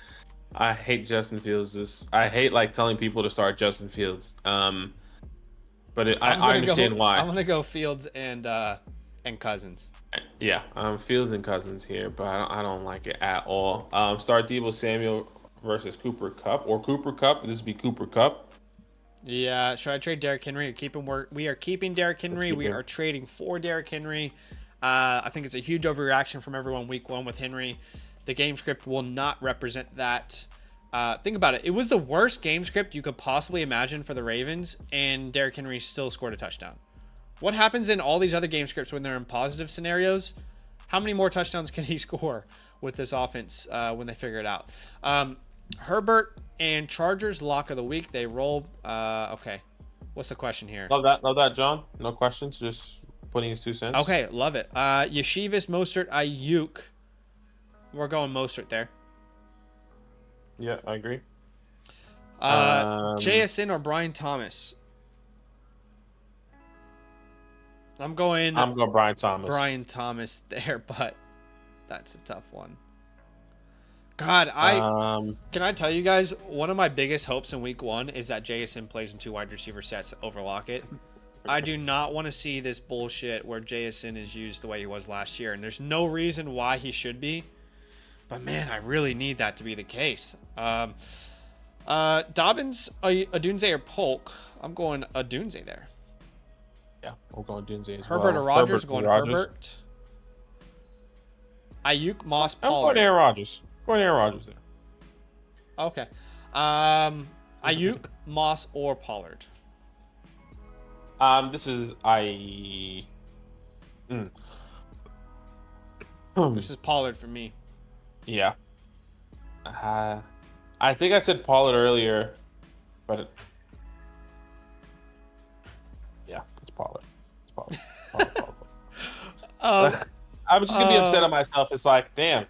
I hate Justin Fields. I hate telling people to start Justin Fields. But I understand why. I'm gonna go Fields and Cousins. Yeah, Fields and Cousins here, but I don't like it at all. Start Deebo Samuel versus Cooper Kupp or Cooper Kupp. This would be Cooper Kupp. Yeah, should I trade Derrick Henry? We are keeping Derrick Henry. We are trading for Derrick Henry. I think it's a huge overreaction from everyone week 1 with Henry. The game script will not represent that. Think about it. It was the worst game script you could possibly imagine for the Ravens, and Derrick Henry still scored a touchdown. What happens in all these other game scripts when they're in positive scenarios? How many more touchdowns can he score with this offense when they figure it out? Herbert and Chargers lock of the week. They roll. Okay. What's the question here? Love that, John. No questions. Just putting his 2 cents. Okay, love it. Yeshivas, Mostert, Ayuk. We're going Mostert there. Yeah, I agree. JSN or Brian Thomas? I'm going Brian Thomas. Brian Thomas there, but that's a tough one. God, can I tell you guys, one of my biggest hopes in week 1 is that JSN plays in 2 wide receiver sets over Lockett. I do not want to see this bullshit where JSN is used the way he was last year, and there's no reason why he should be. But man, I really need that to be the case. Dobbins, Adunze or Polk? I'm going Adunze there. Yeah, we're going Adunze as Herbert or Rodgers? Going Herbert. Ayuk, Moss, Pollard. I'm going Aaron Rodgers. There. Okay. Ayuk, Moss, or Pollard? This is This is Pollard for me. Yeah. I think I said Pollard earlier, but yeah, it's Pollard. I'm just gonna be upset at myself. It's like, damn,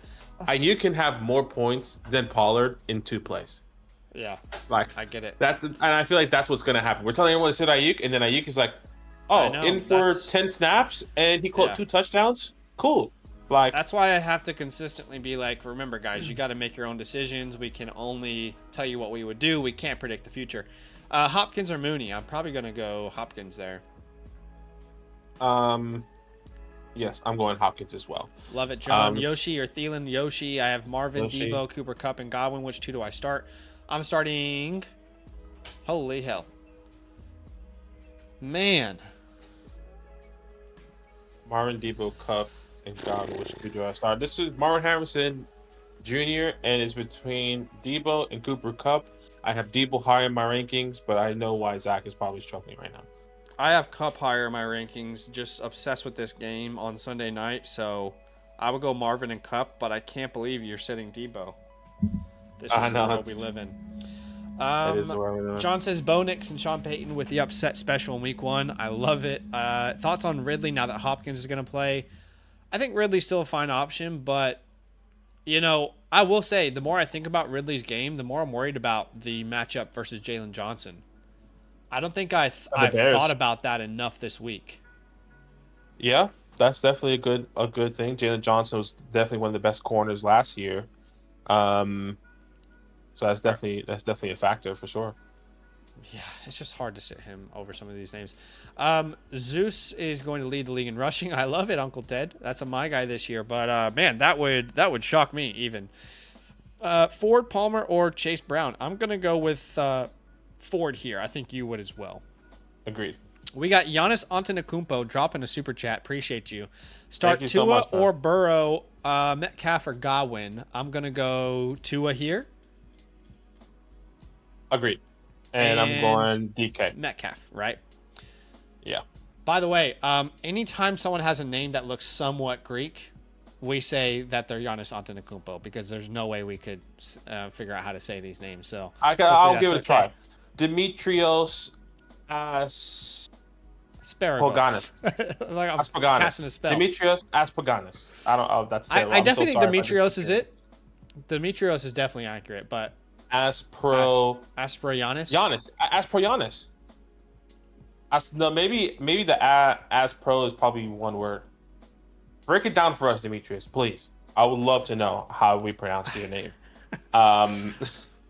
you can have more points than Pollard in 2 plays. Yeah, I get it. And I feel like that's what's gonna happen. We're telling everyone to sit Ayuk, and then Ayuk is like, in for 10 snaps, and he caught 2 touchdowns. Cool. That's why I have to consistently be like, remember, guys, you got to make your own decisions. We can only tell you what we would do. We can't predict the future. Hopkins or Mooney? I'm probably gonna go Hopkins there. Yes, I'm going Hopkins as well. Love it, John. Yoshi or Thielen? Yoshi. I have Marvin, Debo, Cooper Kupp, and Godwin. Which 2 do I start? I'm starting. Holy hell, man. Marvin, Debo, Kupp, and Godwin. Which 2 do I start? This is Marvin Harrison Jr. and it's between Debo and Cooper Kupp. I have Debo higher in my rankings, but I know why Zach is probably struggling right now. I have Kupp higher in my rankings. Just obsessed with this game on Sunday night, so I would go Marvin and Cup, but I can't believe you're sitting Debo. This I is know, the world it's- we live in. It is the world we live in. John says Bo Nix and Sean Payton with the upset special in week 1. I love it. Thoughts on Ridley now that Hopkins is going to play? I think Ridley's still a fine option, but, you know, I will say the more I think about Ridley's game, the more I'm worried about the matchup versus Jalen Johnson. I don't think I've Bears. thought about that enough this week. Yeah, that's definitely a good thing. Jalen Johnson was definitely one of the best corners last year. So that's definitely a factor for sure. Yeah, it's just hard to sit him over some of these names. Zeus is going to lead the league in rushing. I love it, Uncle Ted. That's my guy this year. But man, that would shock me even. Ford, Palmer, or Chase Brown. I'm gonna go with Ford here. I think you would as well. Agreed. We got Giannis Antetokounmpo dropping a super chat. Appreciate you. Start Thank you Tua so much, man. or Burrow, Metcalf or Godwin. I'm gonna go Tua here. Agreed. And I'm And- going DK. Metcalf, right? Yeah. By the way, anytime someone has a name that looks somewhat Greek, we say that they're Giannis Antetokounmpo because there's no way we could figure out how to say these names. So I'll hopefully give it a that's try. okay. Dimitrios Asparagus. Like I'm casting a Asperganis. spell. Dimitrios Asperganis. I don't. Oh, that's terrible. I I'm so definitely sorry think if I Dimitrios just- is it. Dimitrios is definitely accurate, but Aspro. Asparagianis. Giannis. Aspro Giannis. No, maybe the Aspro is probably one word. Break it down for us, Demetrius, please. I would love to know how we pronounce your name.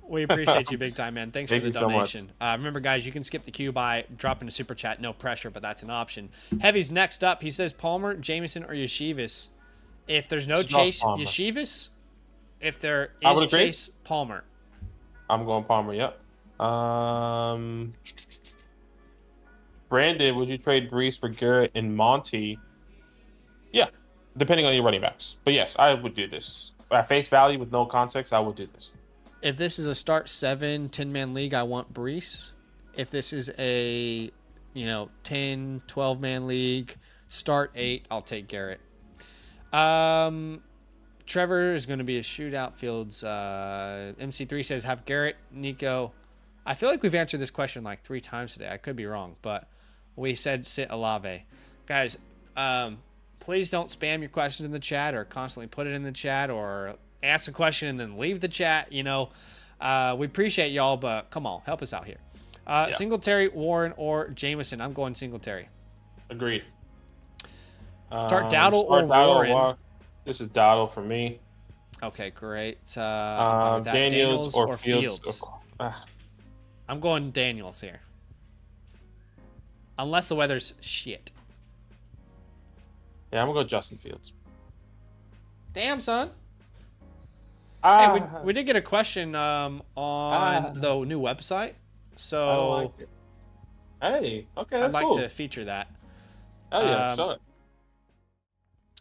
We appreciate you big time, man. Thanks Thank for the you so much. donation. Remember, guys, you can skip the queue by dropping a super chat. No pressure, but that's an option. Heavy's next up. He says Palmer, Jameson, or Yeshivas. If there's no Josh Chase, Palmer. Yeshivas. If there I is would agree. Chase, Palmer. I'm going Palmer. Yep. Brandon, would you trade Brees for Garrett and Monty? Yeah, depending on your running backs. But yes, I would do this. At face value with no context, I would do this. If this is a start 7, 10-man league, I want Brees. If this is a 10, 12-man league, start 8, I'll take Garrett. Trevor is going to be a shootout. Fields. MC3 says have Garrett, Nico. I feel like we've answered this question like 3 times today. I could be wrong, but we said sit Olave. Guys, please don't spam your questions in the chat or constantly put it in the chat or ask a question and then leave the chat. We appreciate y'all, but come on, help us out here. Singletary, Warren, or Jameson. I'm going Singletary. Agreed. Start Dowdle or Warren. This is Dowdle for me. Okay, great. I'm fine with that. Daniels or Fields. I'm going Daniels here. Unless the weather's shit. Yeah, I'm gonna go Justin Fields. Damn, son. Hey, Ah, we did get a question on the new website, I don't so like it. Hey, okay, I'd that's like cool. to feature that. Oh yeah, um, show it.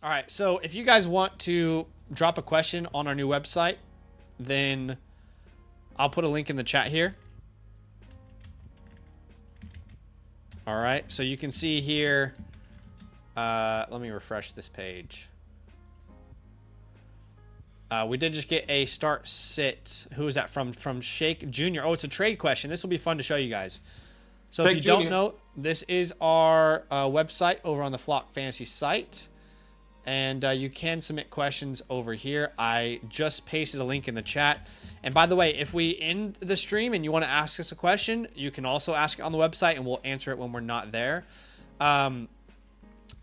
All right, so if you guys want to drop a question on our new website, then I'll put a link in the chat here. All right, so you can see here. Let me refresh this page. We did just get a start sit. Who is that from Shake Jr.? Oh, it's a trade question. This will be fun to show you guys. So if Shake you don't Jr. know, this is our website over on the Flock Fantasy site. And you can submit questions over here. I just pasted a link in the chat. And by the way, if we end the stream and you want to ask us a question, you can also ask it on the website and we'll answer it when we're not there.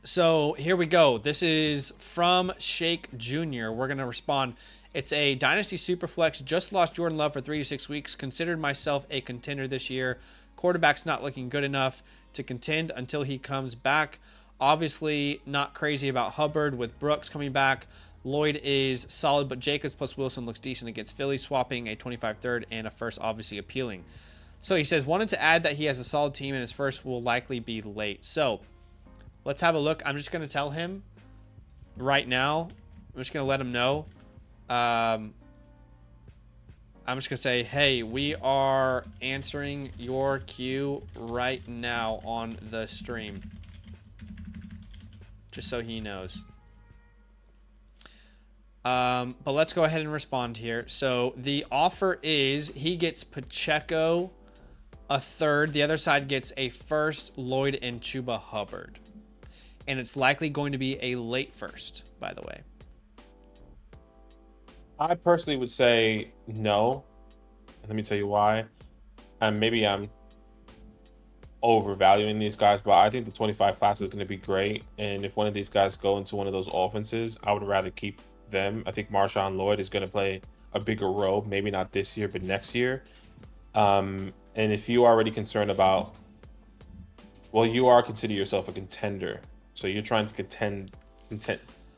So here we go. This is from Shake Jr. We're going to respond. It's a Dynasty Superflex. Just lost Jordan Love for 3 to 6 weeks. Considered myself a contender this year. Quarterback's not looking good enough to contend until he comes back. Obviously not crazy about Hubbard with Brooks coming back. Lloyd is solid, but Jacobs plus Wilson looks decent against Philly. Swapping a 25 third and a first obviously appealing. So he says, wanted to add that he has a solid team and his first will likely be late. So let's have a look. I'm just going to tell him right now. I'm just going to let him know. I'm just going to say, hey, we are answering your queue right now on the stream. Just so he knows. But let's go ahead and respond here. So the offer is he gets Pacheco a third. The other side gets a first, Lloyd and Chuba Hubbard. And it's likely going to be a late first, by the way. I personally would say no. Let me tell you why. And maybe I'm overvaluing these guys, but I think the 25 class is going to be great. And if one of these guys go into one of those offenses, I would rather keep them. I think Marshawn Lloyd is going to play a bigger role, maybe not this year, but next year. And if you are already concerned about, well, you are consider yourself a contender, so you're trying to contend,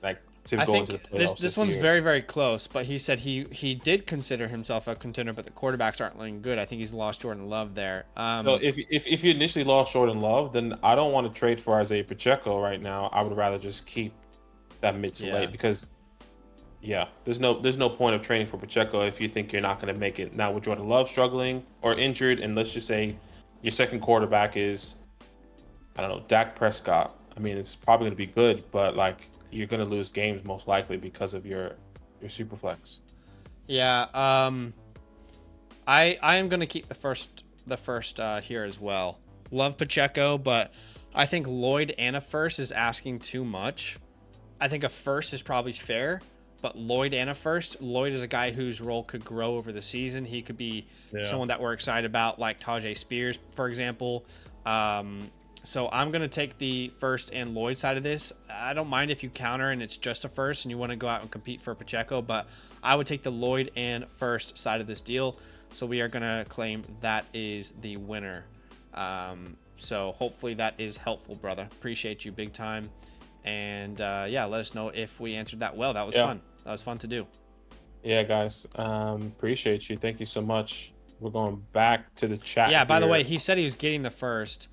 like to I go think into the playoffs. this one's very, very close, but he said he did consider himself a contender, but the quarterbacks aren't looking good. I think he's lost Jordan Love there. So if you initially lost Jordan Love, then I don't want to trade for Isaiah Pacheco right now. I would rather just keep that mid to late because there's no point of trading for Pacheco if you think you're not going to make it. Now with Jordan Love struggling or injured, and let's just say your second quarterback is, I don't know, Dak Prescott. I mean, it's probably going to be good, but like you're going to lose games most likely because of your super flex. Yeah, I am going to keep the first here as well. Love Pacheco, but I think Lloyd and a first is asking too much. I think a first is probably fair, but Lloyd and a first. Lloyd is a guy whose role could grow over the season. He could be someone that we're excited about, like Tajay Spears, for example. So I'm going to take the first and Lloyd side of this. I don't mind if you counter and it's just a first and you want to go out and compete for Pacheco, but I would take the Lloyd and first side of this deal. So we are going to claim that is the winner. So hopefully that is helpful, brother. Appreciate you big time. And let us know if we answered that well. That was fun. That was fun to do. Yeah, guys. Appreciate you. Thank you so much. We're going back to the chat. Yeah, by the way, he said he was getting the first.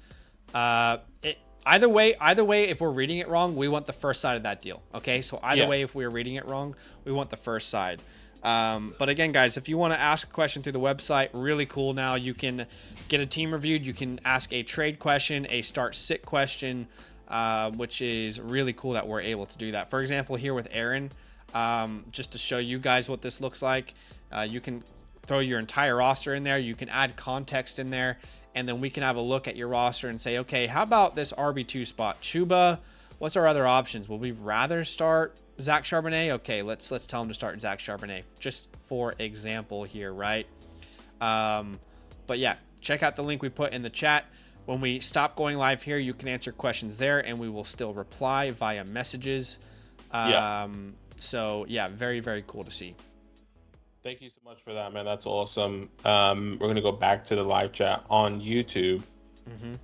Either way, if we're reading it wrong, we want the first side of that deal. Okay, so either way, if we're reading it wrong, we want the first side. But again, guys, if you want to ask a question through the website, really cool. Now you can get a team reviewed. You can ask a trade question, a start sit question, which is really cool that we're able to do that. For example, here with Aaron, just to show you guys what this looks like, you can throw your entire roster in there. You can add context in there. And then we can have a look at your roster and say, okay, how about this RB2 spot? Chuba, what's our other options? Will we rather start Zach Charbonnet? Okay, let's tell him to start Zach Charbonnet, just for example here, right? But yeah, check out the link we put in the chat. When we stop going live here, you can answer questions there, and we will still reply via messages. So yeah, very, very cool to see. Thank you so much for that, man. That's awesome. We're going to go back to the live chat on YouTube.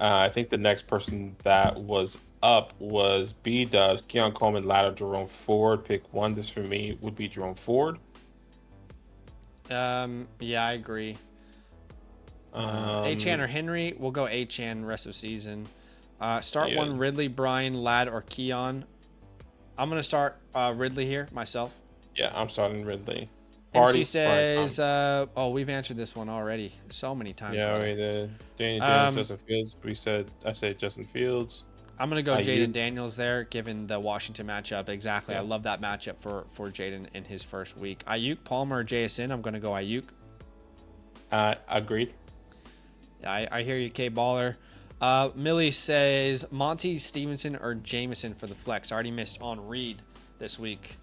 I think the next person that was up was B-Dubs, Keon Coleman, Ladder, Jerome Ford. Pick one. This for me would be Jerome Ford. Yeah, I agree. Achan or Henry, we'll go Achan rest of season. Start one, Ridley, Brian, Ladd, or Keon. I'm going to start Ridley here myself. Yeah, I'm starting Ridley. MC says, we've answered this one already so many times. Yeah, we did. Daniel Jones, Justin Fields. I said Justin Fields. I'm going to go Jaden Daniels there, given the Washington matchup. Exactly. Yeah. I love that matchup for Jaden in his first week. Ayuk, Palmer, or JSN. I'm going to go Ayuk. Agreed. Yeah, I hear you, K-Baller. Millie says, Monty, Stevenson, or Jameson for the flex. I already missed on Reed this week.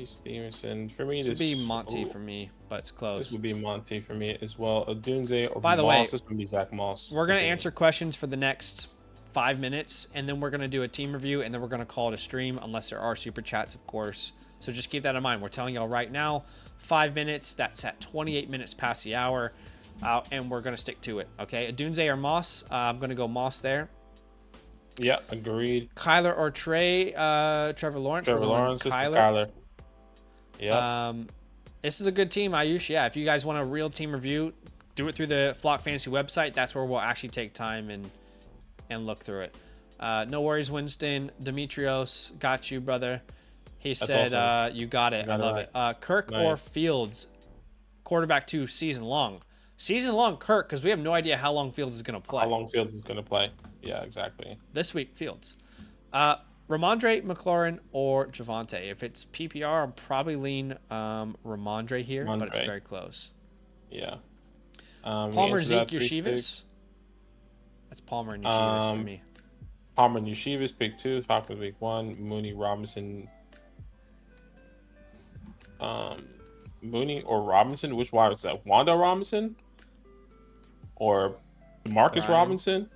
Stevenson for me. This would be Monty for me, but it's close. This would be Monty for me as well. Odunze or by the Moss. way, This would be Zach Moss. We're gonna answer questions for the next 5 minutes, and then we're gonna do a team review, and then we're gonna call it a stream, unless there are super chats, of course. So just keep that in mind. We're telling y'all right now, 5 minutes. That's at 28 minutes past the hour, and we're gonna stick to it. Okay, Odunze or Moss. I'm gonna go Moss there. Yeah, agreed. Kyler or Trey. Trevor Lawrence. Trevor Lawrence. This is Kyler. Yeah. This is a good team, Ayush. Yeah, if you guys want a real team review, do it through the Flock Fantasy website. That's where we'll actually take time and look through it. No worries, Winston. Demetrios, got you, brother. He said, awesome. You got it. I love it. Kirk or Fields, quarterback 2 season long. Season long, Kirk, because we have no idea how long Fields is going to play. How long Fields is going to play. Yeah, exactly. This week, Fields. Ramondre, McLaurin, or Javante. If it's PPR, I'll probably lean Ramondre here, but it's Ramondre. very close. Yeah. Palmer, answer Zeke, that 3-6. Yeshivas. That's Palmer and Yeshivas for me. Palmer and Yeshivas, pick 2. Falcons week 1. Mooney, Robinson. Mooney or Robinson? Which wide is that? Wanda Robinson? Or Marcus Brian. Robinson?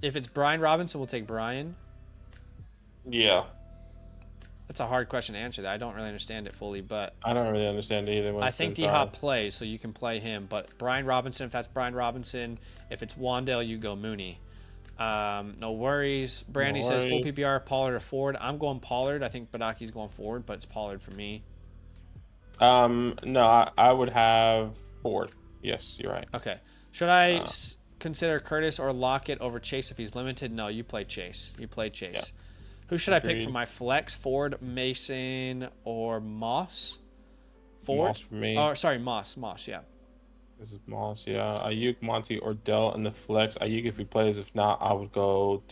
If it's Brian Robinson, we'll take Brian. Yeah. That's a hard question to answer. That I don't really understand it fully, but I don't really understand either. I think D Hop plays, so you can play him. But Brian Robinson, if that's Brian Robinson, if it's Wandale, you go Mooney. No worries. Brandy says full PPR, Pollard or Ford. I'm going Pollard. I think Badaki's going Ford, but it's Pollard for me. No, I would have Ford. Yes, you're right. Okay. Should I consider Curtis or Lockett over Chase if he's limited? No, you play Chase. You play Chase. Yeah. Who should I pick for my flex? Ford, Mason, or Moss? Ford? Moss for me. Oh, sorry, Moss. Moss, yeah. This is Moss, yeah. Ayuk, Monty, or Dell in the flex. Ayuk if he plays. If not, I would go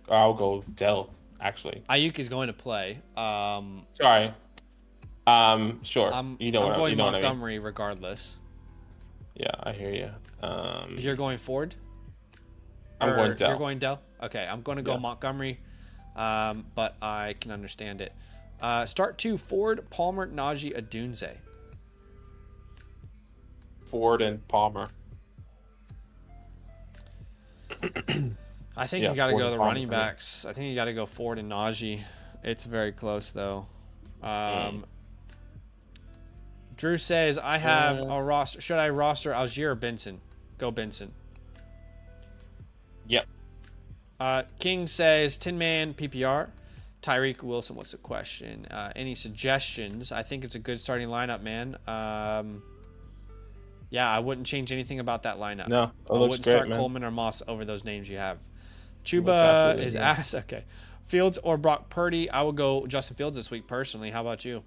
I'll go Dell, actually. Ayuk is going to play. Sorry. Sure. I'm going Montgomery I mean. regardless. Yeah, I hear you. You're going Ford? I'm going Dell. You're going Dell? Okay, I'm going to go Yeah. Montgomery, but I can understand it. Start 2, Ford, Palmer, Najee, Adunze. Ford and Palmer. I think Yeah, you got to Ford go and the Palmer running for me. backs. I think you got to go Ford and Najee. It's very close, though. Drew says, I have a roster. Should I roster Algier or Benson? Go Benson. Yep. King says, Tin Man PPR. Tyreek Wilson, what's the question? Any suggestions? I think it's a good starting lineup, man. Yeah, I wouldn't change anything about that lineup. No, it I looks wouldn't great, start man. Coleman or Moss over those names you have. Looks Chuba absolutely is great. ass. Okay. Fields or Brock Purdy? I would go Justin Fields this week personally. How about you?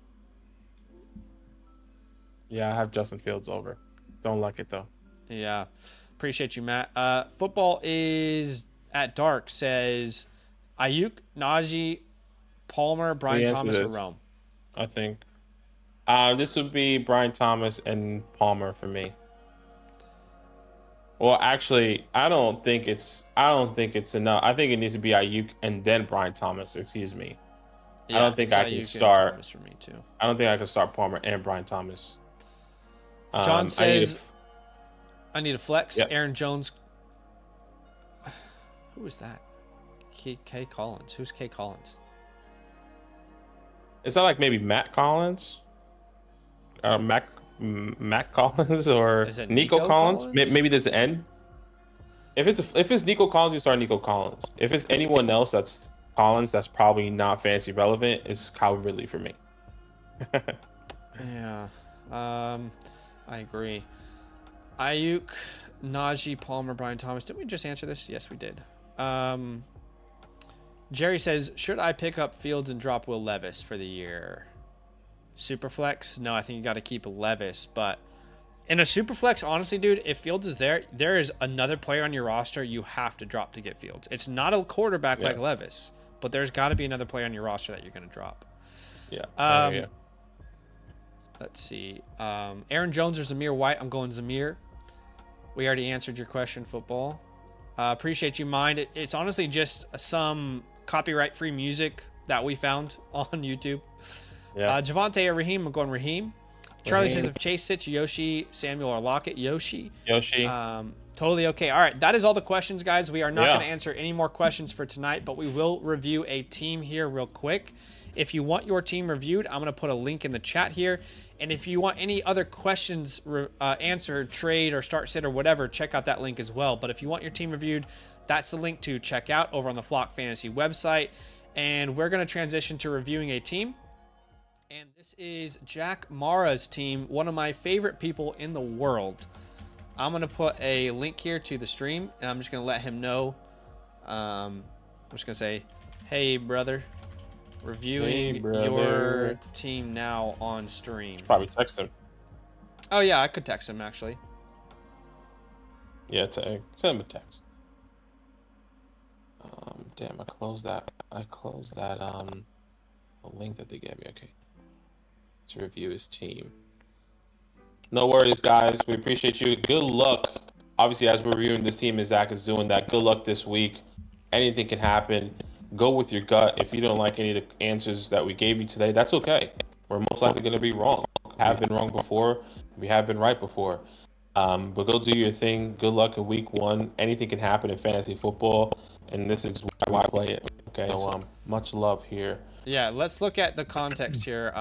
Yeah, I have Justin Fields over. Don't like it though. Yeah. Appreciate you, Matt. Football is at dark says Ayuk, Najee, Palmer, Brian The answer Thomas, or is- Rome. I think. This would be Brian Thomas and Palmer for me. Well, actually, I don't think it's enough. I think it needs to be Ayuk and then Brian Thomas. Excuse me. I don't think it's I can Ayuk and start. Thomas for me too. I don't think I can start Palmer and Brian Thomas. John says, I I need a flex. Yep. Aaron Jones. Who is that? K Collins. Who's K Collins? Is that like maybe Matt Collins? Matt Collins or Is it Nico Nico Collins? Collins? Maybe there's an N. If it's Nico Collins, you start Nico Collins. If it's anyone else that's Collins, that's probably not fantasy relevant. It's Kyle Ridley for me. Yeah. I agree. Ayuk, Najee, Palmer, Brian Thomas. Didn't we just answer this? Yes, we did. Jerry says, should I pick up Fields and drop Will Levis for the year? Superflex? No, I think you got to keep Levis. But in a Superflex, honestly, dude, if Fields is there is another player on your roster you have to drop to get Fields. It's not a quarterback like Levis, but there's got to be another player on your roster that you're going to drop. Yeah. Let's see. Aaron Jones or Zamir White? I'm going Zamir. We already answered your question, football. Appreciate you, Mind. It's honestly just some copyright-free music that we found on YouTube. Yeah. Javante or Raheem? I'm going Raheem. Charlie says if Chase sits, Yoshi, Samuel, or Lockett. Yoshi. Totally okay. All right, that is all the questions, guys. We are not going to answer any more questions for tonight, but we will review a team here real quick. If you want your team reviewed, I'm going to put a link in the chat here. And if you want any other questions answered, trade or start sit or whatever, check out that link as well. But if you want your team reviewed, that's the link to check out over on the Flock Fantasy website. And we're going to transition to reviewing a team. And this is Jack Mara's team, one of my favorite people in the world. I'm going to put a link here to the stream, and I'm just going to let him know. I'm just going to say, hey, brother. Reviewing your team now on stream. Probably text him. Oh, yeah, I could text him, actually. Yeah, send him a text. damn, I closed that. The link that they gave me. Okay. To review his team. No worries, guys. We appreciate you. Good luck. Obviously, as we're reviewing this team, as Zach is doing that, good luck this week. Anything can happen. Go with your gut. If you don't like any of the answers that we gave you today, that's okay. We're most likely going to be wrong. We have been wrong before. We have been right before. But go do your thing. Good luck in week 1. Anything can happen in fantasy football, and this is why I play it. Okay, so much love here. Yeah, let's look at the context here.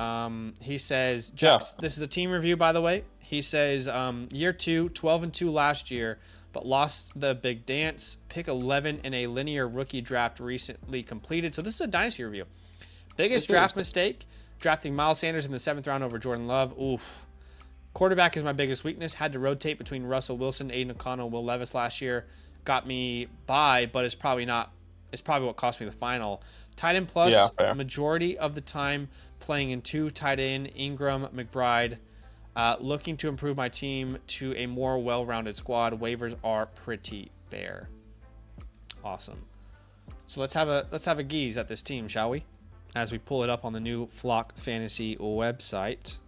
He says, Jax, this is a team review, by the way. He says, year 2, 12-2 last year, but lost the big dance. Pick 11 in a linear rookie draft recently completed. So this is a dynasty review. Biggest draft mistake, drafting Miles Sanders in the 7th round over Jordan Love. Oof. Quarterback is my biggest weakness. Had to rotate between Russell Wilson, Aiden O'Connell, Will Levis last year. Got me by, but it's probably what cost me the final. Tight end plus, a majority of the time playing in 2 tight end, Ingram, McBride. Looking to improve my team to a more well-rounded squad. Waivers are pretty bare. Awesome. So let's have a gaze at this team, shall we? As we pull it up on the new Flock Fantasy website.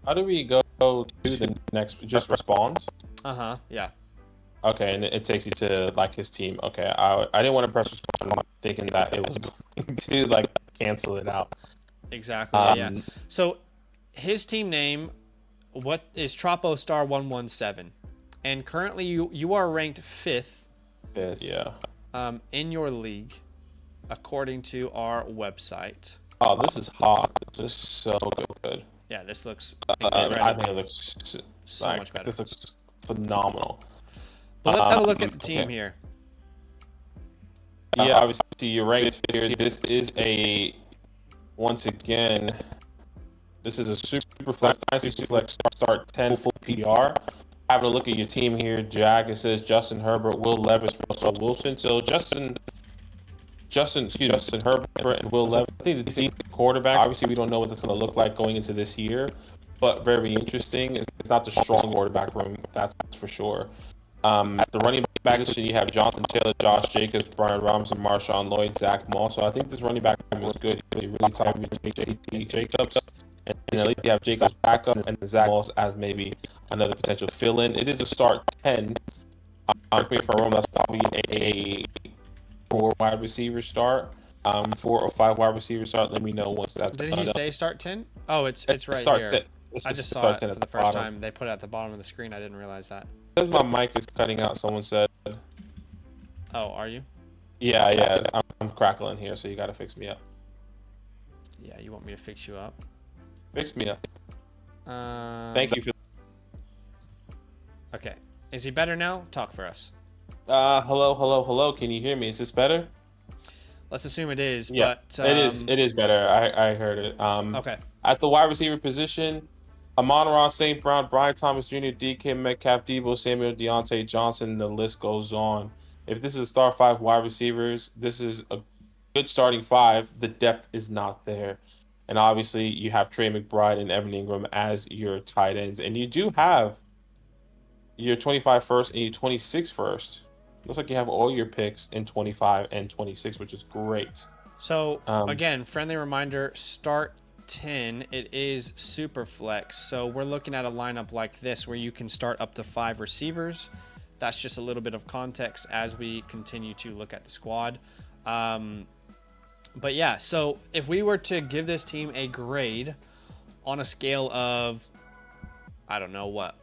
How do we go to the next? Just respond. Yeah. Okay, and it takes you to like his team. Okay, I didn't want to press respond, thinking that it was going to like cancel it out. Exactly. Yeah. So his team name, what is Tropo Star 117, and currently you are ranked 5th. Yeah. In your league, according to our website. Oh, this is hot. This is so good. Yeah, this looks. I think it looks so much better. This looks phenomenal. But let's have a look at the team here. Yeah, obviously you're right here. This is once again, this is a super flex, dynasty super flex start 10 full PPR. Having a look at your team here, Jack. It says Justin Herbert, Will Levis, Russell Wilson. So Justin Herbert and Will Levis. I think the quarterbacks. Obviously, we don't know what that's going to look like going into this year, but very interesting. It's not the strong quarterback room, that's for sure. At the running back position, you have Jonathan Taylor, Josh Jacobs, Brian Robinson, Marshawn Lloyd, Zach Moss. So I think this running back room is good. You really top with Jacobs, and at least you have Jacobs backup and Zach Moss as maybe another potential fill-in. It is a start 10. For Rome, that's probably a 4 wide receiver start. 4 or 5 wide receiver start. Let me know once that's done. Did he say start 10? Oh, it's right start here. 10. I just saw it for the first time. They put it at the bottom of the screen. I didn't realize that. Because my mic is cutting out, someone said. Oh, are you? Yeah. I'm crackling here, so you got to fix me up. Yeah, you want me to fix you up? Fix me up. Thank you for. Okay. Is he better now? Talk for us. Hello. Can you hear me? Is this better? Let's assume it is. Yeah, but, it is better. I heard it. Okay. At the wide receiver position, Amon-Ra St. Brown, Brian Thomas Jr., DK Metcalf, Debo Samuel, Deontay Johnson, the list goes on. If this is a star 5 wide receivers, this is a good starting 5. The depth is not there. And obviously, you have Trey McBride and Evan Ingram as your tight ends. And you do have your 25 first and your 26 first. Looks like you have all your picks in 25 and 26, which is great. So, again, friendly reminder, start 10. It is super flex. So we're looking at a lineup like this where you can start up to 5 receivers. That's just a little bit of context as we continue to look at the squad. But yeah, so if we were to give this team a grade on a scale of, I don't know what,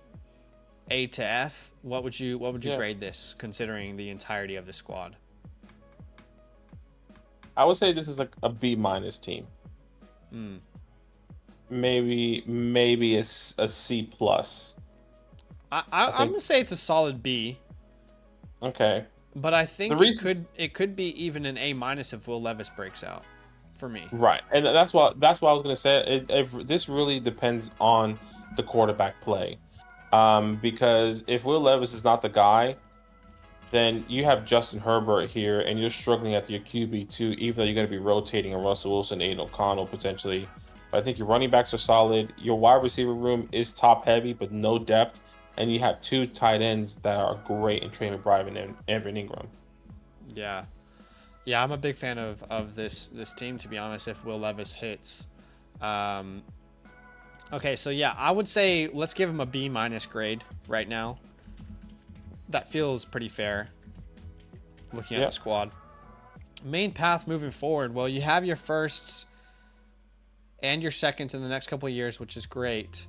A to F, what would you grade this, considering the entirety of the squad? I would say this is like a B- team. Maybe a C+. I'm gonna say it's a solid B. Okay. But I think it could be even an A- if Will Levis breaks out, for me. Right, and that's what I was gonna say. This really depends on the quarterback play, because if Will Levis is not the guy, then you have Justin Herbert here, and you're struggling at your QB too. Even though you're going to be rotating a Russell Wilson, Aiden O'Connell potentially, but I think your running backs are solid. Your wide receiver room is top heavy, but no depth. And you have 2 tight ends that are great in Trey McBride and Evan Ingram. Yeah. Yeah, I'm a big fan of this team, to be honest, if Will Levis hits. Okay, so yeah, I would say let's give him a B- grade right now. That feels pretty fair looking at the squad. Main path moving forward. Well, you have your firsts and your seconds in the next couple of years, which is great.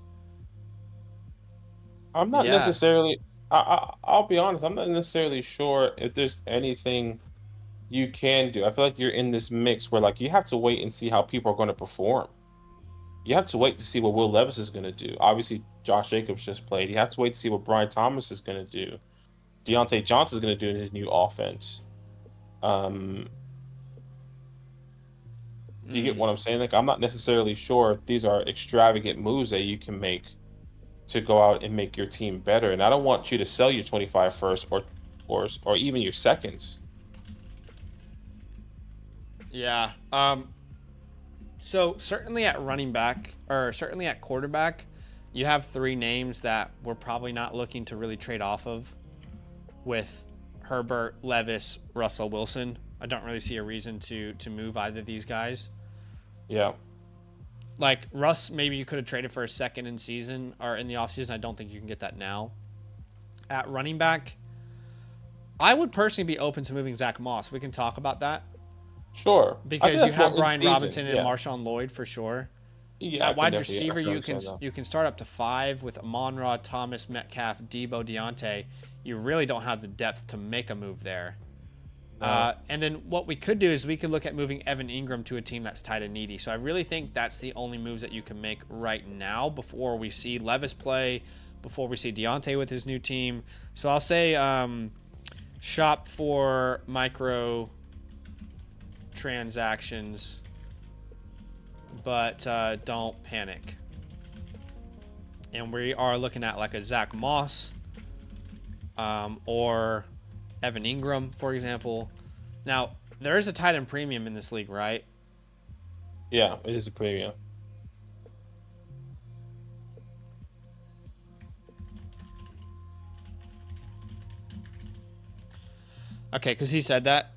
I'm not necessarily. I'll be honest. I'm not necessarily sure if there's anything you can do. I feel like you're in this mix where like you have to wait and see how people are going to perform. You have to wait to see what Will Levis is going to do. Obviously, Josh Jacobs just played. You have to wait to see what Brian Thomas is going to do. Deontay Johnson is going to do in his new offense. Do you get what I'm saying? Like, I'm not necessarily sure if these are extravagant moves that you can make to go out and make your team better. And I don't want you to sell your 25 first or even your seconds. Yeah. So certainly at running back, or certainly at quarterback, you have three names that we're probably not looking to really trade off of with Herbert, Levis, Russell Wilson. I don't really see a reason to move either of these guys. Yeah. Like Russ, maybe you could have traded for a second in season or in the offseason. I don't think you can get that now. At running back, I would personally be open to moving Zach Moss. We can talk about that. Sure. Because you have Brian Robinson and Marshawn Lloyd for sure. Yeah. At wide receiver, you can start up to 5 with Amon-Ra, Thomas, Metcalf, Debo, Deontay. You really don't have the depth to make a move there. No. And then what we could do is we could look at moving Evan Ingram to a team that's tight and needy. So I really think that's the only moves that you can make right now before we see Levis play, before we see Deontay with his new team. So I'll say shop for micro transactions, but don't panic. And we are looking at like a Zach Moss or Evan Ingram, for example. Now, there is a tight end premium in this league, right? Yeah, it is a premium. Okay, because he said that.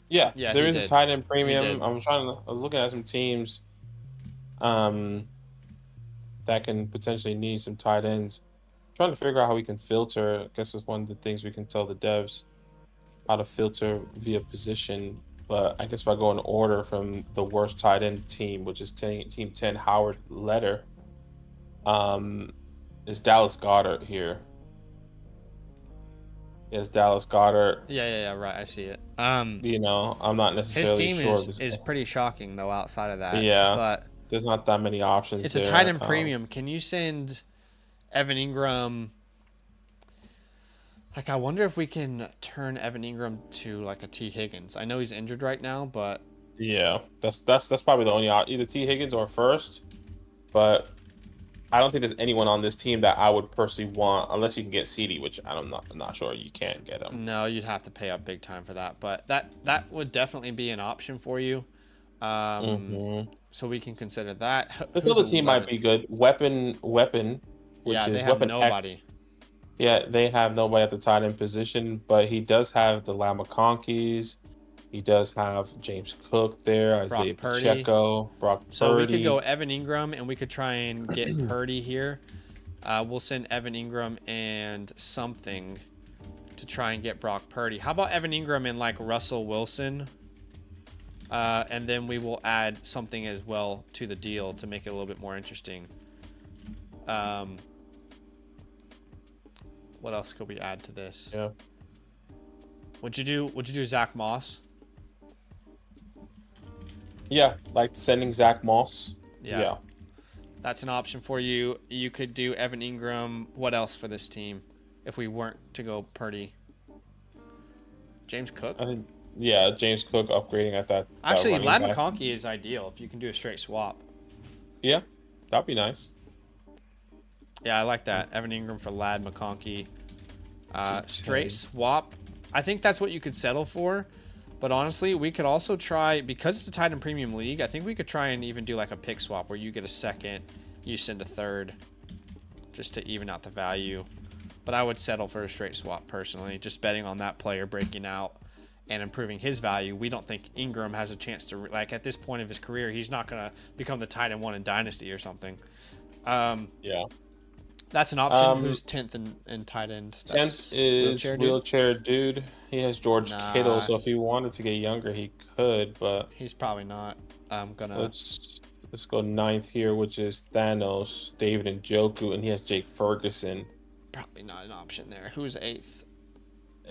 Yeah, there is a tight end premium. I'm looking at some teams that can potentially need some tight ends. Trying to figure out how we can filter. I guess it's one of the things we can tell the devs how to filter via position. But I guess if I go in order from the worst tight end team, which is team 10, Howard Letter, is Dallas Goedert here. Yes, Dallas Goedert. Yeah, right. I see it. I'm not necessarily his sure. His team is pretty shocking, though, outside of that. Yeah, but there's not that many options. It's a tight end premium. Can you send Evan Ingram? Like, I wonder if we can turn Evan Ingram to like a T. Higgins. I know he's injured right now, but yeah, that's probably the only either T. Higgins or first. But I don't think there's anyone on this team that I would personally want, unless you can get CD, which I'm not sure you can get him. No, you'd have to pay up big time for that. But that would definitely be an option for you. So we can consider that. This other team might be good. Weapon. Which they is have Weapon nobody. X. Yeah, they have nobody at the tight end position, but he does have the Lamaconkis. He does have James Cook there, Isaiah Pacheco, Brock Purdy. So we could go Evan Ingram, and we could try and get Purdy here. We'll send Evan Ingram and something to try and get Brock Purdy. How about Evan Ingram and like Russell Wilson? And then we will add something as well to the deal to make it a little bit more interesting. What else could we add to this? Yeah. Would you do Zach Moss? Yeah, like sending Zach Moss. Yeah. That's an option for you. You could do Evan Ingram. What else for this team if we weren't to go Purdy? James Cook? I think, yeah, James Cook upgrading at that. Actually, Ladd McConkey is ideal if you can do a straight swap. Yeah, that'd be nice. Yeah, I like that. Evan Ingram for Ladd McConkey. Straight swap. I think that's what you could settle for. But honestly, we could also try, because it's a tight end premium league, I think we could try and even do like a pick swap where you get a second, you send a third, just to even out the value. But I would settle for a straight swap personally, just betting on that player breaking out and improving his value. We don't think Ingram has a chance to, like, at this point of his career, he's not going to become the tight end 1 in Dynasty or something. Yeah. That's an option. Who's 10th in tight end? 10th is wheelchair dude. He has George Kittle, so if he wanted to get younger, he could, but he's probably not. I'm gonna let's go 9th here, which is Thanos, David Njoku, and he has Jake Ferguson. Probably not an option there. Who's 8th?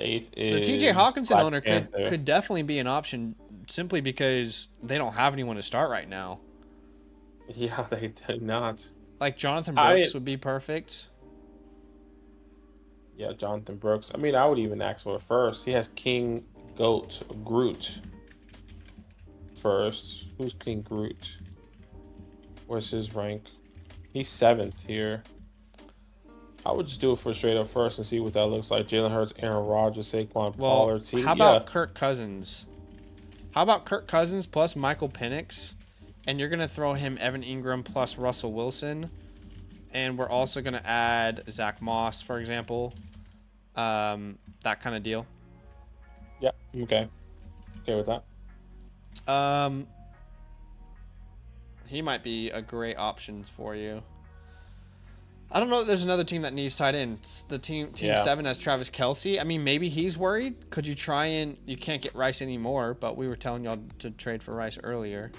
8th is the TJ Hawkinson Black owner Panther. could definitely be an option simply because they don't have anyone to start right now. Yeah, they do not. Like Jonathan Brooks would be perfect. Yeah, Jonathan Brooks. I mean, I would even ask for the first. He has King Groot first. Who's King Groot? What's his rank? He's 7th here. I would just do it for straight up first and see what that looks like. Jalen Hurts, Aaron Rodgers, Saquon Pollard. How about Kirk Cousins? How about Kirk Cousins plus Michael Penix? And you're going to throw him Evan Ingram plus Russell Wilson. And we're also going to add Zach Moss, for example. That kind of deal. Yeah, okay. Okay with that. He might be a great option for you. I don't know if there's another team that needs tight ends. The team 7 has Travis Kelce. I mean, maybe he's worried. Could you try and... You can't get Rice anymore, but we were telling y'all to trade for Rice earlier.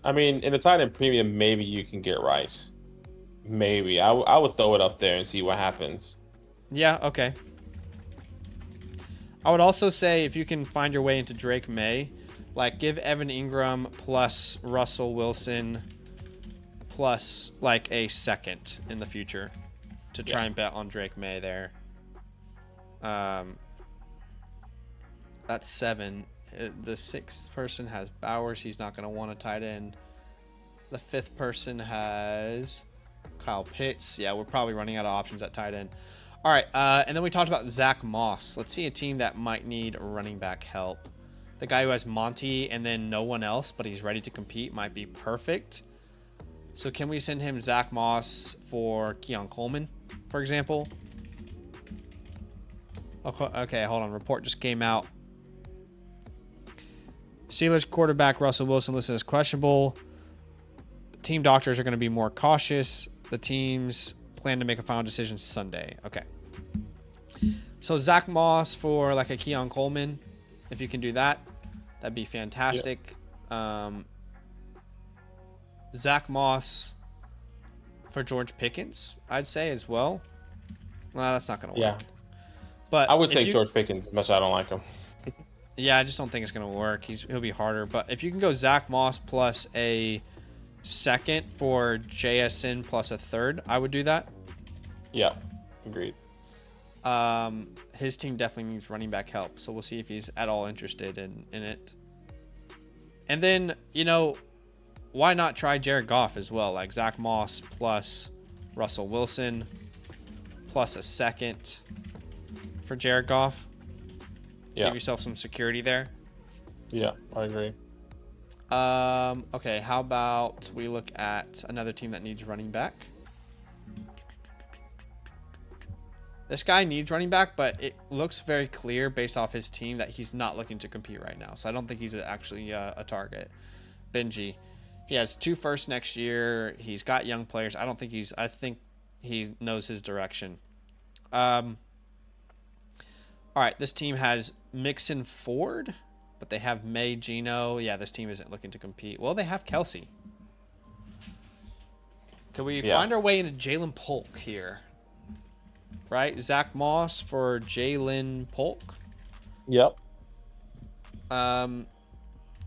I mean, in the tight end premium, maybe you can get Rice. Maybe. I would throw it up there and see what happens. Yeah, okay. I would also say if you can find your way into Drake May, like give Evan Ingram plus Russell Wilson plus like a second in the future to try and bet on Drake May there. That's 7. The 6th person has Bowers. He's not going to want a tight end. The 5th person has Kyle Pitts. Yeah, we're probably running out of options at tight end. All right, and then we talked about Zach Moss. Let's see a team that might need running back help. The guy who has Monty and then no one else, but he's ready to compete might be perfect. So can we send him Zach Moss for Keon Coleman, for example? Okay, hold on. Report just came out. Steelers quarterback Russell Wilson listed as questionable. Team doctors are going to be more cautious. The teams plan to make a final decision Sunday. Okay. So Zach Moss for like a Keon Coleman, if you can do that, that'd be fantastic. Yep. Zach Moss for George Pickens, I'd say as well. Well, that's not going to work. But I would take George Pickens as much as I don't like him. Yeah, I just don't think it's going to work. He'll be harder. But if you can go Zach Moss plus a second for JSN plus a third, I would do that. Yeah, agreed. His team definitely needs running back help, so we'll see if he's at all interested in it. And then, why not try Jared Goff as well? Like Zach Moss plus Russell Wilson plus a second for Jared Goff. Yeah. Give yourself some security there. Yeah, I agree. Okay, how about we look at another team that needs running back? This guy needs running back, but it looks very clear based off his team that he's not looking to compete right now. So I don't think he's actually a target. Benji. He has 2 firsts next year. He's got young players. I think he knows his direction. All right, this team has Mixon Ford, but they have May Gino. Yeah, this team isn't looking to compete. Well, they have Kelsey. Can we find our way into Jalen Polk here? Right? Zach Moss for Jalen Polk. Yep.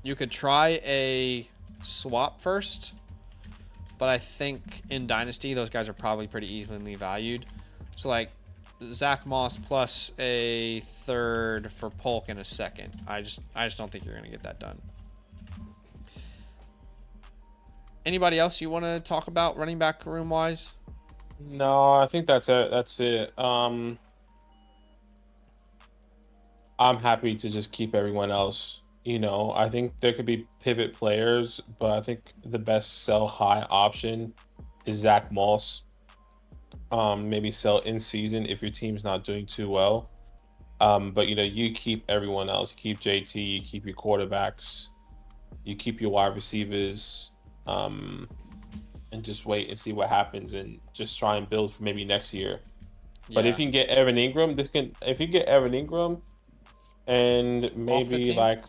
You could try a swap first, but I think in Dynasty, those guys are probably pretty evenly valued. So, like, Zach Moss plus a third for Polk and a second. I just don't think you're going to get that done. Anybody else you want to talk about running back room-wise? No, I think that's it. I'm happy to just keep everyone else. I think there could be pivot players, but I think the best sell high option is Zach Moss. Maybe sell in season if your team's not doing too well. But you keep everyone else. You keep JT. You keep your quarterbacks. You keep your wide receivers. And just wait and see what happens, and just try and build for maybe next year. But Yeah. if you can get Evan Ingram, if you get Evan Ingram, and Off the maybe team?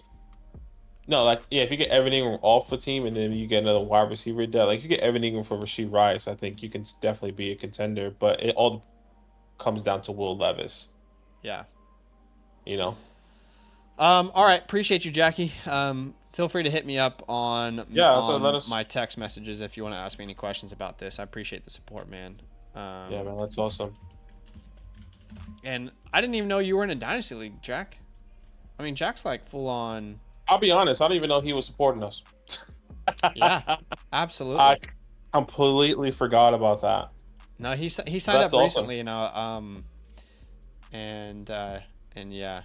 if you get Evan Ingram off the team, and then you get another wide receiver there, like you get Evan Ingram for Rashee Rice, I think you can definitely be a contender. But it all comes down to Will Levis. Yeah. You know. All right. Appreciate you, Jackie. Feel free to hit me up on So let us. my text messages if you want to ask me any questions about this. I appreciate the support, man. Yeah, man, that's awesome. And I didn't even know you were in a dynasty league, Jack. I mean, Jack's like full on. I'll be honest, I don't even know he was supporting us. Yeah, absolutely. I completely forgot about that. No, he signed That's up awesome. recently, and yeah.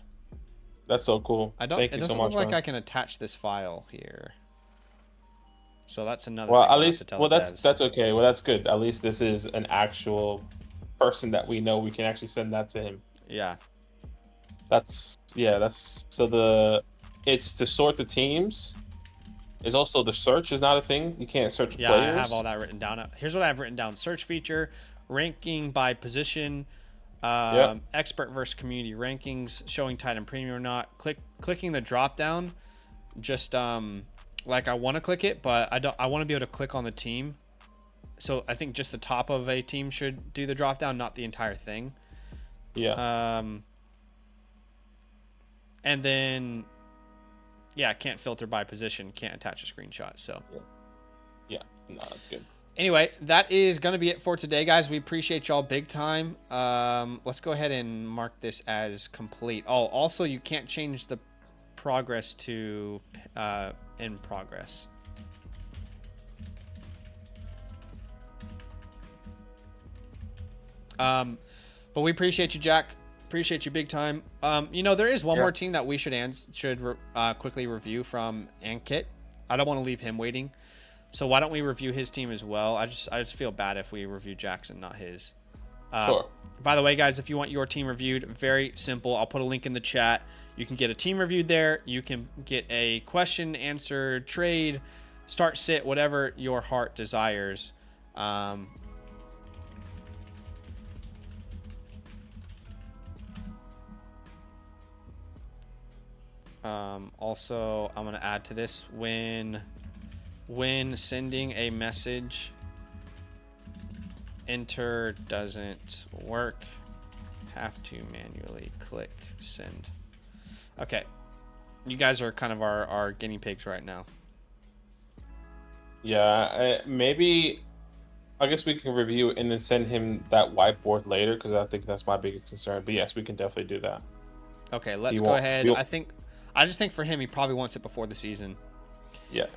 That's so cool. I don't. Thank It you so doesn't much, look like man. I can attach this file here. So that's another. Well, thing at I'll have least, to tell well, the that's devs. okay. Well, that's good. At least this is an actual person that we know. We can actually send that to him. Yeah. That's it's to sort the teams. Is also the search is not a thing. You can't search Yeah, players. I have all that written down. Here's what I have written down: search feature, ranking by position, expert versus community rankings, showing tight end premium or not. Clicking the drop down, just like I want to click it, but I don't. I want to be able to click on the team. So I think just the top of a team should do the drop down, not the entire thing. Yeah. And then, yeah, can't filter by position, can't attach a screenshot. So, Yeah. No, that's good. anyway, that is going to be it for today, guys. We appreciate y'all big time. Let's go ahead and mark this as complete. Oh, also, you can't change the progress to in progress. But we appreciate you, Jack. Appreciate you big time. There is one more team that we should quickly review from Ankit. I don't want to leave him waiting. So why don't we review his team as well? I just feel bad if we review Jackson, not his. Sure. By the way, guys, if you want your team reviewed, very simple. I'll put a link in the chat. You can get a team reviewed there. You can get a question, answer, trade, start, sit, whatever your heart desires. Also, I'm going to add to this when sending a message, enter doesn't work, have to manually click send. Okay. You guys are kind of our guinea pigs right now. Yeah. Maybe. I guess we can review and then send him that whiteboard later, because I think that's my biggest concern. But yes, we can definitely do that. Okay, let's go ahead. I just think for him, he probably wants it before the season. Yeah.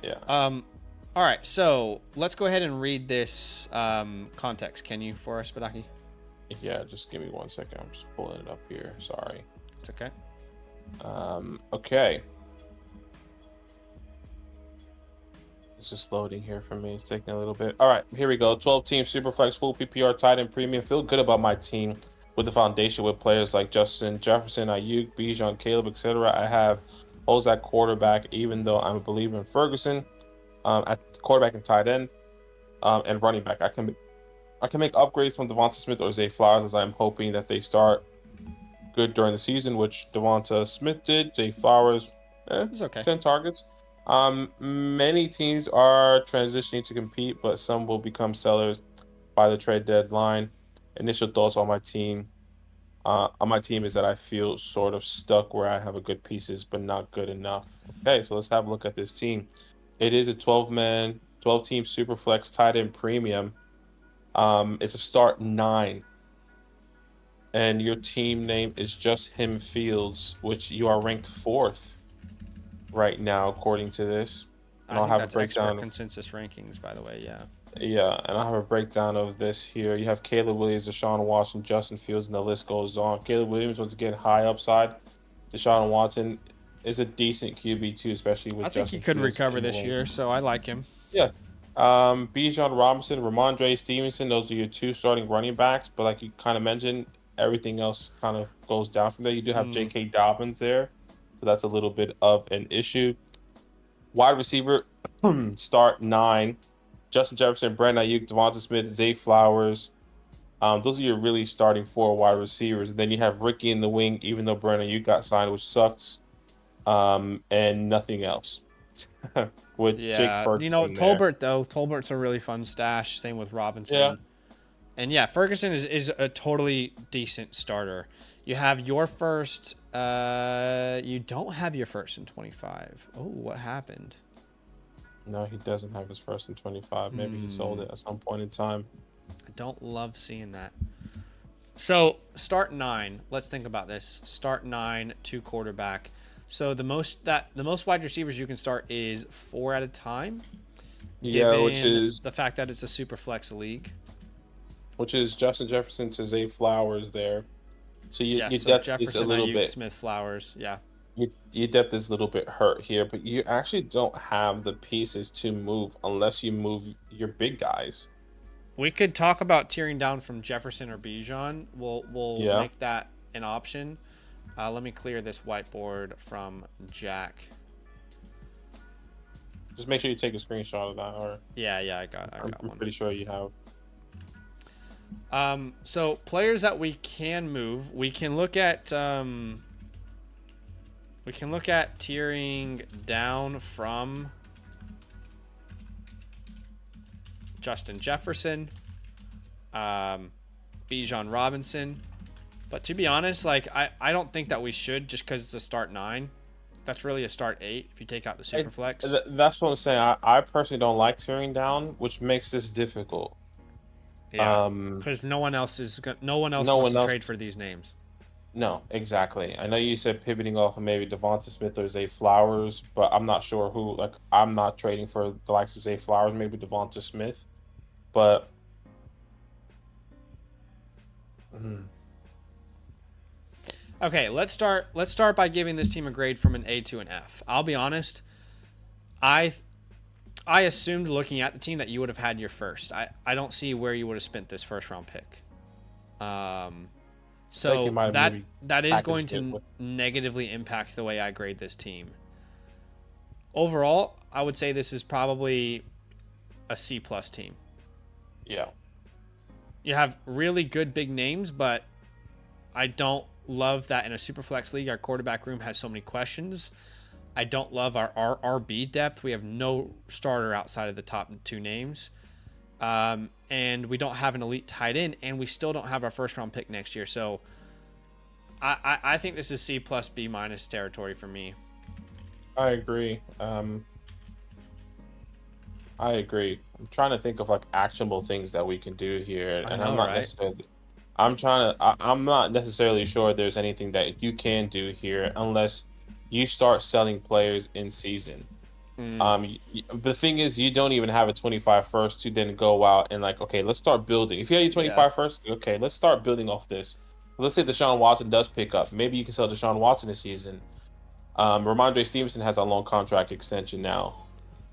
All right, so let's go ahead and read this context. Can you for us, Badaki? Yeah, just give me 1 second. I'm just pulling it up here. Sorry. It's okay. Okay. It's just loading here for me. It's taking a little bit. All right, here we go. 12-team Superflex full PPR tight end premium. Feel good about my team with the foundation with players like Justin Jefferson, Ayuk, Bijan, Caleb, etc. I have holes at quarterback, even though I'm a believer in Ferguson. At quarterback and tight end, and running back, I can make upgrades from Devonta Smith or Zay Flowers, as I'm hoping that they start good during the season, which Devonta Smith did. Zay Flowers, It's okay. 10 targets. Many teams are transitioning to compete, but some will become sellers by the trade deadline. Initial thoughts on my team. Is that I feel sort of stuck where I have a good pieces, but not good enough. Okay, so let's have a look at this team. It is a 12-team Superflex tight end premium. It's a start 9. And your team name is Just Him Fields, which you are ranked 4th right now, according to this. And I I'll think have that's a breakdown. expert consensus rankings, by the way. Yeah. Yeah, and I have a breakdown of this here. You have Caleb Williams, Deshaun Watson, Justin Fields, and the list goes on. Caleb Williams, once again, high upside. Deshaun Watson is a decent QB too, especially with Justin I think he could Fields recover in the this wing. year, so I like him. Yeah. Bijan Robinson, Ramondre Stevenson, those are your 2 starting running backs. But like you kind of mentioned, everything else kind of goes down from there. You do have Mm. J.K. Dobbins there, so that's a little bit of an issue. Wide receiver, start 9. Justin Jefferson, Brandon Ayuk, Devonta Smith, Zay Flowers. Those are your really starting 4 wide receivers. And then you have Ricky in the wing, even though Brandon Ayuk got signed, which sucks. And nothing else. With Jake Yeah, Ferguson there. Tolbert though. Tolbert's a really fun stash. Same with Robinson. Yeah. And yeah, Ferguson is a totally decent starter. You have your first. You don't have your first in 25. Oh, what happened? No, he doesn't have his first in 25. Maybe he sold it at some point in time. I don't love seeing that. So start 9. Let's think about this. Start 9, 2 quarterback. So the most wide receivers you can start is 4 at a time. Yeah, which is the fact that it's a super flex league. Which is Justin Jefferson to Zay Flowers there. So your so depth Jefferson, is a little Ayuk, bit. Smith, Flowers. Yeah. Your depth is a little bit hurt here, but you actually don't have the pieces to move unless you move your big guys. We could talk about tearing down from Jefferson or Bijan. We'll make that an option. Let me clear this whiteboard from Jack. Just make sure you take a screenshot of that, or I got I'm one. pretty sure you have. So players that we can move, we can look at tearing down from Justin Jefferson, Bijan Robinson. But to be honest, I don't think that we should, just because it's a start 9. That's really a start 8 if you take out the super flex. That's what I'm saying. I personally don't like tearing down, which makes this difficult. Yeah, because no one else wants to trade for these names. No, exactly. I know you said pivoting off of maybe Devonta Smith or Zay Flowers, but I'm not sure who. Like, I'm not trading for the likes of Zay Flowers, maybe Devonta Smith, but. Okay, let's start by giving this team a grade from an A to an F. I'll be honest, I assumed looking at the team that you would have had your first. I don't see where you would have spent this first round pick. So that is going to negatively impact the way I grade this team. Overall, I would say this is probably a C+ team. Yeah. You have really good big names, but I don't love that in a super flex league. Our quarterback room has so many questions. I don't love our RB depth. We have no starter outside of the top 2 names. And we don't have an elite tight end, and we still don't have our first round pick next year. So I think this is C+ B- territory for me. I agree. I'm trying to think of actionable things that we can do here, and I'm not necessarily. I'm not necessarily sure there's anything that you can do here unless you start selling players in season. The thing is, you don't even have a 25 first to then go out and okay, let's start building. If you have your 25 first, okay, let's start building off this. Let's say Deshaun Watson does pick up. Maybe you can sell Deshaun Watson this season. Ramondre Stevenson has a long contract extension now.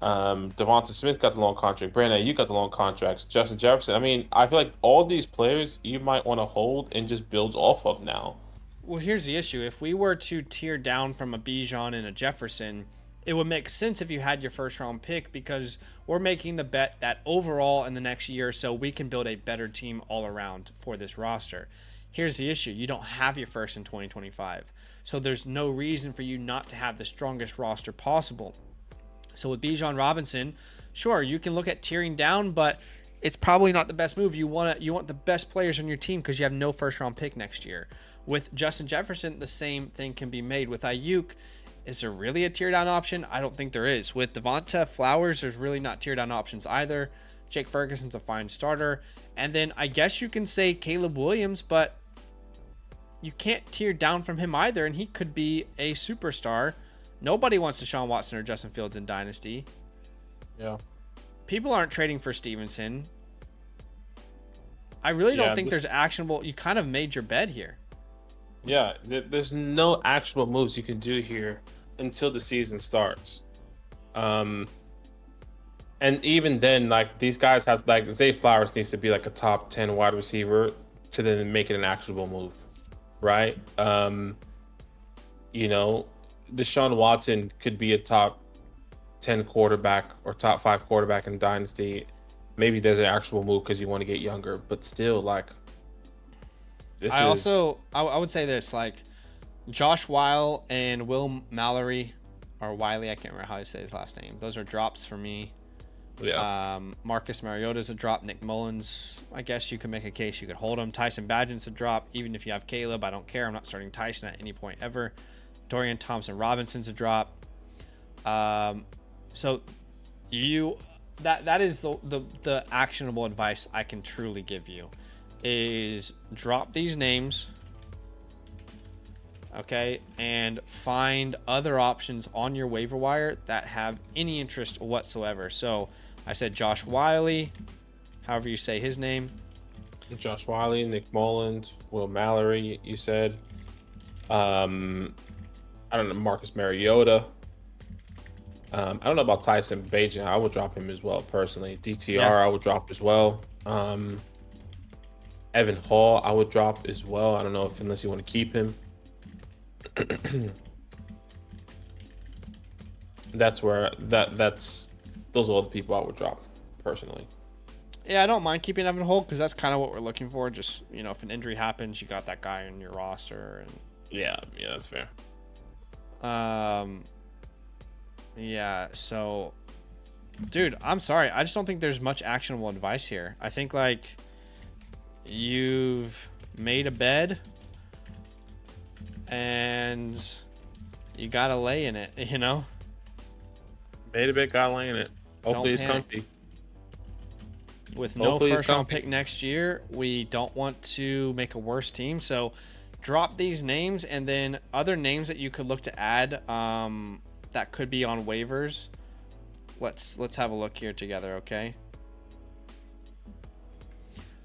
Devonta Smith got the long contract. Brandon, you got the long contracts. Justin Jefferson. I mean, I feel like all these players you might want to hold and just build off of now. Well, here's the issue. If we were to tear down from a Bijan and a Jefferson, it would make sense if you had your first round pick, because we're making the bet that overall in the next year or so we can build a better team all around for this roster. Here's the issue. You don't have your first in 2025. So there's no reason for you not to have the strongest roster possible. So with Bijan Robinson, sure, you can look at tearing down, but it's probably not the best move. You want the best players on your team because you have no first round pick next year. With Justin Jefferson, the same thing can be made. With Ayuk, is there really a tear down option? I don't think there is. With Devonta Flowers, there's really not tear down options either. Jake Ferguson's a fine starter. And then I guess you can say Caleb Williams, but you can't tear down from him either, and he could be a superstar. Nobody wants Deshaun Watson or Justin Fields in Dynasty. Yeah. People aren't trading for Stevenson. I really don't think there's actionable. You kind of made your bed here. Yeah, there's no actionable moves you can do here until the season starts. And even then, these guys have Zay Flowers needs to be a top 10 wide receiver to then make it an actionable move, right? You know, Deshaun Watson could be a top 10 quarterback or top 5 quarterback in Dynasty. Maybe there's an actual move because you want to get younger, but still, like, I would say this, like, Josh Weil and Will Mallory, or Wiley, I can't remember how to say his last name. Those are drops for me. Yeah. Marcus Mariota's a drop. Nick Mullins, I guess you can make a case you could hold him. Tyson Bagent's a drop. Even if you have Caleb, I don't care. I'm not starting Tyson at any point ever. Dorian Thompson-Robinson's a drop. So that is the actionable advice I can truly give you, is drop these names, okay, and find other options on your waiver wire that have any interest whatsoever. So I said Josh Wiley, however you say his name. Josh Wiley, Nick Mullins, Will Mallory, you said. I don't know, Marcus Mariota. I don't know about Tyson Bagent. I would drop him as well, personally. DTR, yeah. I would drop as well. Evan Hall, I would drop as well. I don't know unless you want to keep him. Those are all the people I would drop, personally. Yeah, I don't mind keeping Evan Hall because that's kind of what we're looking for. Just, you know, if an injury happens, you got that guy on your roster. And yeah, that's fair. Yeah, so, dude, I'm sorry. I just don't think there's much actionable advice here. I think, like, you've made a bed and you got to lay in it, you know? Made a bed, got to lay in it. Hopefully it's comfy. With no first-round pick next year, we don't want to make a worse team. So drop these names, and then other names that you could look to add that could be on waivers. Let's have a look here together, okay?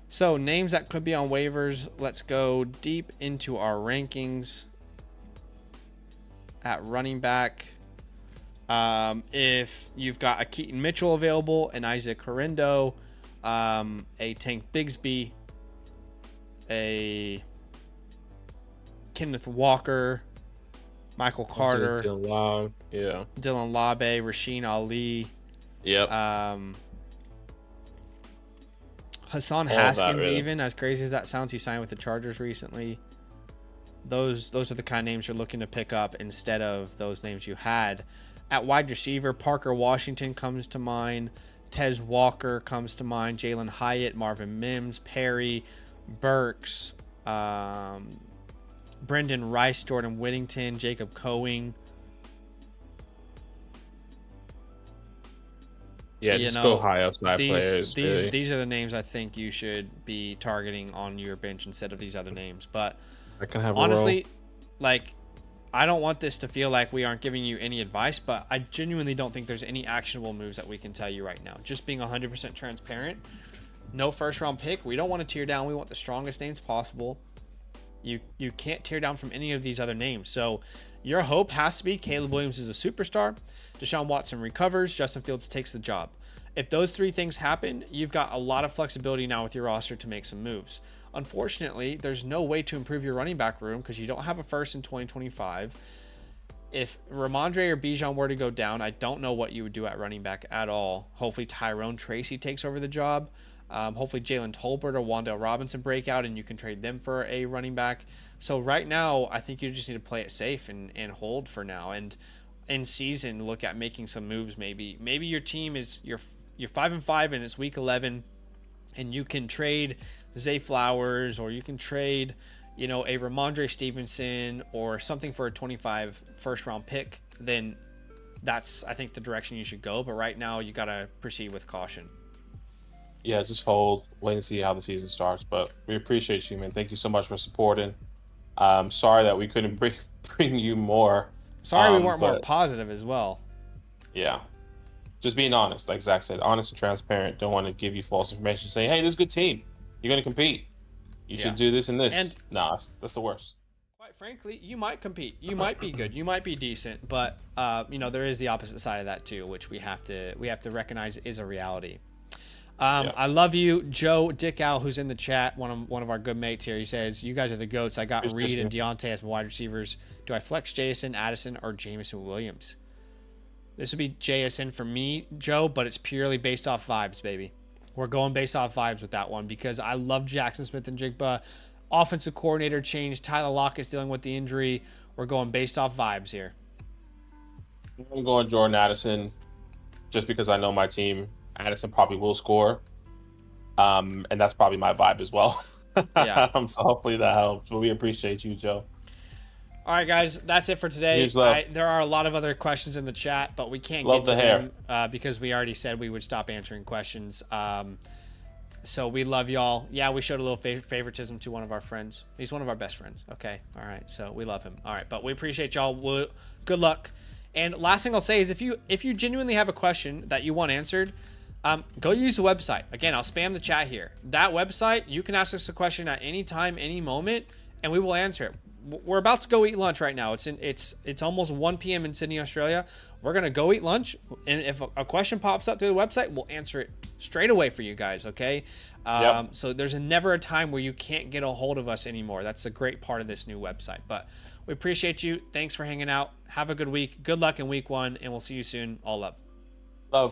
So names that could be on waivers. Let's go deep into our rankings at running back. If you've got a Keaton Mitchell available, an Isaac Correndo, a Tank Bigsby, a Kenneth Walker, Michael Carter, Dylan Labe, Rasheen Ali, Hassan Haskins, really. Even as crazy as that sounds, he signed with the Chargers recently. Those are the kind of names you're looking to pick up instead of those names you had. At wide receiver, Parker Washington comes to mind. Tez Walker comes to mind. Jalen Hyatt, Marvin Mims, Perry, Burks, Brendan Rice, Jordan Whittington, Jacob Coing. Yeah, just go high upside players. These are the names I think you should be targeting on your bench instead of these other names. But I can have honestly, like, I don't want this to feel like we aren't giving you any advice, but I genuinely don't think there's any actionable moves that we can tell you right now. Just being 100% transparent. No first round pick. We don't want to tear down. We want the strongest names possible. You can't tear down from any of these other names. So your hope has to be Caleb Williams is a superstar, Deshaun Watson recovers, Justin Fields takes the job. If those three things happen, you've got a lot of flexibility now with your roster to make some moves. Unfortunately, there's no way to improve your running back room because you don't have a first in 2025. If Ramondre or Bijan were to go down, I don't know what you would do at running back at all. Hopefully Tyrone Tracy takes over the job. Hopefully Jalen Tolbert or Wan'Dale Robinson break out and you can trade them for a running back. So right now, I think you just need to play it safe and hold for now. And in season, look at making some moves maybe. Maybe your team is you're 5-5 and it's week 11 and you can trade Zay Flowers or you can trade, a Ramondre Stevenson or something for a 25 first round pick. Then that's, I think, the direction you should go. But right now, you got to proceed with caution. Yeah, just hold, wait and see how the season starts. But we appreciate you, man. Thank you so much for supporting. Sorry that we couldn't bring you more. Sorry we weren't more positive as well. Yeah. Just being honest, like Zach said, honest and transparent. Don't want to give you false information saying, hey, this is a good team. You're going to compete. You should do this and this. And nah, that's the worst. Quite frankly, you might compete. You might be good. You might be decent. But, there is the opposite side of that too, which we have to recognize is a reality. I love you, Joe Dickow, who's in the chat. One of our good mates here. He says, "You guys are the goats. I got Reed and Deontay as wide receivers. Do I flex Jason, Addison, or Jameson Williams?" This would be JSN for me, Joe, but it's purely based off vibes, baby. We're going based off vibes with that one because I love Jackson Smith and Jigba. Offensive coordinator change. Tyler Lockett's dealing with the injury. We're going based off vibes here. I'm going Jordan Addison just because I know my team. Addison probably will score. And that's probably my vibe as well. Yeah. So hopefully that helps. But we appreciate you, Joe. All right, guys, that's it for today. There are a lot of other questions in the chat, but we can't get to them because we already said we would stop answering questions. So we love y'all. Yeah, we showed a little favoritism to one of our friends. He's one of our best friends. Okay, all right, so we love him. All right, but we appreciate y'all. Good luck. And last thing I'll say is if you genuinely have a question that you want answered, go use the website. Again, I'll spam the chat here. That website, you can ask us a question at any time, any moment, and we will answer it. We're about to go eat lunch right now. It's almost 1 p.m. in Sydney, Australia. We're gonna go eat lunch, and if a question pops up through the website, we'll answer it straight away for you guys. Okay. So there's never a time where you can't get a hold of us anymore. That's a great part of this new website. But we appreciate you. Thanks for hanging out. Have a good week. Good luck in week 1, and we'll see you soon. All love. Love.